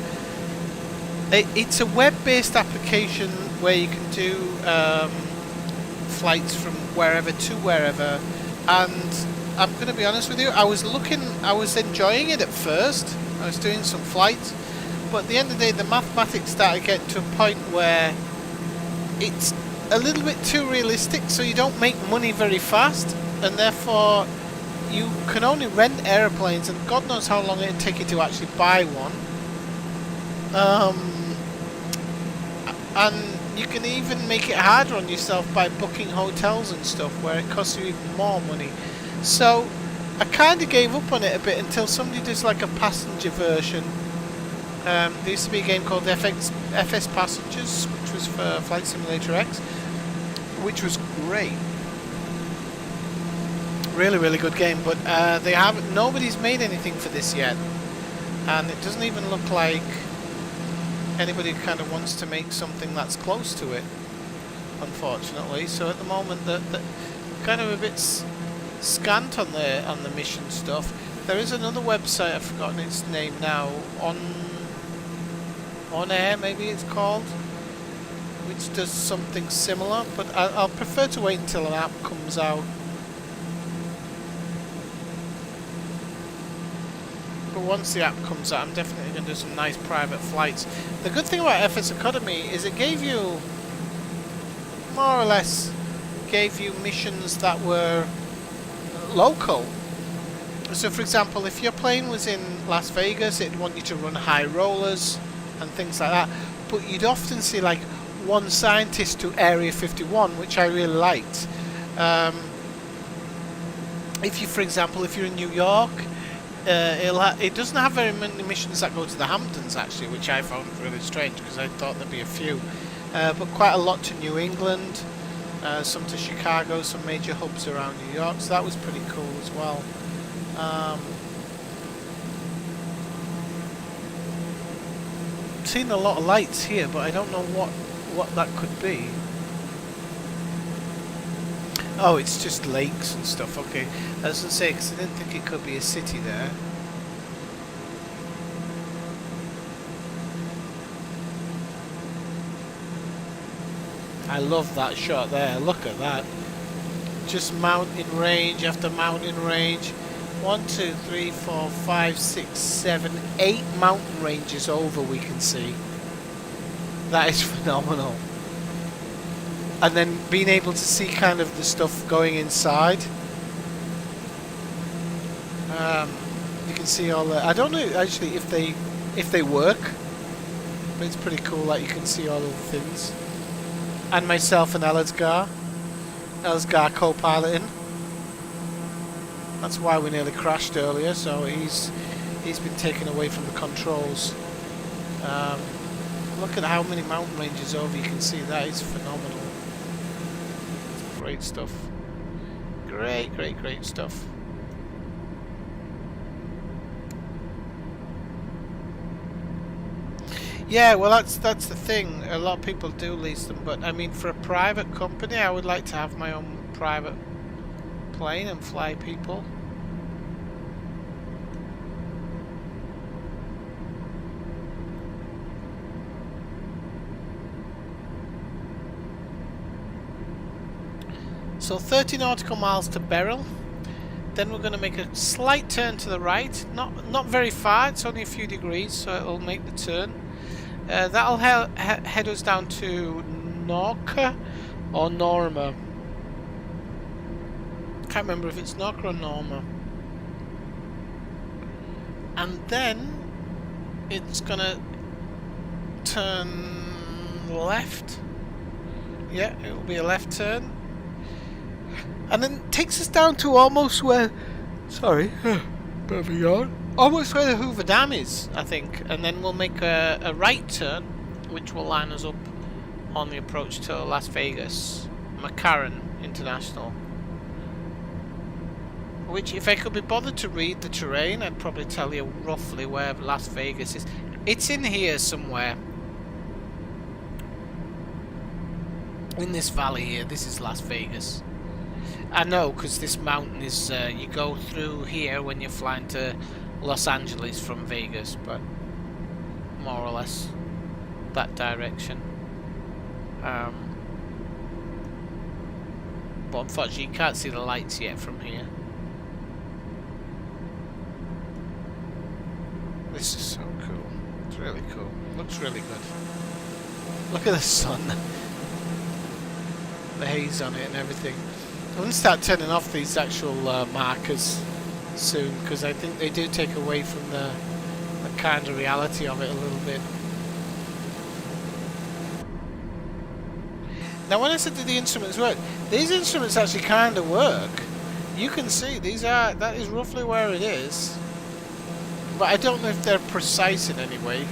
it's a web-based application where you can do flights from wherever to wherever, and I'm going to be honest with you, I was enjoying it at first. I was doing some flights, but at the end of the day the mathematics started getting to a point where it's a little bit too realistic, so you don't make money very fast, and therefore you can only rent airplanes, and God knows how long it'd take you to actually buy one. And you can even make it harder on yourself by booking hotels and stuff where it costs you even more money. So I kind of gave up on it a bit until somebody does like a passenger version. There used to be a game called FS Passengers, which was for Flight Simulator X, which was great. Really, really good game, but nobody's made anything for this yet. And it doesn't even look like anybody kind of wants to make something that's close to it, unfortunately. So at the moment, the kind of a bit scant on the mission stuff. There is another website, I've forgotten its name now, on air maybe it's called, which does something similar, but I'll prefer to wait until an app comes out. But once the app comes out, I'm definitely going to do some nice private flights. The good thing about FS Academy is it gave you, more or less, gave you missions that were local. So for example, if your plane was in Las Vegas, it'd want you to run high rollers and things like that. But you'd often see like one scientist to Area 51, which I really liked. If you, for example, if you're in New York, it doesn't have very many missions that go to the Hamptons, actually, which I found really strange because I thought there'd be a few. But quite a lot to New England, some to Chicago, some major hubs around New York, so that was pretty cool as well. Seen a lot of lights here, but I don't know what that could be. Oh, it's just lakes and stuff. Okay, I was gonna say because I didn't think it could be a city there. I love that shot there. Look at that. Just mountain range after mountain range. 1, 2, 3, 4, 5, 6, 7, 8 mountain ranges over we can see. That is phenomenal. And then being able to see kind of the stuff going inside. You can see all the. I don't know actually if they work, but it's pretty cool that you can see all of the things. And myself and Elazgar co-piloting. That's why we nearly crashed earlier. So he's been taken away from the controls. Look at how many mountain ranges over you can see. That is phenomenal. Great stuff. Great stuff. Yeah, well that's the thing. A lot of people do lease them, but I mean for a private company I would like to have my own private plane and fly people. So 30 nautical miles to Beryl. Then we're going to make a slight turn to the right. Not very far, it's only a few degrees, so it'll make the turn. That'll head us down to Norca or Norma. Can't remember if it's Norca or Norma. And then it's going to turn left. Yeah, it'll be a left turn. And then it takes us down to almost where, sorry, bit of a yawn. Almost where the Hoover Dam is, I think. And then we'll make a right turn, which will line us up on the approach to Las Vegas, McCarran International. Which, if I could be bothered to read the terrain, I'd probably tell you roughly where Las Vegas is. It's in here somewhere. In this valley here, this is Las Vegas. I know, because this mountain is, you go through here when you're flying to Los Angeles from Vegas, but more or less that direction. But unfortunately you can't see the lights yet from here. This is so cool. It's really cool. Looks really good. Look at the sun. The haze on it and everything. I'm going to start turning off these actual markers soon, because I think they do take away from the kind of reality of it a little bit. Now when I said did the instruments work, these instruments actually kind of work. You can see that is roughly where it is. But I don't know if they're precise in any way.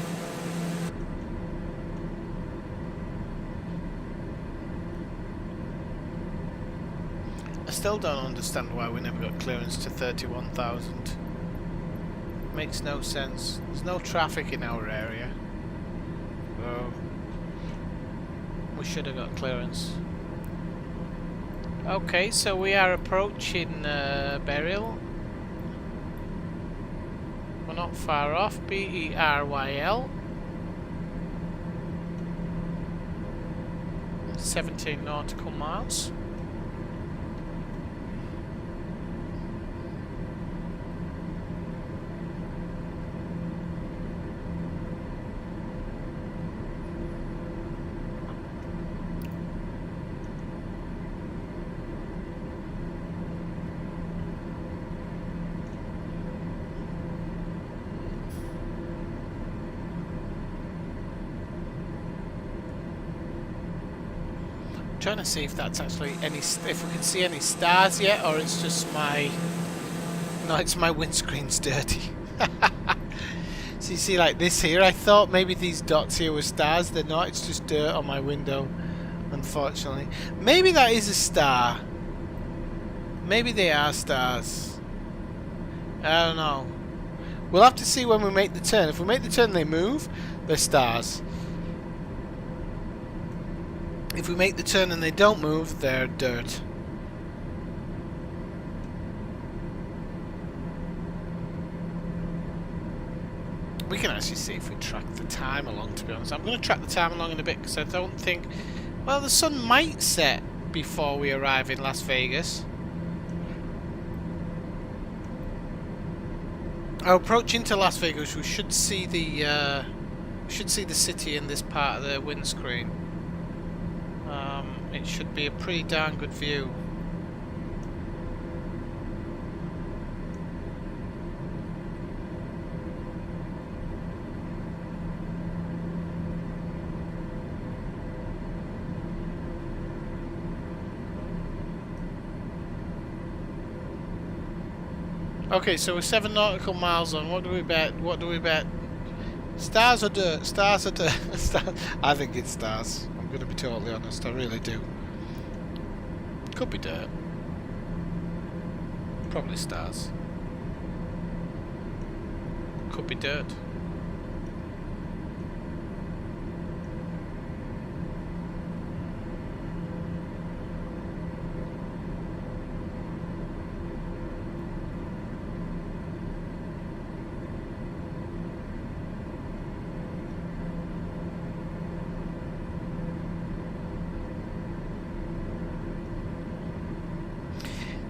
I still don't understand why we never got clearance to 31,000. Makes no sense. There's no traffic in our area. We should have got clearance. Okay, so we are approaching Burial. We're not far off. Beryl. 17 nautical miles. Trying to see if that's actually if we can see any stars yet, or it's just my... No, it's my windscreen's dirty. So you see like this here, I thought maybe these dots here were stars. They're not, it's just dirt on my window, unfortunately. Maybe that is a star. Maybe they are stars. I don't know. We'll have to see when we make the turn. If we make the turn and they move, they're stars. If we make the turn and they don't move, they're dirt. We can actually see if we track the time along, to be honest. I'm going to track the time along in a bit because I don't think... Well, the sun might set before we arrive in Las Vegas. Our approach into Las Vegas, we should see the city in this part of the windscreen. It should be a pretty darn good view. Okay, so we're 7 nautical miles on. What do we bet? What do we bet? Stars or dirt? Stars or dirt? I think it's stars. I'm going to be totally honest. I really do. Could be dirt. Probably stars. Could be dirt.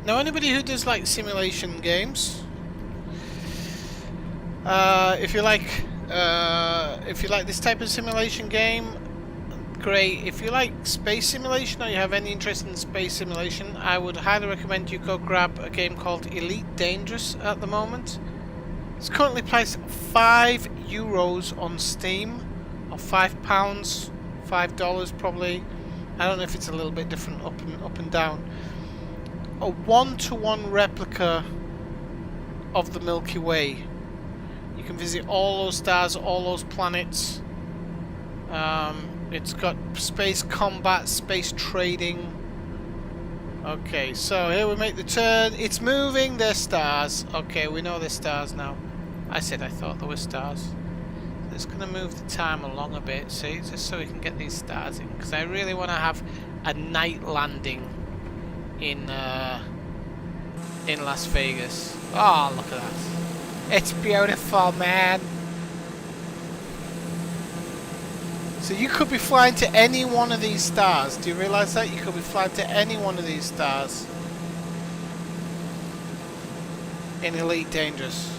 Now, anybody who does like simulation games, if you like this type of simulation game, great. If you like space simulation or you have any interest in space simulation, I would highly recommend you go grab a game called Elite Dangerous at the moment. It's currently priced €5 on Steam, or £5, $5 probably. I don't know if it's a little bit different up and down. A 1-to-1 replica of the Milky Way. You can visit all those stars, all those planets. It's got space combat, space trading. Okay, so here we make the turn. It's moving, they're stars. Okay, we know they're stars now. I said I thought they were stars. It's going to move the time along a bit, see, just so we can get these stars in. Because I really want to have a night landing in Las Vegas. Oh, look at that. It's beautiful, man. So you could be flying to any one of these stars. Do you realize that? You could be flying to any one of these stars in Elite Dangerous.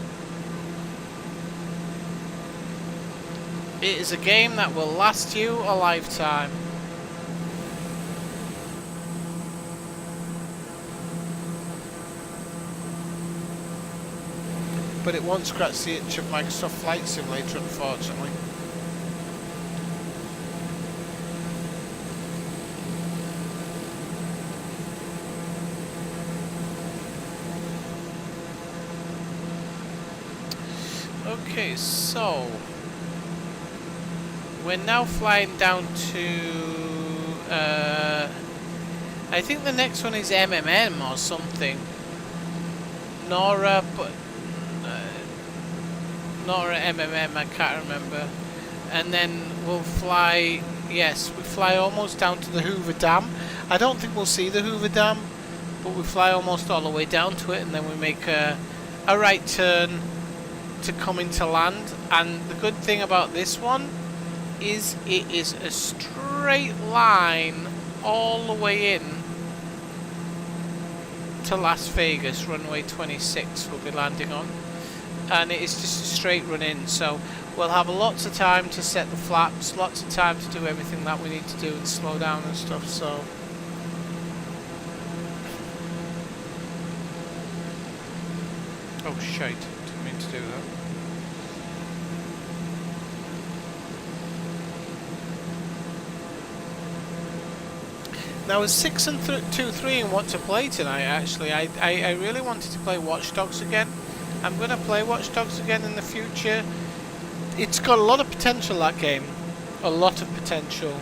It is a game that will last you a lifetime. But it won't scratch the itch of Microsoft Flight Simulator, unfortunately. Okay, so we're now flying down to I think the next one is MMM or something. Nora, but Nora MMM, I can't remember. And then we'll fly, yes, we fly almost down to the Hoover Dam. I don't think we'll see the Hoover Dam, but we fly almost all the way down to it, and then we make a right turn to come into land. And the good thing about this one is it is a straight line all the way in to Las Vegas. Runway 26 we'll be landing on, and it is just a straight run in, so we'll have lots of time to set the flaps, lots of time to do everything that we need to do and slow down and stuff. So oh shite, didn't mean to do that. Now, as 6 and 2-3 and want to play tonight, actually, I really wanted to play Watch Dogs again. I'm going to play Watch Dogs again in the future. It's got a lot of potential, that game. A lot of potential.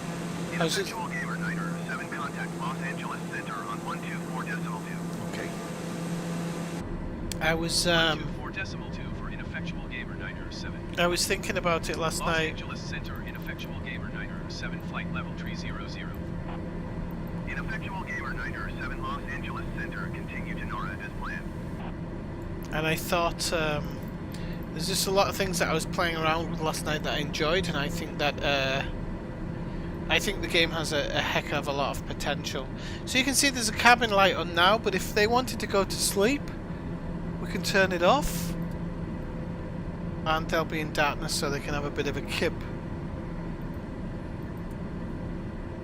Ineffectual Gamer Niner, 7 contact Los Angeles Center on 124.2. Okay. I was 124.2 for Ineffectual Gamer Niner 7. I was thinking about it last Los night. Angeles Center, Ineffectual Gamer Niner 7, flight level 300. Ineffectual Gamer Niner 7, Los Angeles Center, continue to NORA as planned. And I thought there's just a lot of things that I was playing around with last night that I enjoyed, and I think that the game has a heck of a lot of potential. So you can see there's a cabin light on now, but if they wanted to go to sleep, we can turn it off, and they'll be in darkness so they can have a bit of a kip.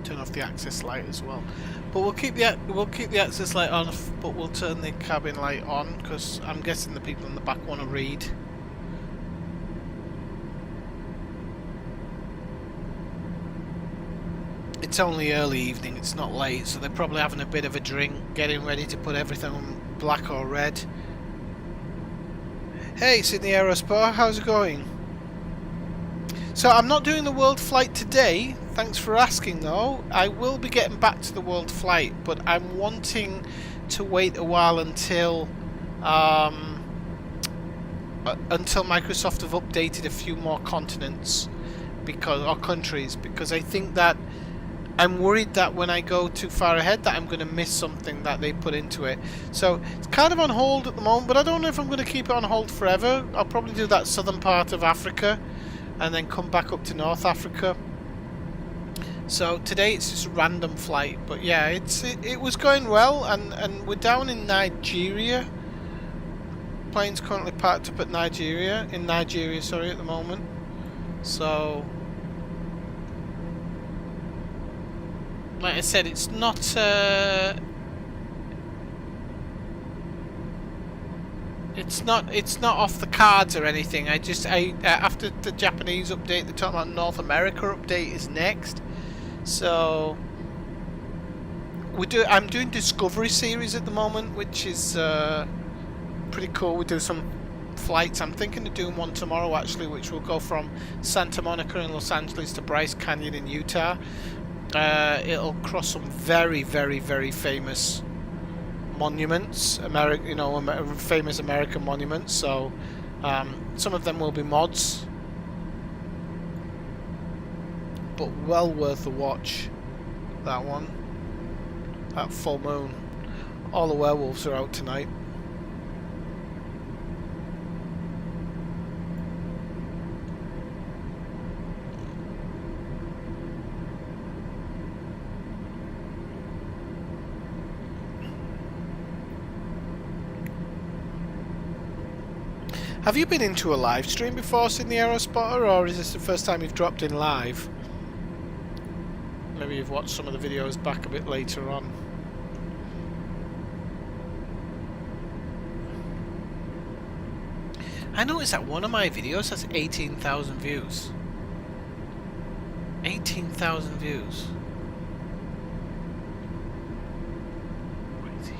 Turn off the access light as well, but we'll keep the access light on, but we'll turn the cabin light on because I'm guessing the people in the back want to read. It's only early evening, it's not late, so they're probably having a bit of a drink, getting ready to put everything on black or red. Hey Sydney Aerosport, how's it going? So I'm not doing the world flight today, thanks for asking though. I will be getting back to the world flight, but I'm wanting to wait a while until Microsoft have updated a few more continents or countries, because I think that I'm worried that when I go too far ahead that I'm going to miss something that they put into it. So it's kind of on hold at the moment, but I don't know if I'm going to keep it on hold forever. I'll probably do that southern part of Africa and then come back up to North Africa. So today it's just a random flight, but yeah, it was going well, and we're down in Nigeria. Plane's currently parked up at in Nigeria, sorry, at the moment. So like I said, it's not off the cards or anything. After the Japanese update, they're talking about North America update is next. So I'm doing Discovery series at the moment, which is pretty cool. We do some flights. I'm thinking of doing one tomorrow actually, which will go from Santa Monica in Los Angeles to Bryce Canyon in Utah. It'll cross some very, very, very famous monuments, famous American monuments. So some of them will be mods, but well worth a watch. That one, that full moon. All the werewolves are out tonight. Have you been into a live stream before, Sydney Aerospotter, or is this the first time you've dropped in live? Maybe you've watched some of the videos back a bit later on. I noticed that one of my videos has 18,000 views. 18,000 views. Crazy.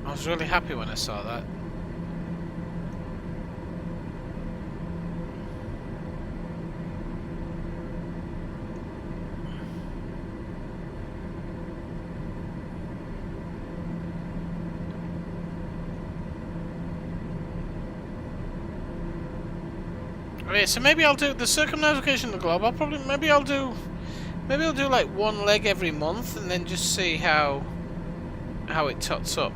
I was really happy when I saw that. Okay, so maybe I'll do the circumnavigation of the globe. Maybe I'll do like one leg every month, and then just see how it tots up.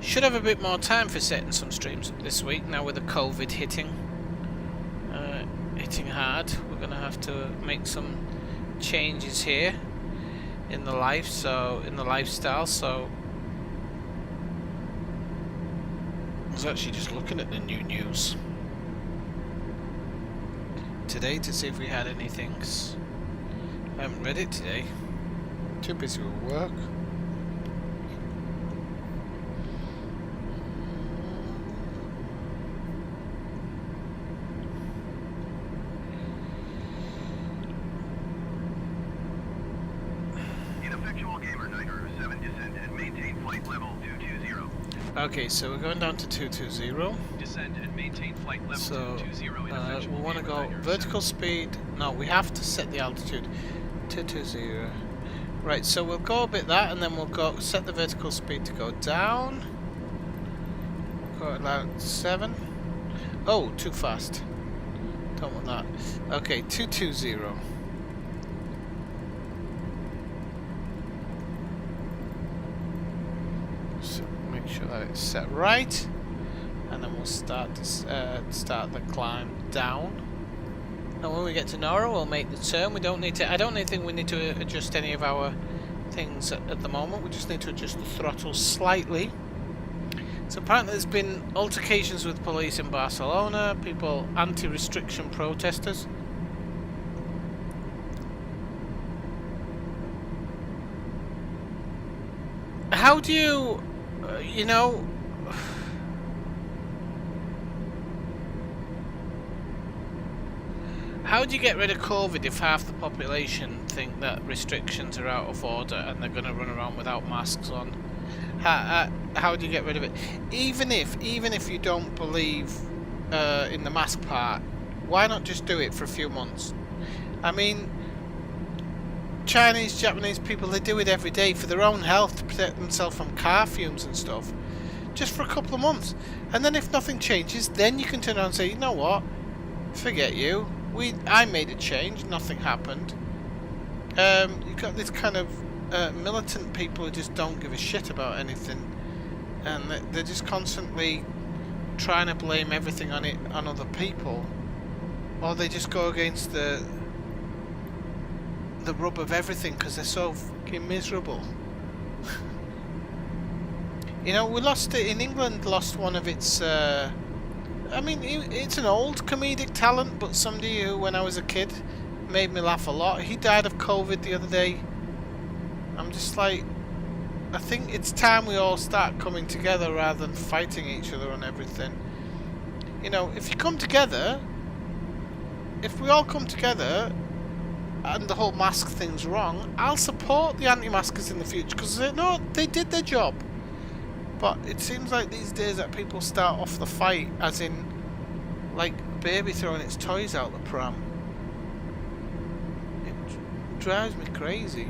Should have a bit more time for setting some streams up this week now with the COVID hitting hard. We're gonna have to make some changes here in the lifestyle. So I was actually just looking at the new news today to see if we had anything. I haven't read it today. Too busy with work. Ineffectual gamer Niner 7 descend and maintain flight level 220. Okay, so we're going down to 220. Descend and maintain flight level So 220. we Ineffectual want to gamer go Niner vertical 7. speed. No, we have to set the altitude. 220. Right, so we'll go a bit that, and then we'll go set the vertical speed to go down. Go at about 7. Oh, too fast. Don't want that. Okay, 220. So make sure that it's set right, and then we'll start the climb down. And when we get to Nora, we'll make the turn. We don't need to. I don't think we need to adjust any of our things at the moment. We just need to adjust the throttle slightly. So apparently there's been altercations with police in Barcelona. People, anti-restriction protesters. How do you, you know? How do you get rid of COVID if half the population think that restrictions are out of order and they're going to run around without masks on? How do you get rid of it? Even if you don't believe in the mask part, why not just do it for a few months? I mean, Chinese, Japanese people, they do it every day for their own health to protect themselves from car fumes and stuff. Just for a couple of months. And then if nothing changes, then you can turn around and say, you know what? Forget you. I made a change, nothing happened. You've got this kind of militant people who just don't give a shit about anything, and they're just constantly trying to blame everything on other people, or they just go against the rub of everything because they're so fucking miserable. You know, we lost it in England. Lost one of its. I mean, it's an old comedic talent, but somebody who, when I was a kid, made me laugh a lot. He died of COVID the other day. I'm just like, I think it's time we all start coming together rather than fighting each other on everything. You know, if you come together, if we all come together, and the whole mask thing's wrong, I'll support the anti-maskers in the future, because they did their job. But it seems like these days that people start off the fight as in, like, a baby throwing its toys out the pram. It drives me crazy.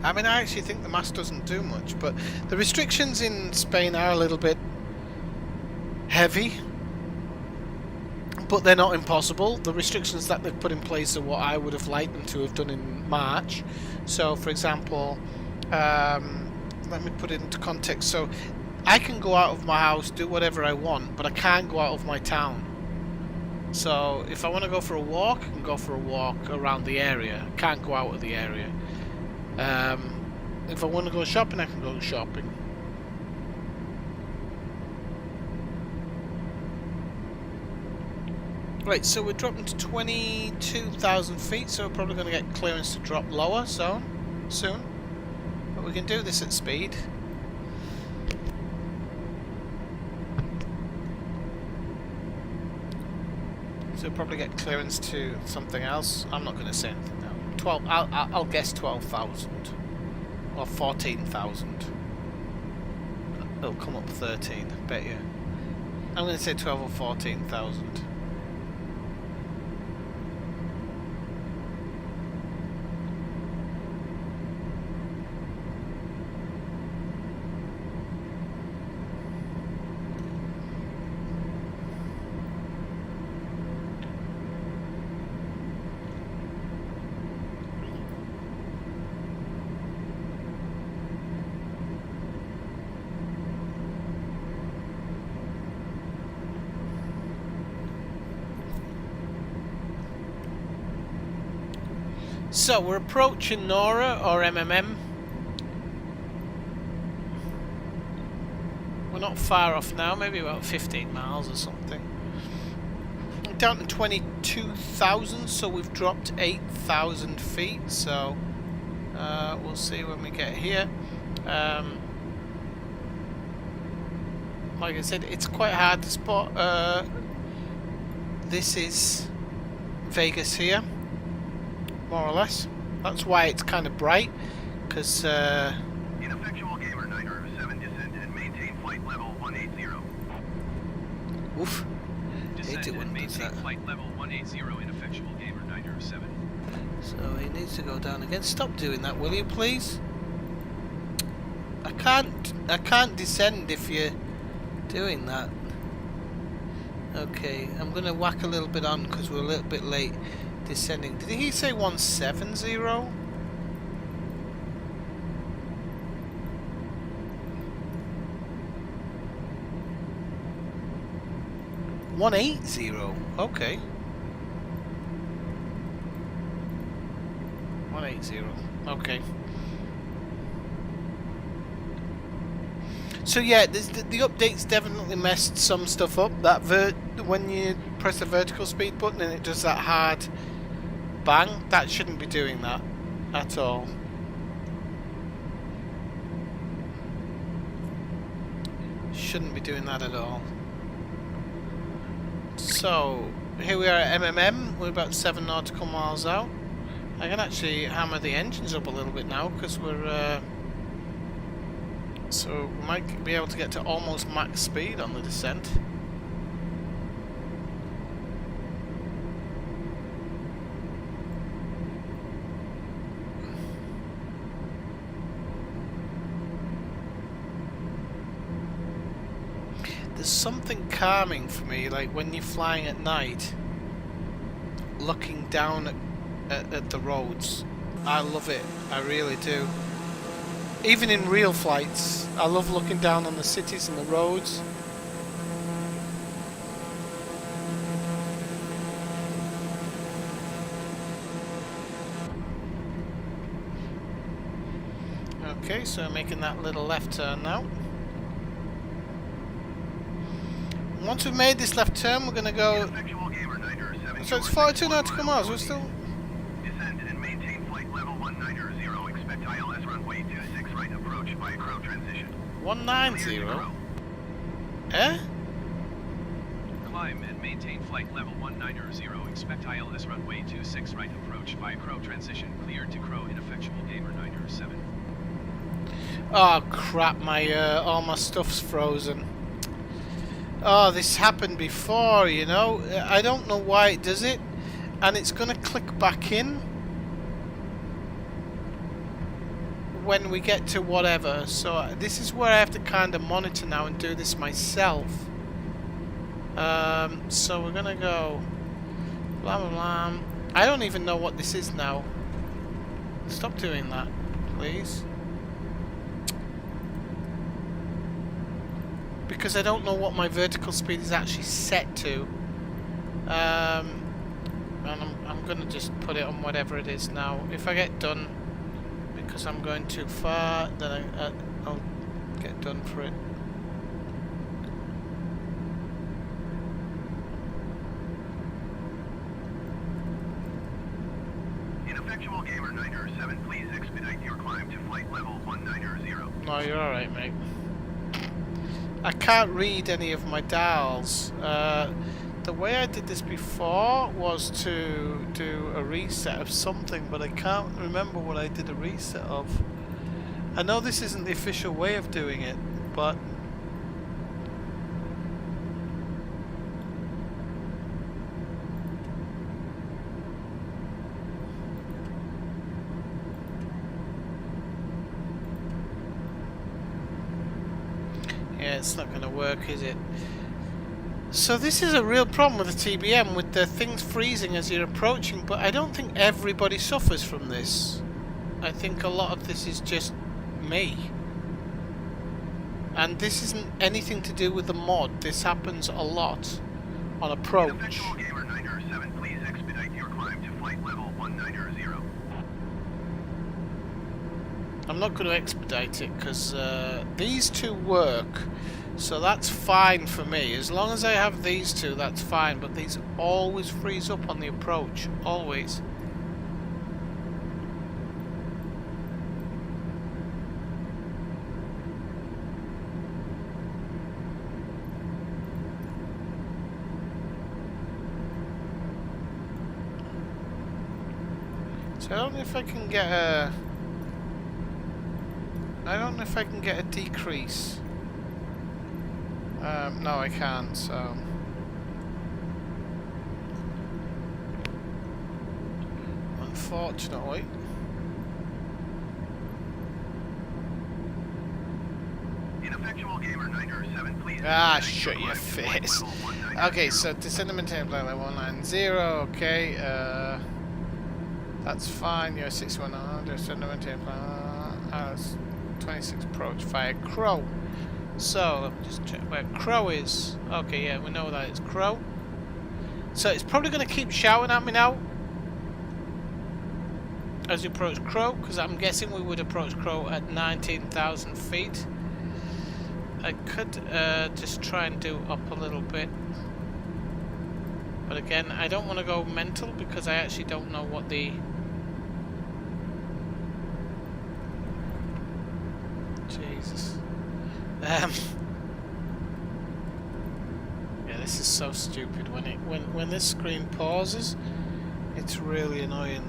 I mean, I actually think the mask doesn't do much, but the restrictions in Spain are a little bit heavy. But they're not impossible. The restrictions that they've put in place are what I would have liked them to have done in March. So, for example, let me put it into context. So, I can go out of my house, do whatever I want, but I can't go out of my town. So, if I want to go for a walk, I can go for a walk around the area. I can't go out of the area. If I want to go shopping, I can go shopping. Right, so we're dropping to 22,000 feet, so we're probably going to get clearance to drop lower soon. But we can do this at speed. So we'll probably get clearance to something else. I'm not going to say anything now. I'll guess 12,000 or 14,000. It'll come up 13, bet you. I'm going to say 12 or 14,000. So we're approaching Nora or MMM. We're not far off now, maybe about 15 miles or something. We're down to 22,000, so we've dropped 8,000 feet. So we'll see when we get here. Like I said, it's quite hard to spot. This is Vegas here, more or less. That's why it's kind of bright, because Ineffectual Gamer 907 descend and maintain flight level 180. oof, hate Descend it when and it does maintain that. flight level 180 Ineffectual Gamer 907. So he needs to go down again. Stop doing that, will you, please? I can't descend if you're doing that. Okay, I'm gonna whack a little bit on because we're a little bit late descending. Did he say 170? 180. Okay. 180. Okay. So yeah, the update's definitely messed some stuff up. That when you press the vertical speed button and it does that hard bang, that shouldn't be doing that at all. Shouldn't be doing that at all. So here we are at MMM. We're about 7 nautical miles out. I can actually hammer the engines up a little bit now because we're. So we might be able to get to almost max speed on the descent. There's something calming for me, like when you're flying at night, looking down at the roads. I love it, I really do. Even in real flights, I love looking down on the cities and the roads. Okay, so making that little left turn now. Once we've made this left turn, we're going to go... So it's 42 nautical miles, we're still... Descend and maintain flight level 190. Expect ILS runway 26 right approach by crow transition. 190? Eh? Climb and maintain flight level 190. Expect ILS runway 26 right approach by crow transition. Cleared to crow Ineffectual Gamer 907. Oh crap, all my stuff's frozen. Oh, this happened before, you know. I don't know why it does it. And it's gonna click back in when we get to whatever. So this is where I have to kind of monitor now and do this myself. So we're gonna go blah blah blah. I don't even know what this is now. Stop doing that, please. Because I don't know what my vertical speed is actually set to. And I'm gonna just put it on whatever it is now. If I get done because I'm going too far, then I'll get done for it. Ineffectual Gamer 907, please expedite your climb to flight level 190. No, you're alright, mate. I can't read any of my dials. The way I did this before was to do a reset of something, but I can't remember what I did a reset of. I know this isn't the official way of doing it, but... yeah, it's not going to work, is it? So this is a real problem with the TBM, with the things freezing as you're approaching, but I don't think everybody suffers from this. I think a lot of this is just me. And this isn't anything to do with the mod. This happens a lot on approach. Ineffectual Gamer 907, please expedite your climb to flight level 190. I'm not going to expedite it because these two work, so that's fine for me. As long as I have these two, that's fine, but these always freeze up on the approach, always. So I don't know if I can get a... I don't know if I can get a decrease. No, I can't, so... Unfortunately. Ineffectual gamer 907, please. Ah, shut your face. Okay, so descend and maintain flight level 190, okay, that's fine, you're 6100, descend and maintain flight, 26 approach, fire Crow. So, let me just check where Crow is. Okay, yeah, we know that it's Crow. So it's probably going to keep shouting at me now as you approach Crow, because I'm guessing we would approach Crow at 19,000 feet. I could just try and do up a little bit. But again, I don't want to go mental because I actually don't know what the... Jesus. Yeah, this is so stupid. When this screen pauses, it's really annoying.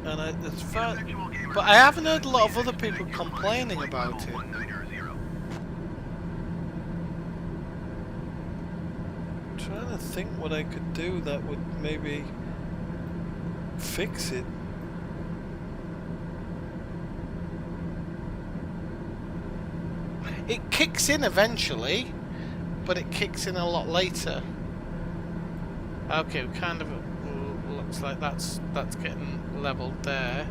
And it's fun, but I haven't heard a lot of other people complaining about it. I'm trying to think what I could do that would maybe fix it. It kicks in eventually, but it kicks in a lot later. Okay, kind of looks like that's getting leveled there.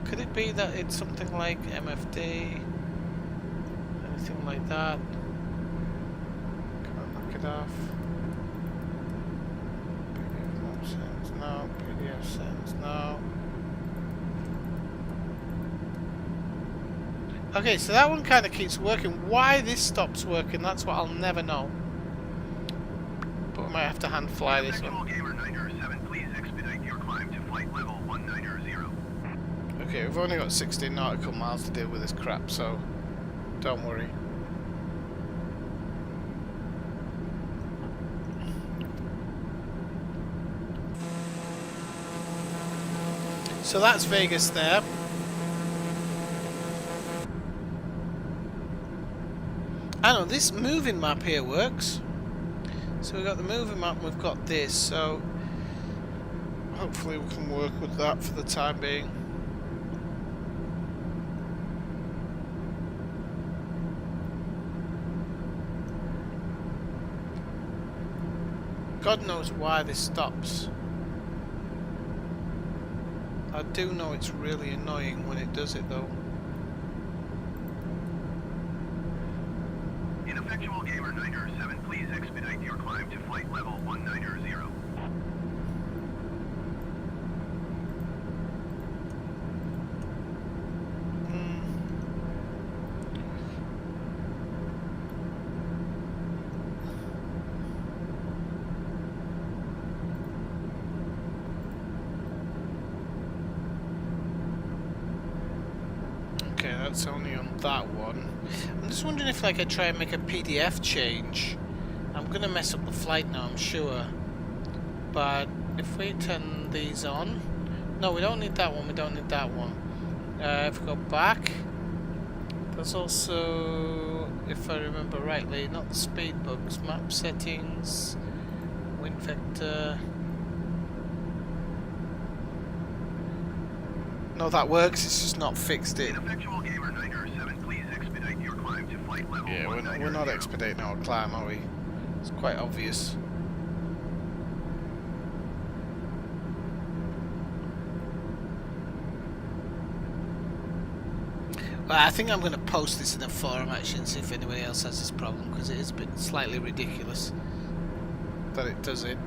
Could it be that it's something like MFD? Anything like that? Can I knock it off? PDF mode settings, no. PDF settings, no. Okay, so that one kind of keeps working. Why this stops working, that's what I'll never know. But we might have to hand fly this one. Okay, we've only got 16 nautical miles to deal with this crap, so don't worry. So that's Vegas there. I know this moving map here works. So we've got the moving map, we've got this, so hopefully we can work with that for the time being. God knows why this stops. I do know it's really annoying when it does it though. Ineffectual gamer 907, please expedite your climb to flight level 190. Okay, that's only on that one. I'm just wondering if like I try and make a PDF change. I'm gonna mess up the flight now, I'm sure. But if we turn these on, no, we don't need that one. We don't need that one. If we go back, there's also, if I remember rightly, not the speed bugs, map settings, wind vector. No, that works. It's just not fixed it. Ineffectual gamer 907, please expedite your climb to flight level. Yeah, we're not expediting our climb, are we? It's quite obvious. Well, I think I'm going to post this in a forum actually and see if anybody else has this problem, because it is a bit slightly ridiculous that it does it.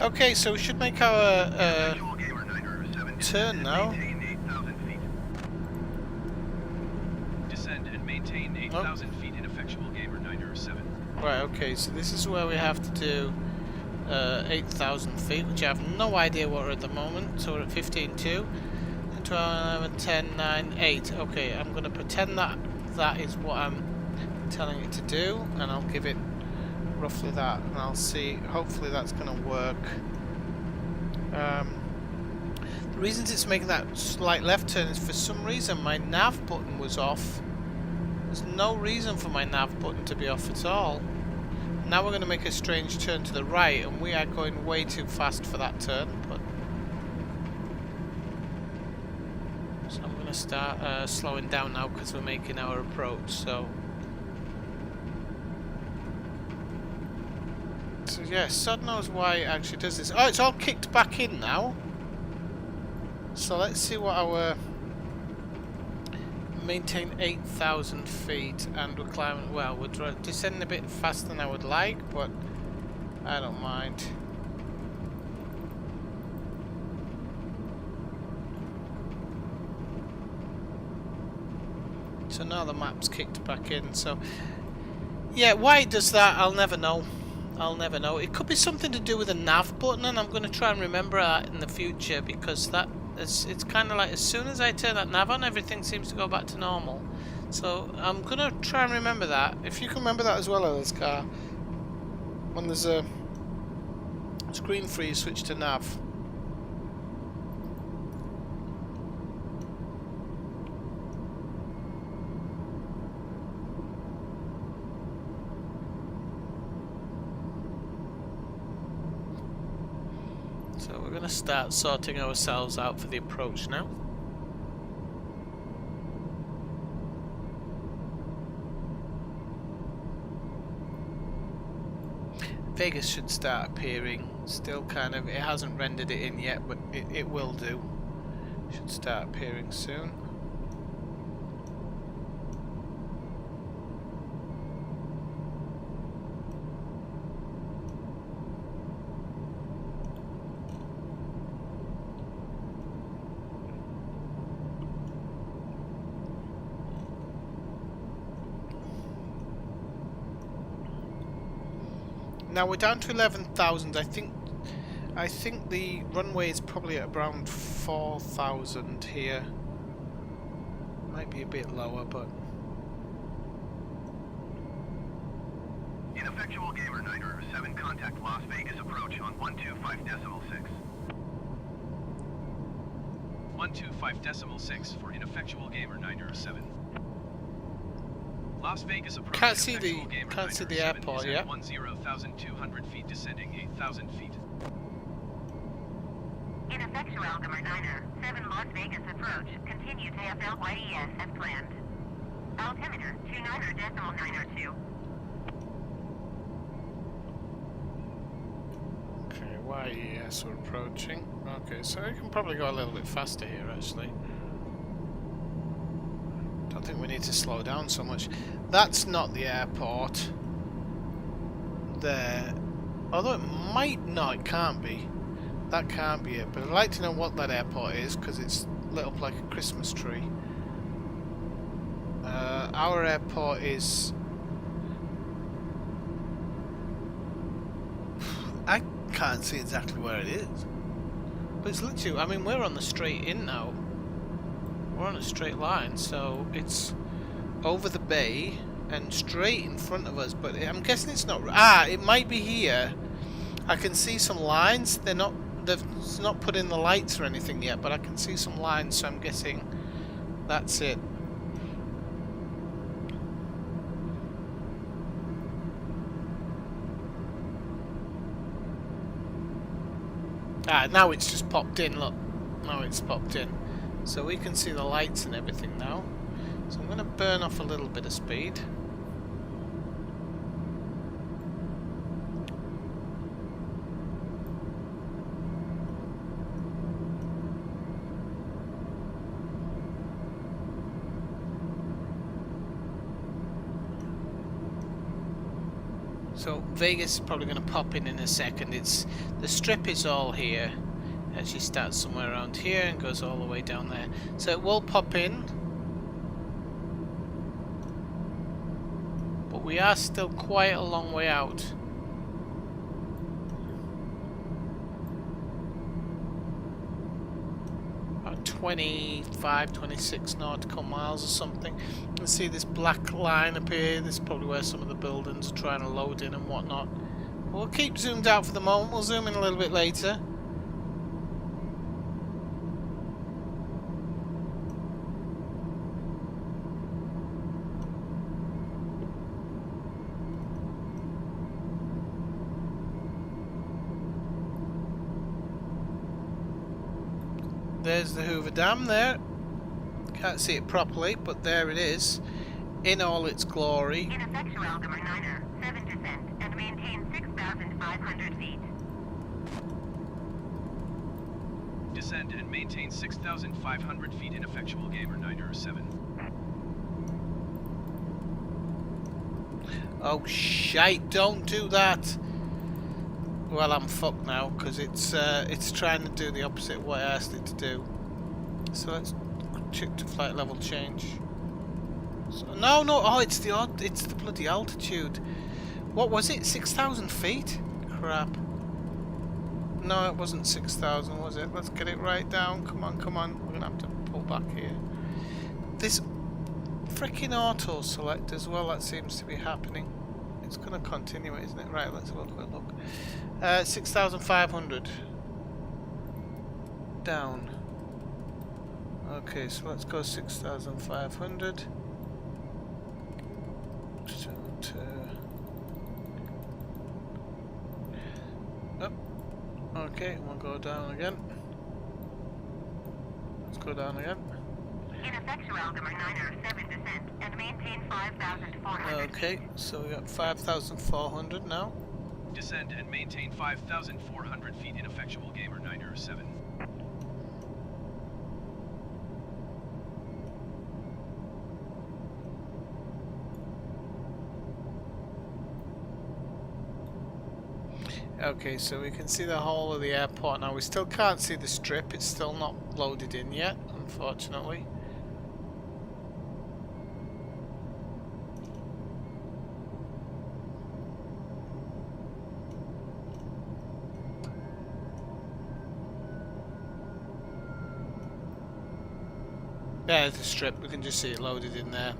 Okay, so we should make our Ineffectual Gamer 907 turn now. Maintain 8,000 feet. Descend and maintain 8,000 feet. Ineffectual Gamer 907. Right, okay, so this is where we have to do 8,000 feet, which I have no idea what we're at the moment. So we're at 15.2. 12, 11, 10, 9, 8. Okay, I'm going to pretend that that is what I'm telling it to do, and I'll give it roughly that, and I'll see. Hopefully that's going to work. The reasons it's making that slight left turn is for some reason my nav button was off. There's no reason for my nav button to be off at all. Now we're going to make a strange turn to the right, and we are going way too fast for that turn. But so I'm going to start slowing down now because we're making our approach. So yeah, Sod knows why it actually does this. Oh, it's all kicked back in now. So let's see what our maintain 8,000 feet, and we're climbing. Well, we're descending a bit faster than I would like, but I don't mind. So now the map's kicked back in. So yeah, why it does that, I'll never know. I'll never know. It could be something to do with the nav button, and I'm going to try and remember that in the future, because that is, it's kind of like as soon as I turn that nav on, everything seems to go back to normal. So I'm going to try and remember that. If you can remember that as well, this car, when there's a screen freeze, switch to nav. So we're going to start sorting ourselves out for the approach now. Vegas should start appearing. Still kind of, it hasn't rendered it in yet, but it will do. Should start appearing soon. Now we're down to 11,000. I think the runway is probably at around 4,000 here. Might be a bit lower, but Ineffectual Gamer 907, contact Las Vegas approach on 125.6. 125.6 for Ineffectual Gamer 907. Las Vegas approach. Can't see the airport yet. 10,200 feet, descending 8,000 feet. Ineffectual Gamer 907 Las Vegas approach. Continue to FLYES as planned. Altimeter 29.902. Okay, YES we're approaching. Okay, so we can probably go a little bit faster here actually. Don't think we need to slow down so much. That's not the airport. There. Although it might not, it can't be. That can't be it. But I'd like to know what that airport is, because it's lit up like a Christmas tree. Our airport is... I can't see exactly where it is. But it's literally... I mean, we're on the straight in now. We're on a straight line, so it's over the bay and straight in front of us, but I'm guessing it's not... Ah, it might be here. I can see some lines. They've not put in the lights or anything yet, but I can see some lines, so I'm guessing that's it. Ah, now it's just popped in, look. Now it's popped in. So we can see the lights and everything now. So I'm going to burn off a little bit of speed. So Vegas is probably going to pop in a second. It's the strip is all here. It actually starts somewhere around here and goes all the way down there. So it will pop in, but we are still quite a long way out. About 25, 26 nautical miles or something. You can see this black line up here. This is probably where some of the buildings are trying to load in and whatnot. We'll keep zoomed out for the moment. We'll zoom in a little bit later. There's the Hoover Dam there. Can't see it properly, but there it is, in all its glory. Ineffectual Algemer 9er, 7 descent, and maintain 6,500 feet. Descend and maintain 6,500 feet. Ineffectual Gamer 907. Oh shite, don't do that. Well, I'm fucked now, because it's trying to do the opposite of what I asked it to do. So let's check to flight level change. So, no, oh, it's the bloody altitude. What was it? 6,000 feet? Crap. No, it wasn't 6,000, was it? Let's get it right down. Come on, come on. We're gonna have to pull back here. This freaking auto select as well. That seems to be happening. It's gonna continue, isn't it? Right. Let's have a quick look. 6,500 down. Okay, so let's go 6,500. Up. Okay, we'll go down again. Let's go down again. Ineffectual Algemer 9er, 7 descent, and maintain 5,400. Okay, so we got 5,400 now. Descend and maintain 5,400 feet. Ineffectual Gamer 907. Okay, so we can see the whole of the airport now. We still can't see the strip. It's still not loaded in yet, unfortunately. There's the strip. We can just see it loaded in there.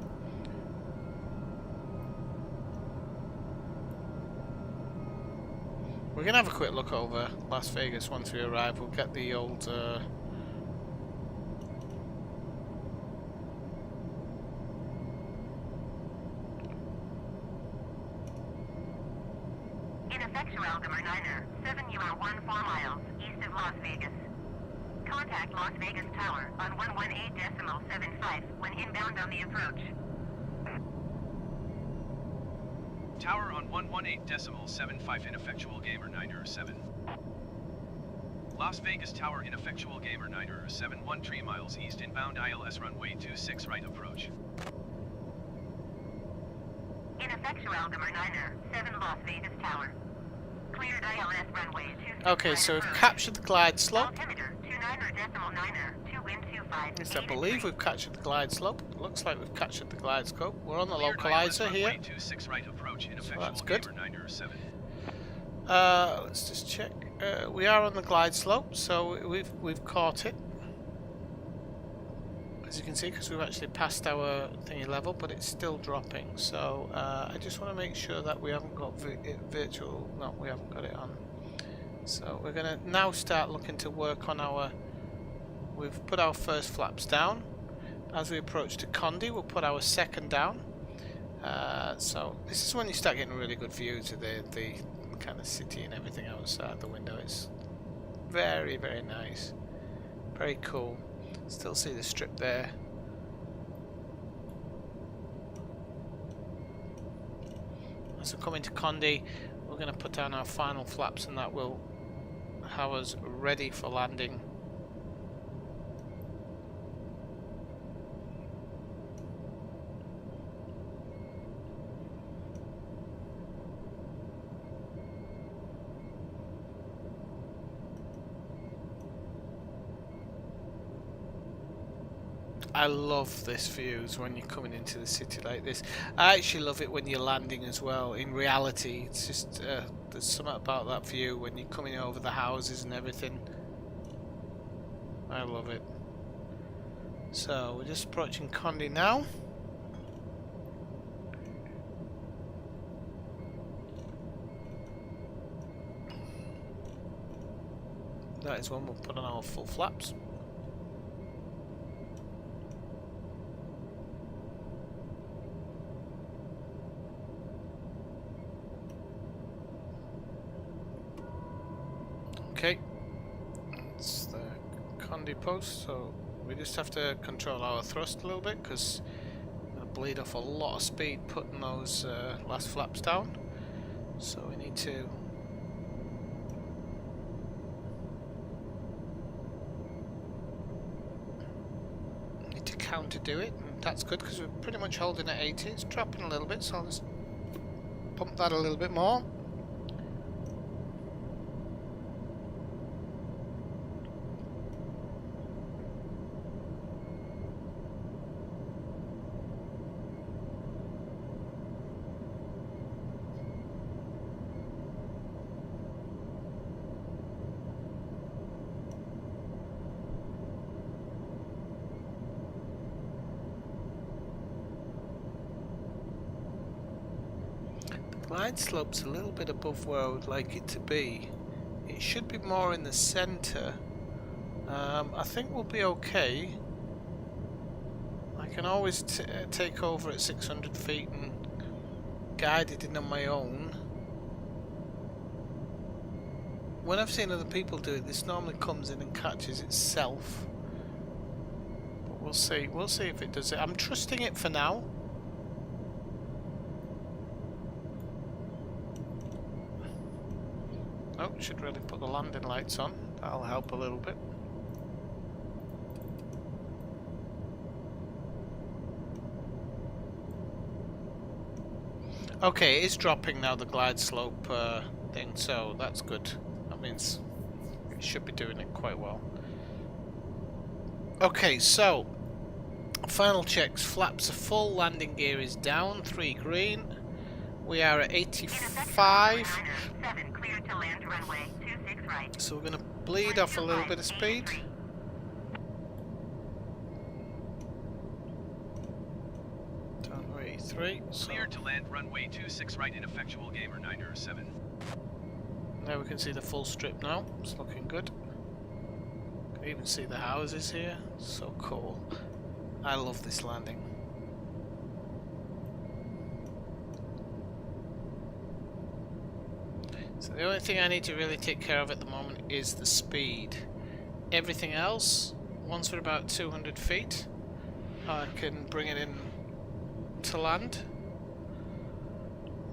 We're going to have a quick look over Las Vegas once we arrive. We'll get the old... Ineffectual Algemer 9er, 7 you are 14 miles east of Las Vegas. Contact Las Vegas Tower on 118.75 when inbound on the approach. Tower on 118.75. Ineffectual Gamer 907. Las Vegas Tower. Ineffectual Gamer 907. 13 miles east inbound ILS runway 26 right approach. Ineffectual Algemer 9er, 7 Las Vegas Tower. Cleared ILS runway 26 Okay, right so we've approach. captured the glide slope. Altimeter 29.9er, 2 wind 25. Yes, I believe we've captured the glide slope. Looks like we've captured the glide slope. We're on the Cleared localizer ILS here. runway 26 right approach. Ineffectual that's good. Gamer 907. Let's just check. We are on the glide slope, so we've caught it. As you can see, because we've actually passed our thingy level, but it's still dropping. So I just want to make sure that we haven't got virtual. No, we haven't got it on. So we're going to now start looking to work on our... We've put our first flaps down. As we approach to Condi, we'll put our second down. So this is when you start getting a really good view to the kind of city and everything outside the window. It's very, very nice. Very cool. Still see the strip there. As we come into Condi, we're going to put down our final flaps, and that will have us ready for landing. I love this views when you're coming into the city like this. I actually love it when you're landing as well. In reality, it's just there's something about that view when you're coming over the houses and everything. I love it. So we're just approaching Condi now. That is when we'll put on our full flaps. Okay, it's the Condi post, so we just have to control our thrust a little bit because we're going to bleed off a lot of speed putting those last flaps down. So we need to counter do it, and that's good because we're pretty much holding at 80. It's dropping a little bit, so I'll just pump that a little bit more. Glide slope's a little bit above where I would like it to be. It should be more in the centre. I think we'll be okay. I can always take over at 600 feet and guide it in on my own. When I've seen other people do it, this normally comes in and catches itself. But we'll see. We'll see if it does it. I'm trusting it for now. Oh, should really put the landing lights on. That'll help a little bit. Okay, it is dropping now, the glide slope thing, so that's good. That means it should be doing it quite well. Okay, so final checks. Flaps are full, landing gear is down, 3 green. We are at 85. So we're going to bleed off a little bit of speed. Down to 83. So Clear to land runway 26 right, Ineffectual gamer 907. now we can see the full strip now. It's looking good. Can even see the houses here. So cool. I love this landing. So the only thing I need to really take care of at the moment is the speed. Everything else, once we're about 200 feet, I can bring it in to land.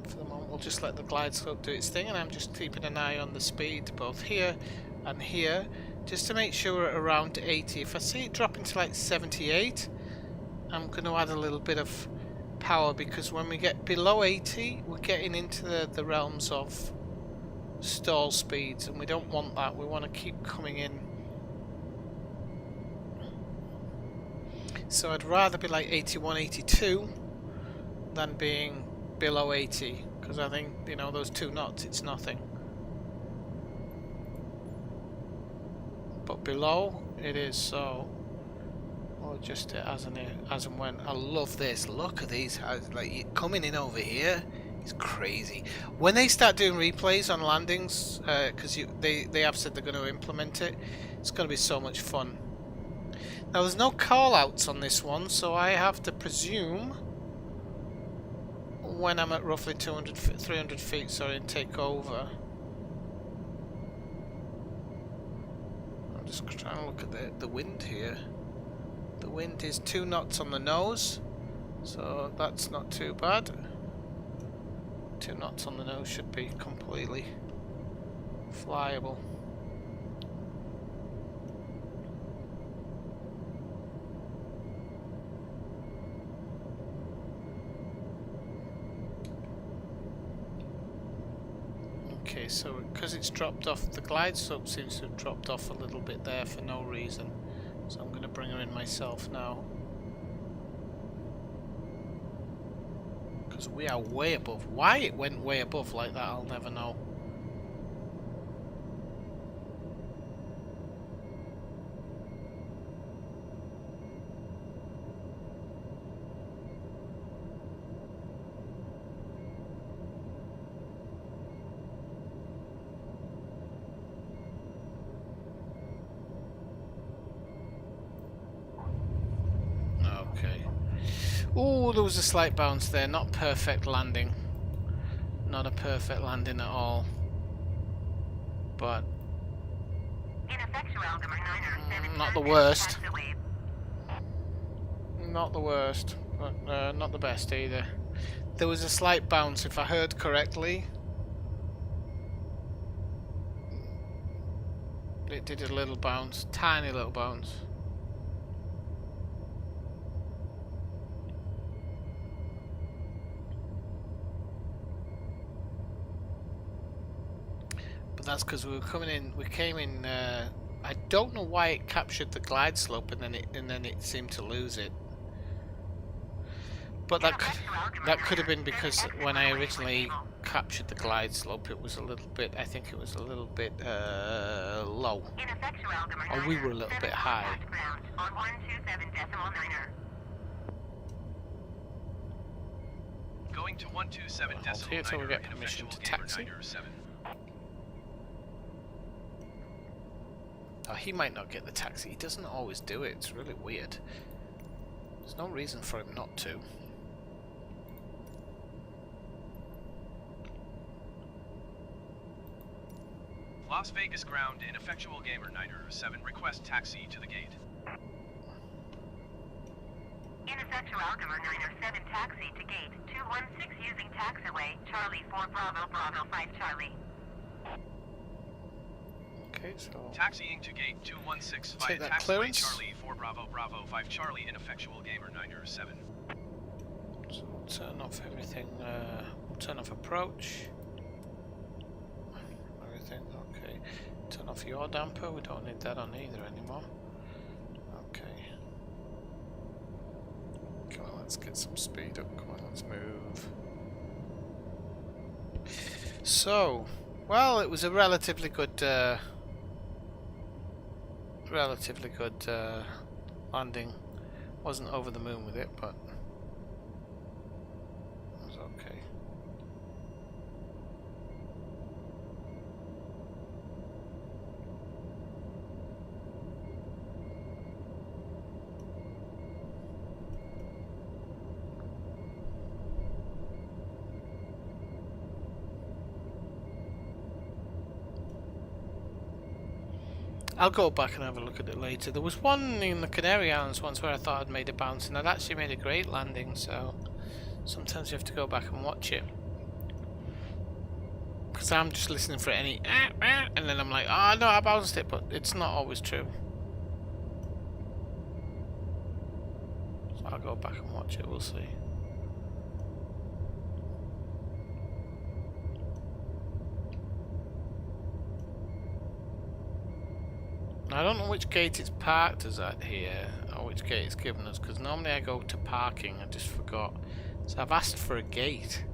For the moment we'll just let the glide slope do its thing, and I'm just keeping an eye on the speed both here and here, just to make sure we're at around 80. If I see it dropping to like 78, I'm going to add a little bit of power, because when we get below 80 we're getting into the realms of stall speeds, and we don't want that. We want to keep coming in. So I'd rather be like 81, 82 than being below 80, because I think, you know, those 2 knots, it's nothing. But below it is, so we'll adjust it as and when. I love this. Look at these houses, like coming in over here. It's crazy. When they start doing replays on landings, because they have said they're going to implement it, it's going to be so much fun. Now there's no call-outs on this one, so I have to presume when I'm at roughly 300 feet, sorry, and take over. I'm just trying to look at the wind here. The wind is 2 knots on the nose, so that's not too bad. 2 knots on the nose should be completely flyable. Okay, so because it's dropped off, the glide slope seems to have dropped off a little bit there for no reason. So I'm going to bring her in myself now. So we are way above. Why it went way above like that, I'll never know. Okay. Oh, there was a slight bounce there. Not perfect landing. Not a perfect landing at all. But Ineffectual not the worst. Not the worst, but not the best either. There was a slight bounce, if I heard correctly. It did a little bounce, tiny little bounce. But that's because we were coming in. We came in. I don't know why it captured the glide slope and then it seemed to lose it. But that could have been because when I originally captured the glide slope, it was a little bit. I think it was a little bit low, or we were a little bit high. On 127.9er. Going to 127 Hold here till we get permission to taxi. Oh, he might not get the taxi. He doesn't always do it. It's really weird. There's no reason for him not to. Las Vegas ground, Ineffectual Gamer 907, request taxi to the gate. Ineffectual Gamer 907 taxi to gate 216 using taxiway Charlie 4 Bravo Bravo 5 Charlie. Okay, so Taxiing to gate 216 via take that taxiway clearance. Charlie 4 Bravo Bravo 5 Charlie, Ineffectual Gamer 907. So we'll turn off everything. We'll turn off approach. Everything. Okay. Turn off your damper. We don't need that on either anymore. Okay. Come on, let's get some speed up. Come on, let's move. So, well, it was a relatively good landing. Wasn't over the moon with it, but it was okay. I'll go back and have a look at it later. There was one in the Canary Islands once where I thought I'd made a bounce and I'd actually made a great landing, so sometimes you have to go back and watch it. Because I'm just listening for any and then I'm like, oh no, I bounced it, but it's not always true. So I'll go back and watch it, we'll see. I don't know which gate it's parked us at here, or which gate it's given us, because normally I go to parking, I just forgot. So I've asked for a gate.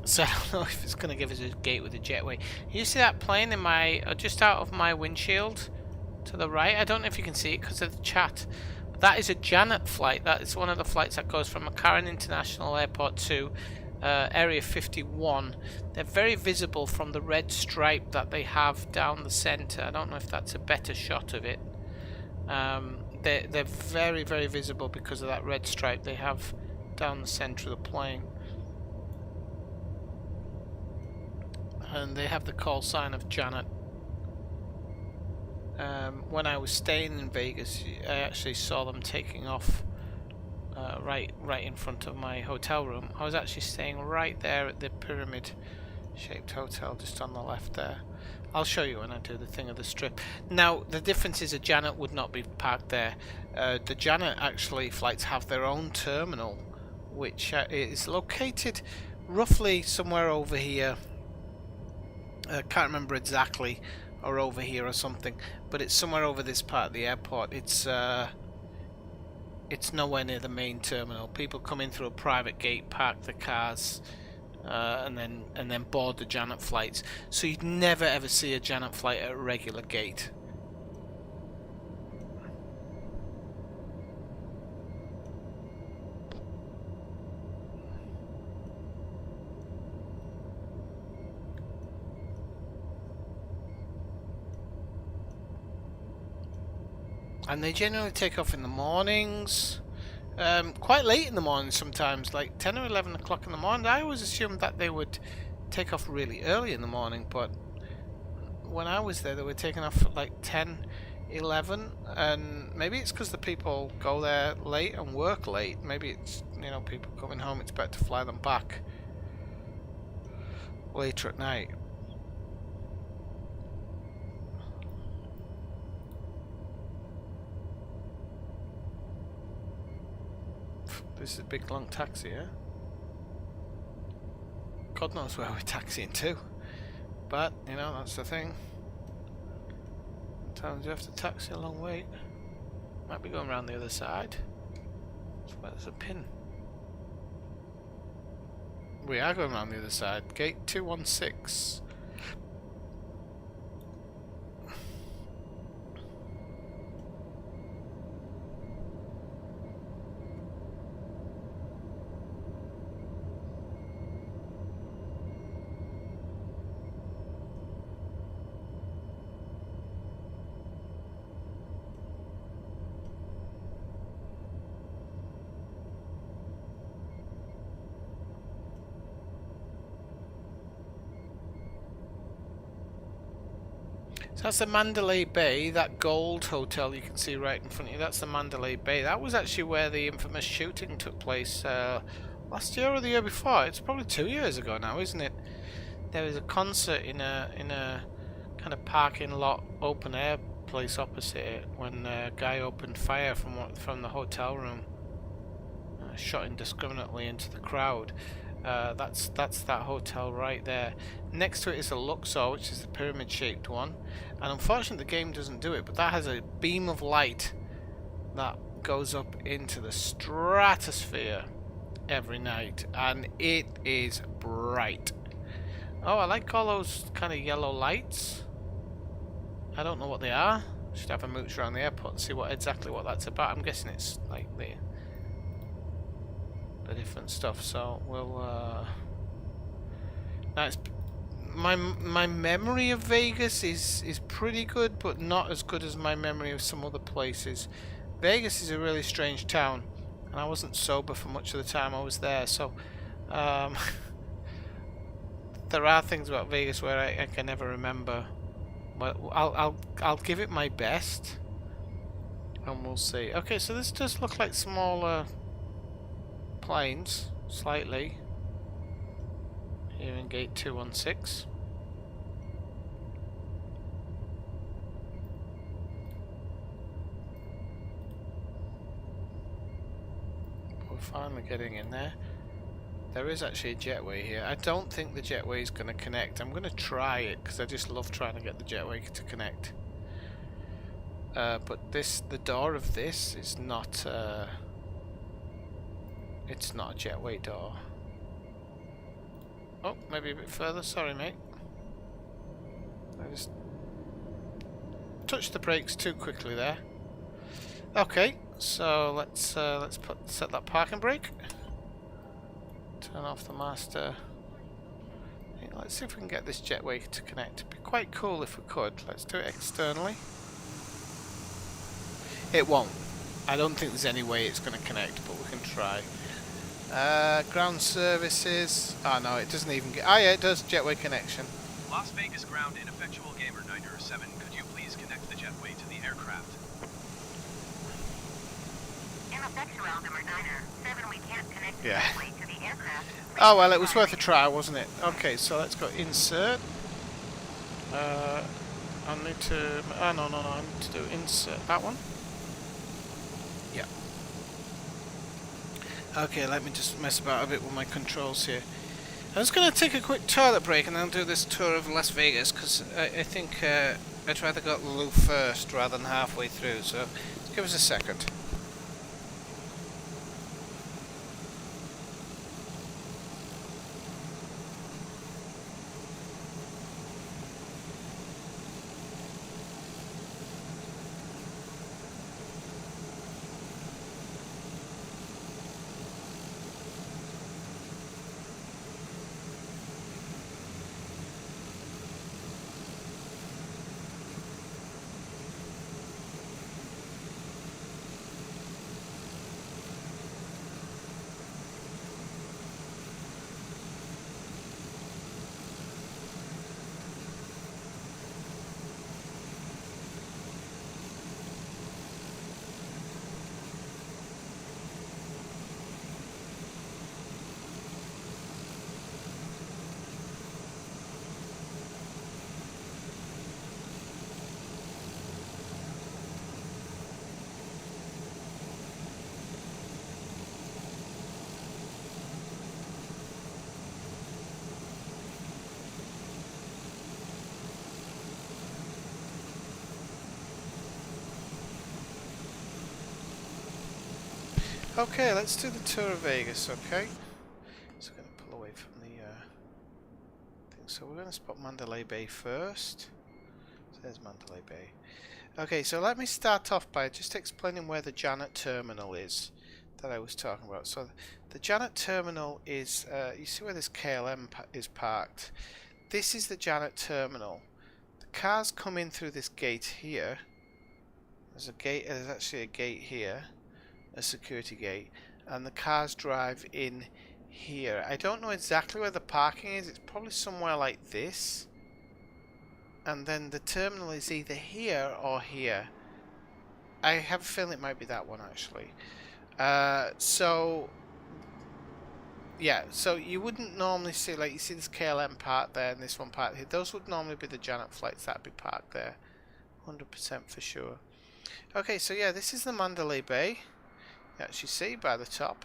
So I don't know if it's going to give us a gate with a jetway. You see that plane in my, just out of my windshield to the right? I don't know if you can see it because of the chat. But that is a Janet flight. That is one of the flights that goes from McCarran International Airport to Area 51. They're very visible from the red stripe that they have down the centre. I don't know if that's a better shot of it. They're very, very visible because of that red stripe they have down the centre of the plane. And they have the call sign of Janet. When I was staying in Vegas, I actually saw them taking off right in front of my hotel room. I was actually staying right there at the pyramid-shaped hotel, just on the left there. I'll show you when I do the thing of the strip. Now, the difference is a Janet would not be parked there. The Janet actually flights have their own terminal, which is located roughly somewhere over here. Can't remember exactly, or over here or something, but it's somewhere over this part of the airport. It's it's nowhere near the main terminal. People come in through a private gate, park the cars, and then board the Janet flights. So you'd never ever see a Janet flight at a regular gate. And they generally take off in the mornings, quite late in the morning sometimes, like 10 or 11 o'clock in the morning. I always assumed that they would take off really early in the morning, but when I was there, they were taking off at like 10, 11, and maybe it's because the people go there late and work late. Maybe it's, you know, people coming home, it's better to fly them back later at night. This is a big long taxi, yeah? God knows where we're taxiing to. But, you know, that's the thing. Sometimes you have to taxi a long way. Might be going around the other side. That's where there's a pin. We are going around the other side. Gate 216. So that's the Mandalay Bay, that gold hotel you can see right in front of you. That's the Mandalay Bay. That was actually where the infamous shooting took place last year or the year before. It's probably 2 years ago now, isn't it? There was a concert in a kind of parking lot, open air place opposite it when a guy opened fire from the hotel room, shot indiscriminately into the crowd. That's that hotel right there. Next to it is a Luxor, which is the pyramid-shaped one. And unfortunately, the game doesn't do it, but that has a beam of light that goes up into the stratosphere every night, and it is bright. Oh, I like all those kind of yellow lights. I don't know what they are. Should have a mooch around the airport and see exactly what that's about. I'm guessing it's like the different stuff. So we'll. That's my memory of Vegas is pretty good, but not as good as my memory of some other places. Vegas is a really strange town, and I wasn't sober for much of the time I was there. So there are things about Vegas where I can never remember. But I'll give it my best, and we'll see. Okay, so this does look like smaller planes, slightly. Here in gate 216. We're finally getting in there. There is actually a jetway here. I don't think the jetway is going to connect. I'm going to try it because I just love trying to get the jetway to connect. But the door of this is not. It's not a jetway door. Oh, maybe a bit further. Sorry, mate. I just touched the brakes too quickly there. Okay, so let's set that parking brake. Turn off the master. Let's see if we can get this jetway to connect. It'd be quite cool if we could. Let's do it externally. It won't. I don't think there's any way it's going to connect, but we can try. Ground services. Oh no, it doesn't even get. Oh yeah, it does. Jetway connection. Las Vegas ground Ineffectual Gamer 907. Could you please connect the jetway to the aircraft? Ineffectual Gamer 907. We can't connect the Yeah. jetway to the aircraft. Oh well, it was worth a try, wasn't it? Okay, so let's go insert. I need to. Oh no, I need to do insert that one. Yeah. Okay, let me just mess about a bit with my controls here. I'm just going to take a quick toilet break and then do this tour of Las Vegas because I think I'd rather go to Lou first rather than halfway through. So give us a second. Okay, let's do the tour of Vegas, okay? So we're going to pull away from the thing. So we're going to spot Mandalay Bay first. So there's Mandalay Bay. Okay, so let me start off by just explaining where the Janet Terminal is that I was talking about. So the Janet Terminal is, you see where this KLM is parked? This is the Janet Terminal. The cars come in through this gate here. There's a gate, there's actually a gate here. A security gate, and the cars drive in here. I don't know exactly where the parking is. It's probably somewhere like this, and then the terminal is either here or here. I have a feeling it might be that one actually. So yeah, so you wouldn't normally see, like, you see this KLM parked there and this one parked here. Those would normally be the Janet flights that'd be parked there, 100% for sure. Okay, so yeah, this is the Mandalay Bay. You actually see by the top.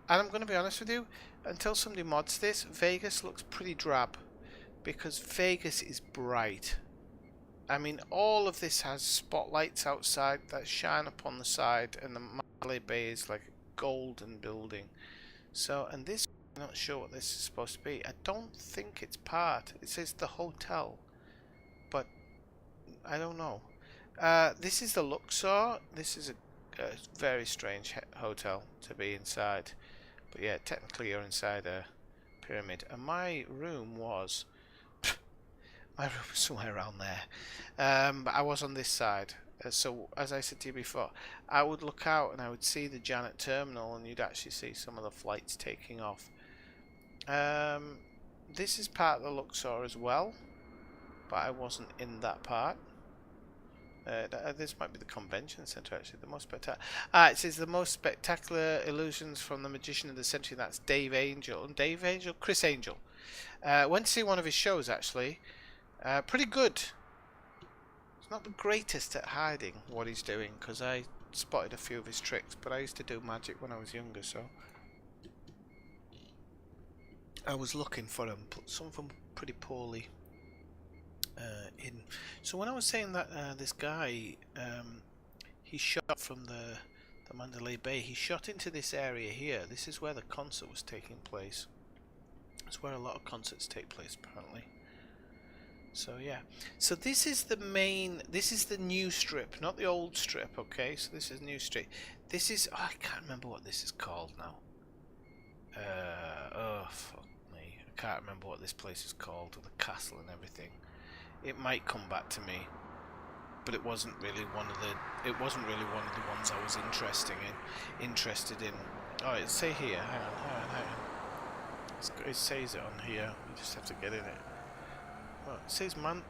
And I'm going to be honest with you, until somebody mods this, Vegas looks pretty drab. Because Vegas is bright. I mean, all of this has spotlights outside that shine upon the side, and the Mandalay Bay is like a golden building. So, and this, I'm not sure what this is supposed to be. I don't think it's part. It says the hotel. But, I don't know. This is the Luxor. This is a very strange hotel to be inside, but yeah, technically you're inside a pyramid. And my room was somewhere around there, but I was on this side. So as I said to you before, I would look out and I would see the Janet Terminal, and you'd actually see some of the flights taking off. This is part of the Luxor as well, but I wasn't in that part. This might be the convention centre actually. The most spectacular. It says the most spectacular illusions from the magician of the century. That's Dave Angel. Chris Angel. Went to see one of his shows actually. Pretty good. He's not the greatest at hiding what he's doing, because I spotted a few of his tricks. But I used to do magic when I was younger, so I was looking for them. Some of them pretty poorly. In. So when I was saying that this guy, he shot from the Mandalay Bay, he shot into this area here. This is where the concert was taking place. It's where a lot of concerts take place apparently. So yeah, so this is the main, this is the new strip, not the old strip, okay? So this is new strip. This is, oh, I can't remember what this is called now. Oh fuck me, I can't remember what this place is called, or the castle and everything. It might come back to me, but it wasn't really one of the ones I was interested in. Oh, it say here. Hang on. It says it on here. You just have to get in it. Well, it says what?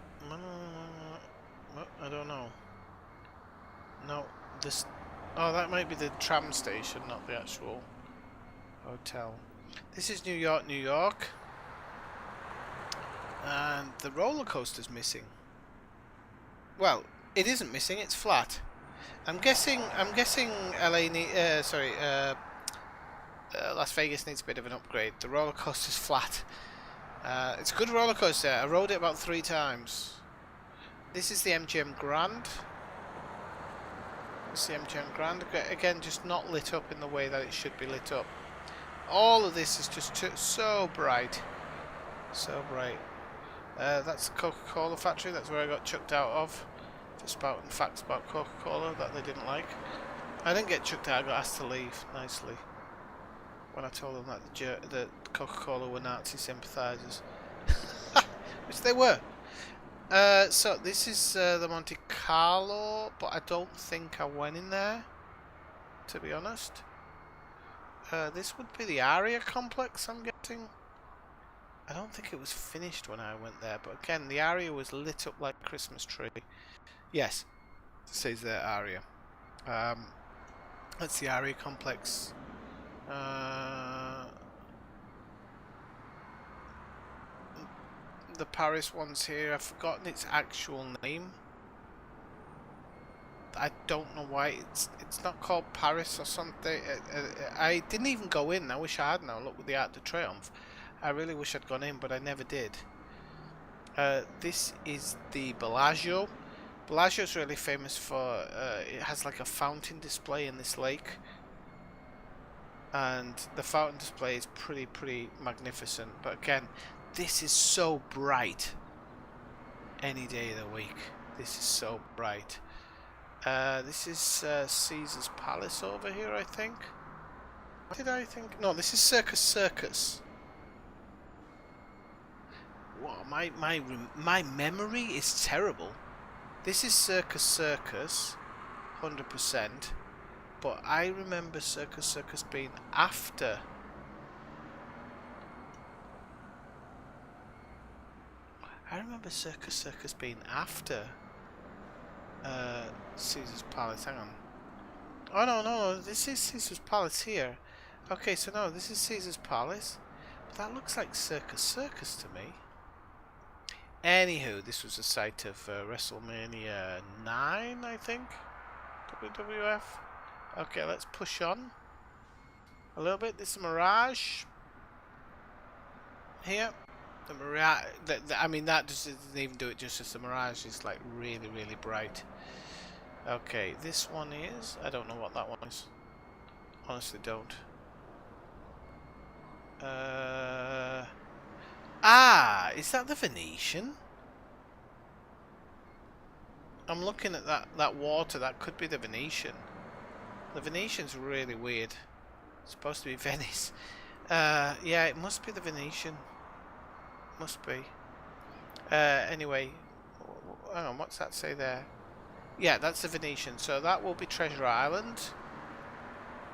I don't know. No, this. Oh, that might be the tram station, not the actual hotel. This is New York, New York. And the roller coaster's missing. Well, it isn't missing. It's flat. I'm guessing. Las Vegas needs a bit of an upgrade. The roller coaster's flat. It's a good roller coaster. I rode it about 3 times. This is the MGM Grand. This is the MGM Grand. Again, just not lit up in the way that it should be lit up. All of this is just so bright. So bright. That's the Coca-Cola factory. That's where I got chucked out of. Just spouting facts about Coca-Cola that they didn't like. I didn't get chucked out. I got asked to leave nicely when I told them that the Coca-Cola were Nazi sympathisers, which they were. So this is the Monte Carlo, but I don't think I went in there, to be honest. This would be the Aria complex, I'm guessing. I don't think it was finished when I went there, but again, the Aria was lit up like a Christmas tree. Yes, it says there Aria. That's the Aria complex. The Paris one's here. I've forgotten its actual name. I don't know why it's not called Paris or something. I didn't even go in. I wish I had now. Look with the Arc de Triomphe. I really wish I'd gone in, but I never did. This is the Bellagio. Bellagio's really famous for it has like a fountain display in this lake. and the fountain display is pretty magnificent. But again, this is so bright. Any day of the week, this is so bright. This is Caesar's Palace over here, I think. What did I think? No, this is Circus Circus. What, my memory is terrible. This is Circus Circus, 100%. But I remember Circus Circus being after. I remember Circus Circus being after Caesar's Palace. Hang on. Oh no, this is Caesar's Palace here. Okay, so no, this is Caesar's Palace. But that looks like Circus Circus to me. Anywho, this was the site of WrestleMania 9, I think. WWF. Okay, let's push on a little bit. This is Mirage here. The Mirage. I mean, that just doesn't even do it justice. The Mirage is like really bright. Okay, this one is. I don't know what that one is. Honestly, don't. Is that the Venetian? I'm looking at that water. That could be the Venetian. The Venetian's really weird. It's supposed to be Venice. Yeah, it must be the Venetian. Must be. Anyway, hang on. What's that say there? Yeah, that's the Venetian. So that will be Treasure Island.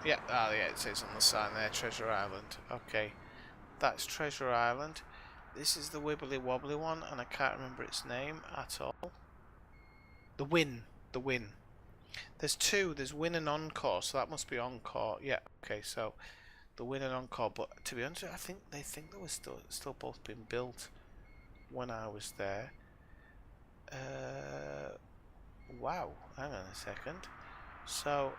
Yeah. Oh, yeah. It says on the sign there, Treasure Island. Okay, that's Treasure Island. This is the Wibbly Wobbly one, and I can't remember its name at all. The Win. The Win. There's two. There's Win and Encore, so that must be Encore. Yeah. Okay. So the Win and Encore. But to be honest, I think they were still both being built when I was there. Wow. Hang on a second. So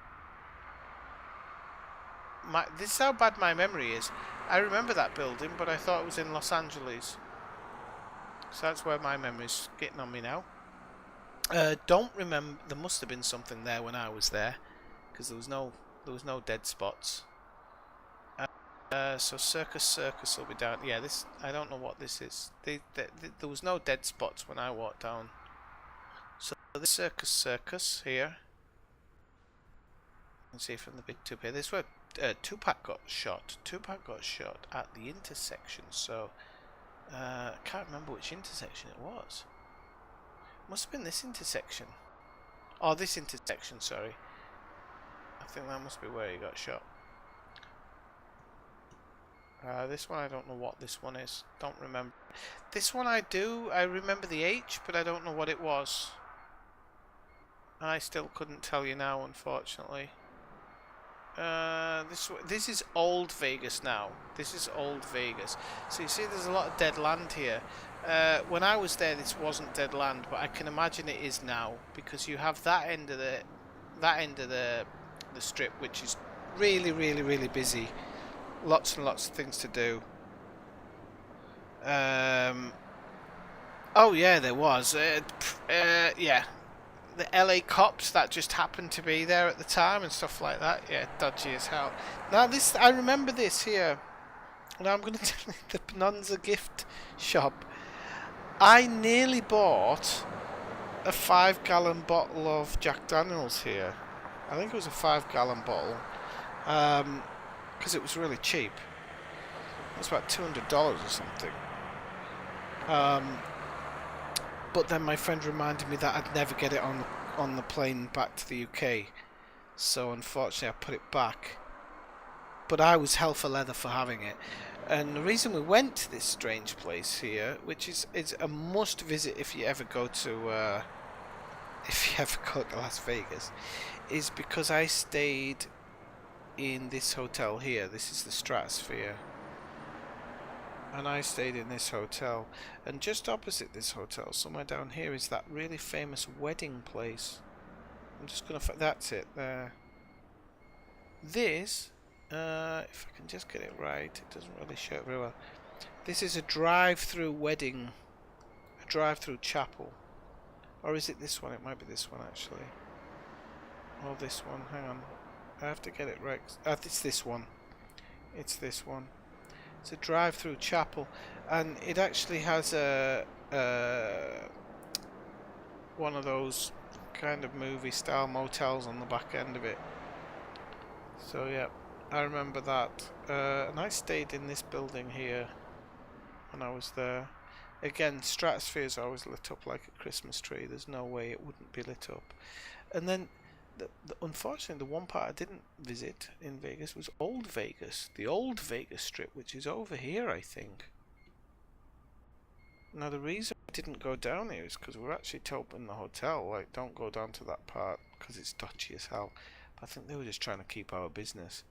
this is how bad my memory is. I remember that building, but I thought it was in Los Angeles. So that's where my memory's getting on me now. Don't remember. There must have been something there when I was there, because there was no dead spots. So Circus Circus will be down. Yeah, this. I don't know what this is. There was no dead spots when I walked down. So this Circus Circus here. You can see from the big tube here. This is where Tupac got shot. Tupac got shot at the intersection. So I can't remember which intersection it was. Must have been this intersection. Oh, this intersection, sorry. I think that must be where he got shot. This one, I don't know what this one is. Don't remember. This one I do. I remember the H, but I don't know what it was. And I still couldn't tell you now, unfortunately. This is Old Vegas now. This is Old Vegas. So you see there's a lot of dead land here. When I was there, this wasn't dead land, but I can imagine it is now, because you have that end of the strip, which is really busy. Lots and lots of things to do. Oh yeah, there was. Yeah, the LA cops that just happened to be there at the time and stuff like that. Yeah, dodgy as hell. Now this, I remember this here. Now I'm going to tell you the Bonanza gift shop. I nearly bought a 5-gallon bottle of Jack Daniels here. I think it was a 5-gallon bottle. Because it was really cheap. It was about $200 or something. But then my friend reminded me that I'd never get it on the plane back to the UK. So unfortunately I put it back. But I was hell for leather for having it. And the reason we went to this strange place here, which is a must visit if you ever go to Las Vegas, is because I stayed in this hotel here. This is the Stratosphere, and I stayed in this hotel, and just opposite this hotel, somewhere down here, is that really famous wedding place. I'm just gonna that's it there. This, if I can just get it right, it doesn't really show it very well. This is a drive-through wedding, a drive-through chapel, or is it this one? It might be this one actually. Or this one. Hang on. I have to get it right. It's this one. It's this one. It's a drive-through chapel, and it actually has a one of those kind of movie-style motels on the back end of it. So yeah, I remember that. And I stayed in this building here when I was there. Again, Stratosphere's always lit up like a Christmas tree. There's no way it wouldn't be lit up. And then, unfortunately, the one part I didn't visit in Vegas was Old Vegas. The Old Vegas Strip, which is over here, I think. Now, the reason I didn't go down here is because we're actually told in the hotel, like, don't go down to that part because it's dodgy as hell. But I think they were just trying to keep our business.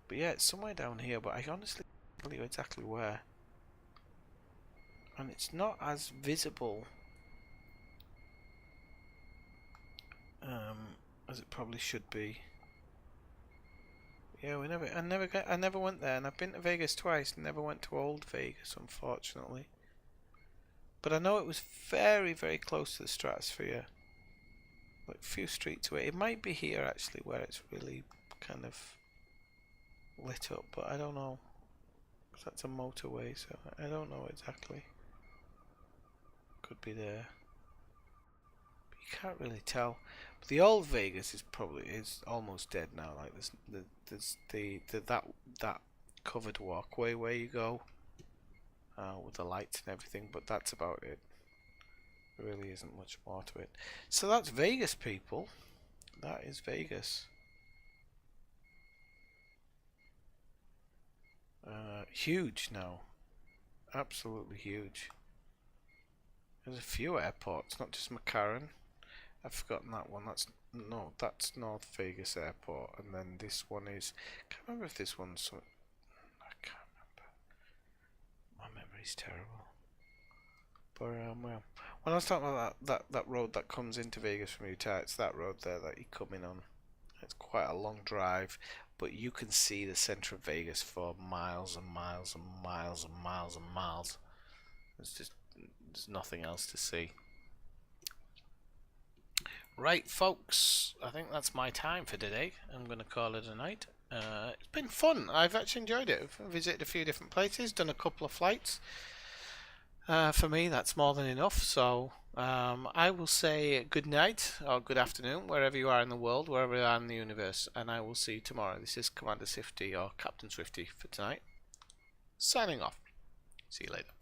But yeah, it's somewhere down here, but I honestly can't tell you exactly where. And it's not as visible as it probably should be. Yeah, I never went there, and I've been to Vegas twice. Never went to Old Vegas, unfortunately. But I know it was very, very close to the Stratosphere, like a few streets away. It might be here actually, where it's really kind of lit up, but I don't know. 'Cause that's a motorway, so I don't know exactly. Could be there. But you can't really tell. But the Old Vegas is almost dead now. Like there's that covered walkway where you go with the lights and everything, but that's about it. There really isn't much more to it. So that's Vegas, people. That is Vegas. Huge now. Absolutely huge. There's a few airports, not just McCarran. I've forgotten that one. That's North Vegas Airport, and then this one is. I can't remember if this one's. I can't remember. My memory's terrible. But well, when I was talking about that road that comes into Vegas from Utah, it's that road there that you come in on. It's quite a long drive, but you can see the center of Vegas for miles and miles and miles and miles and miles. There's nothing else to see. Right, folks, I think that's my time for today. I'm going to call it a night. It's been fun. I've actually enjoyed it. I've visited a few different places, done a couple of flights. For me, that's more than enough. So I will say good night or good afternoon, wherever you are in the world, wherever you are in the universe, and I will see you tomorrow. This is Commander Swifty or Captain Swifty for tonight. Signing off. See you later.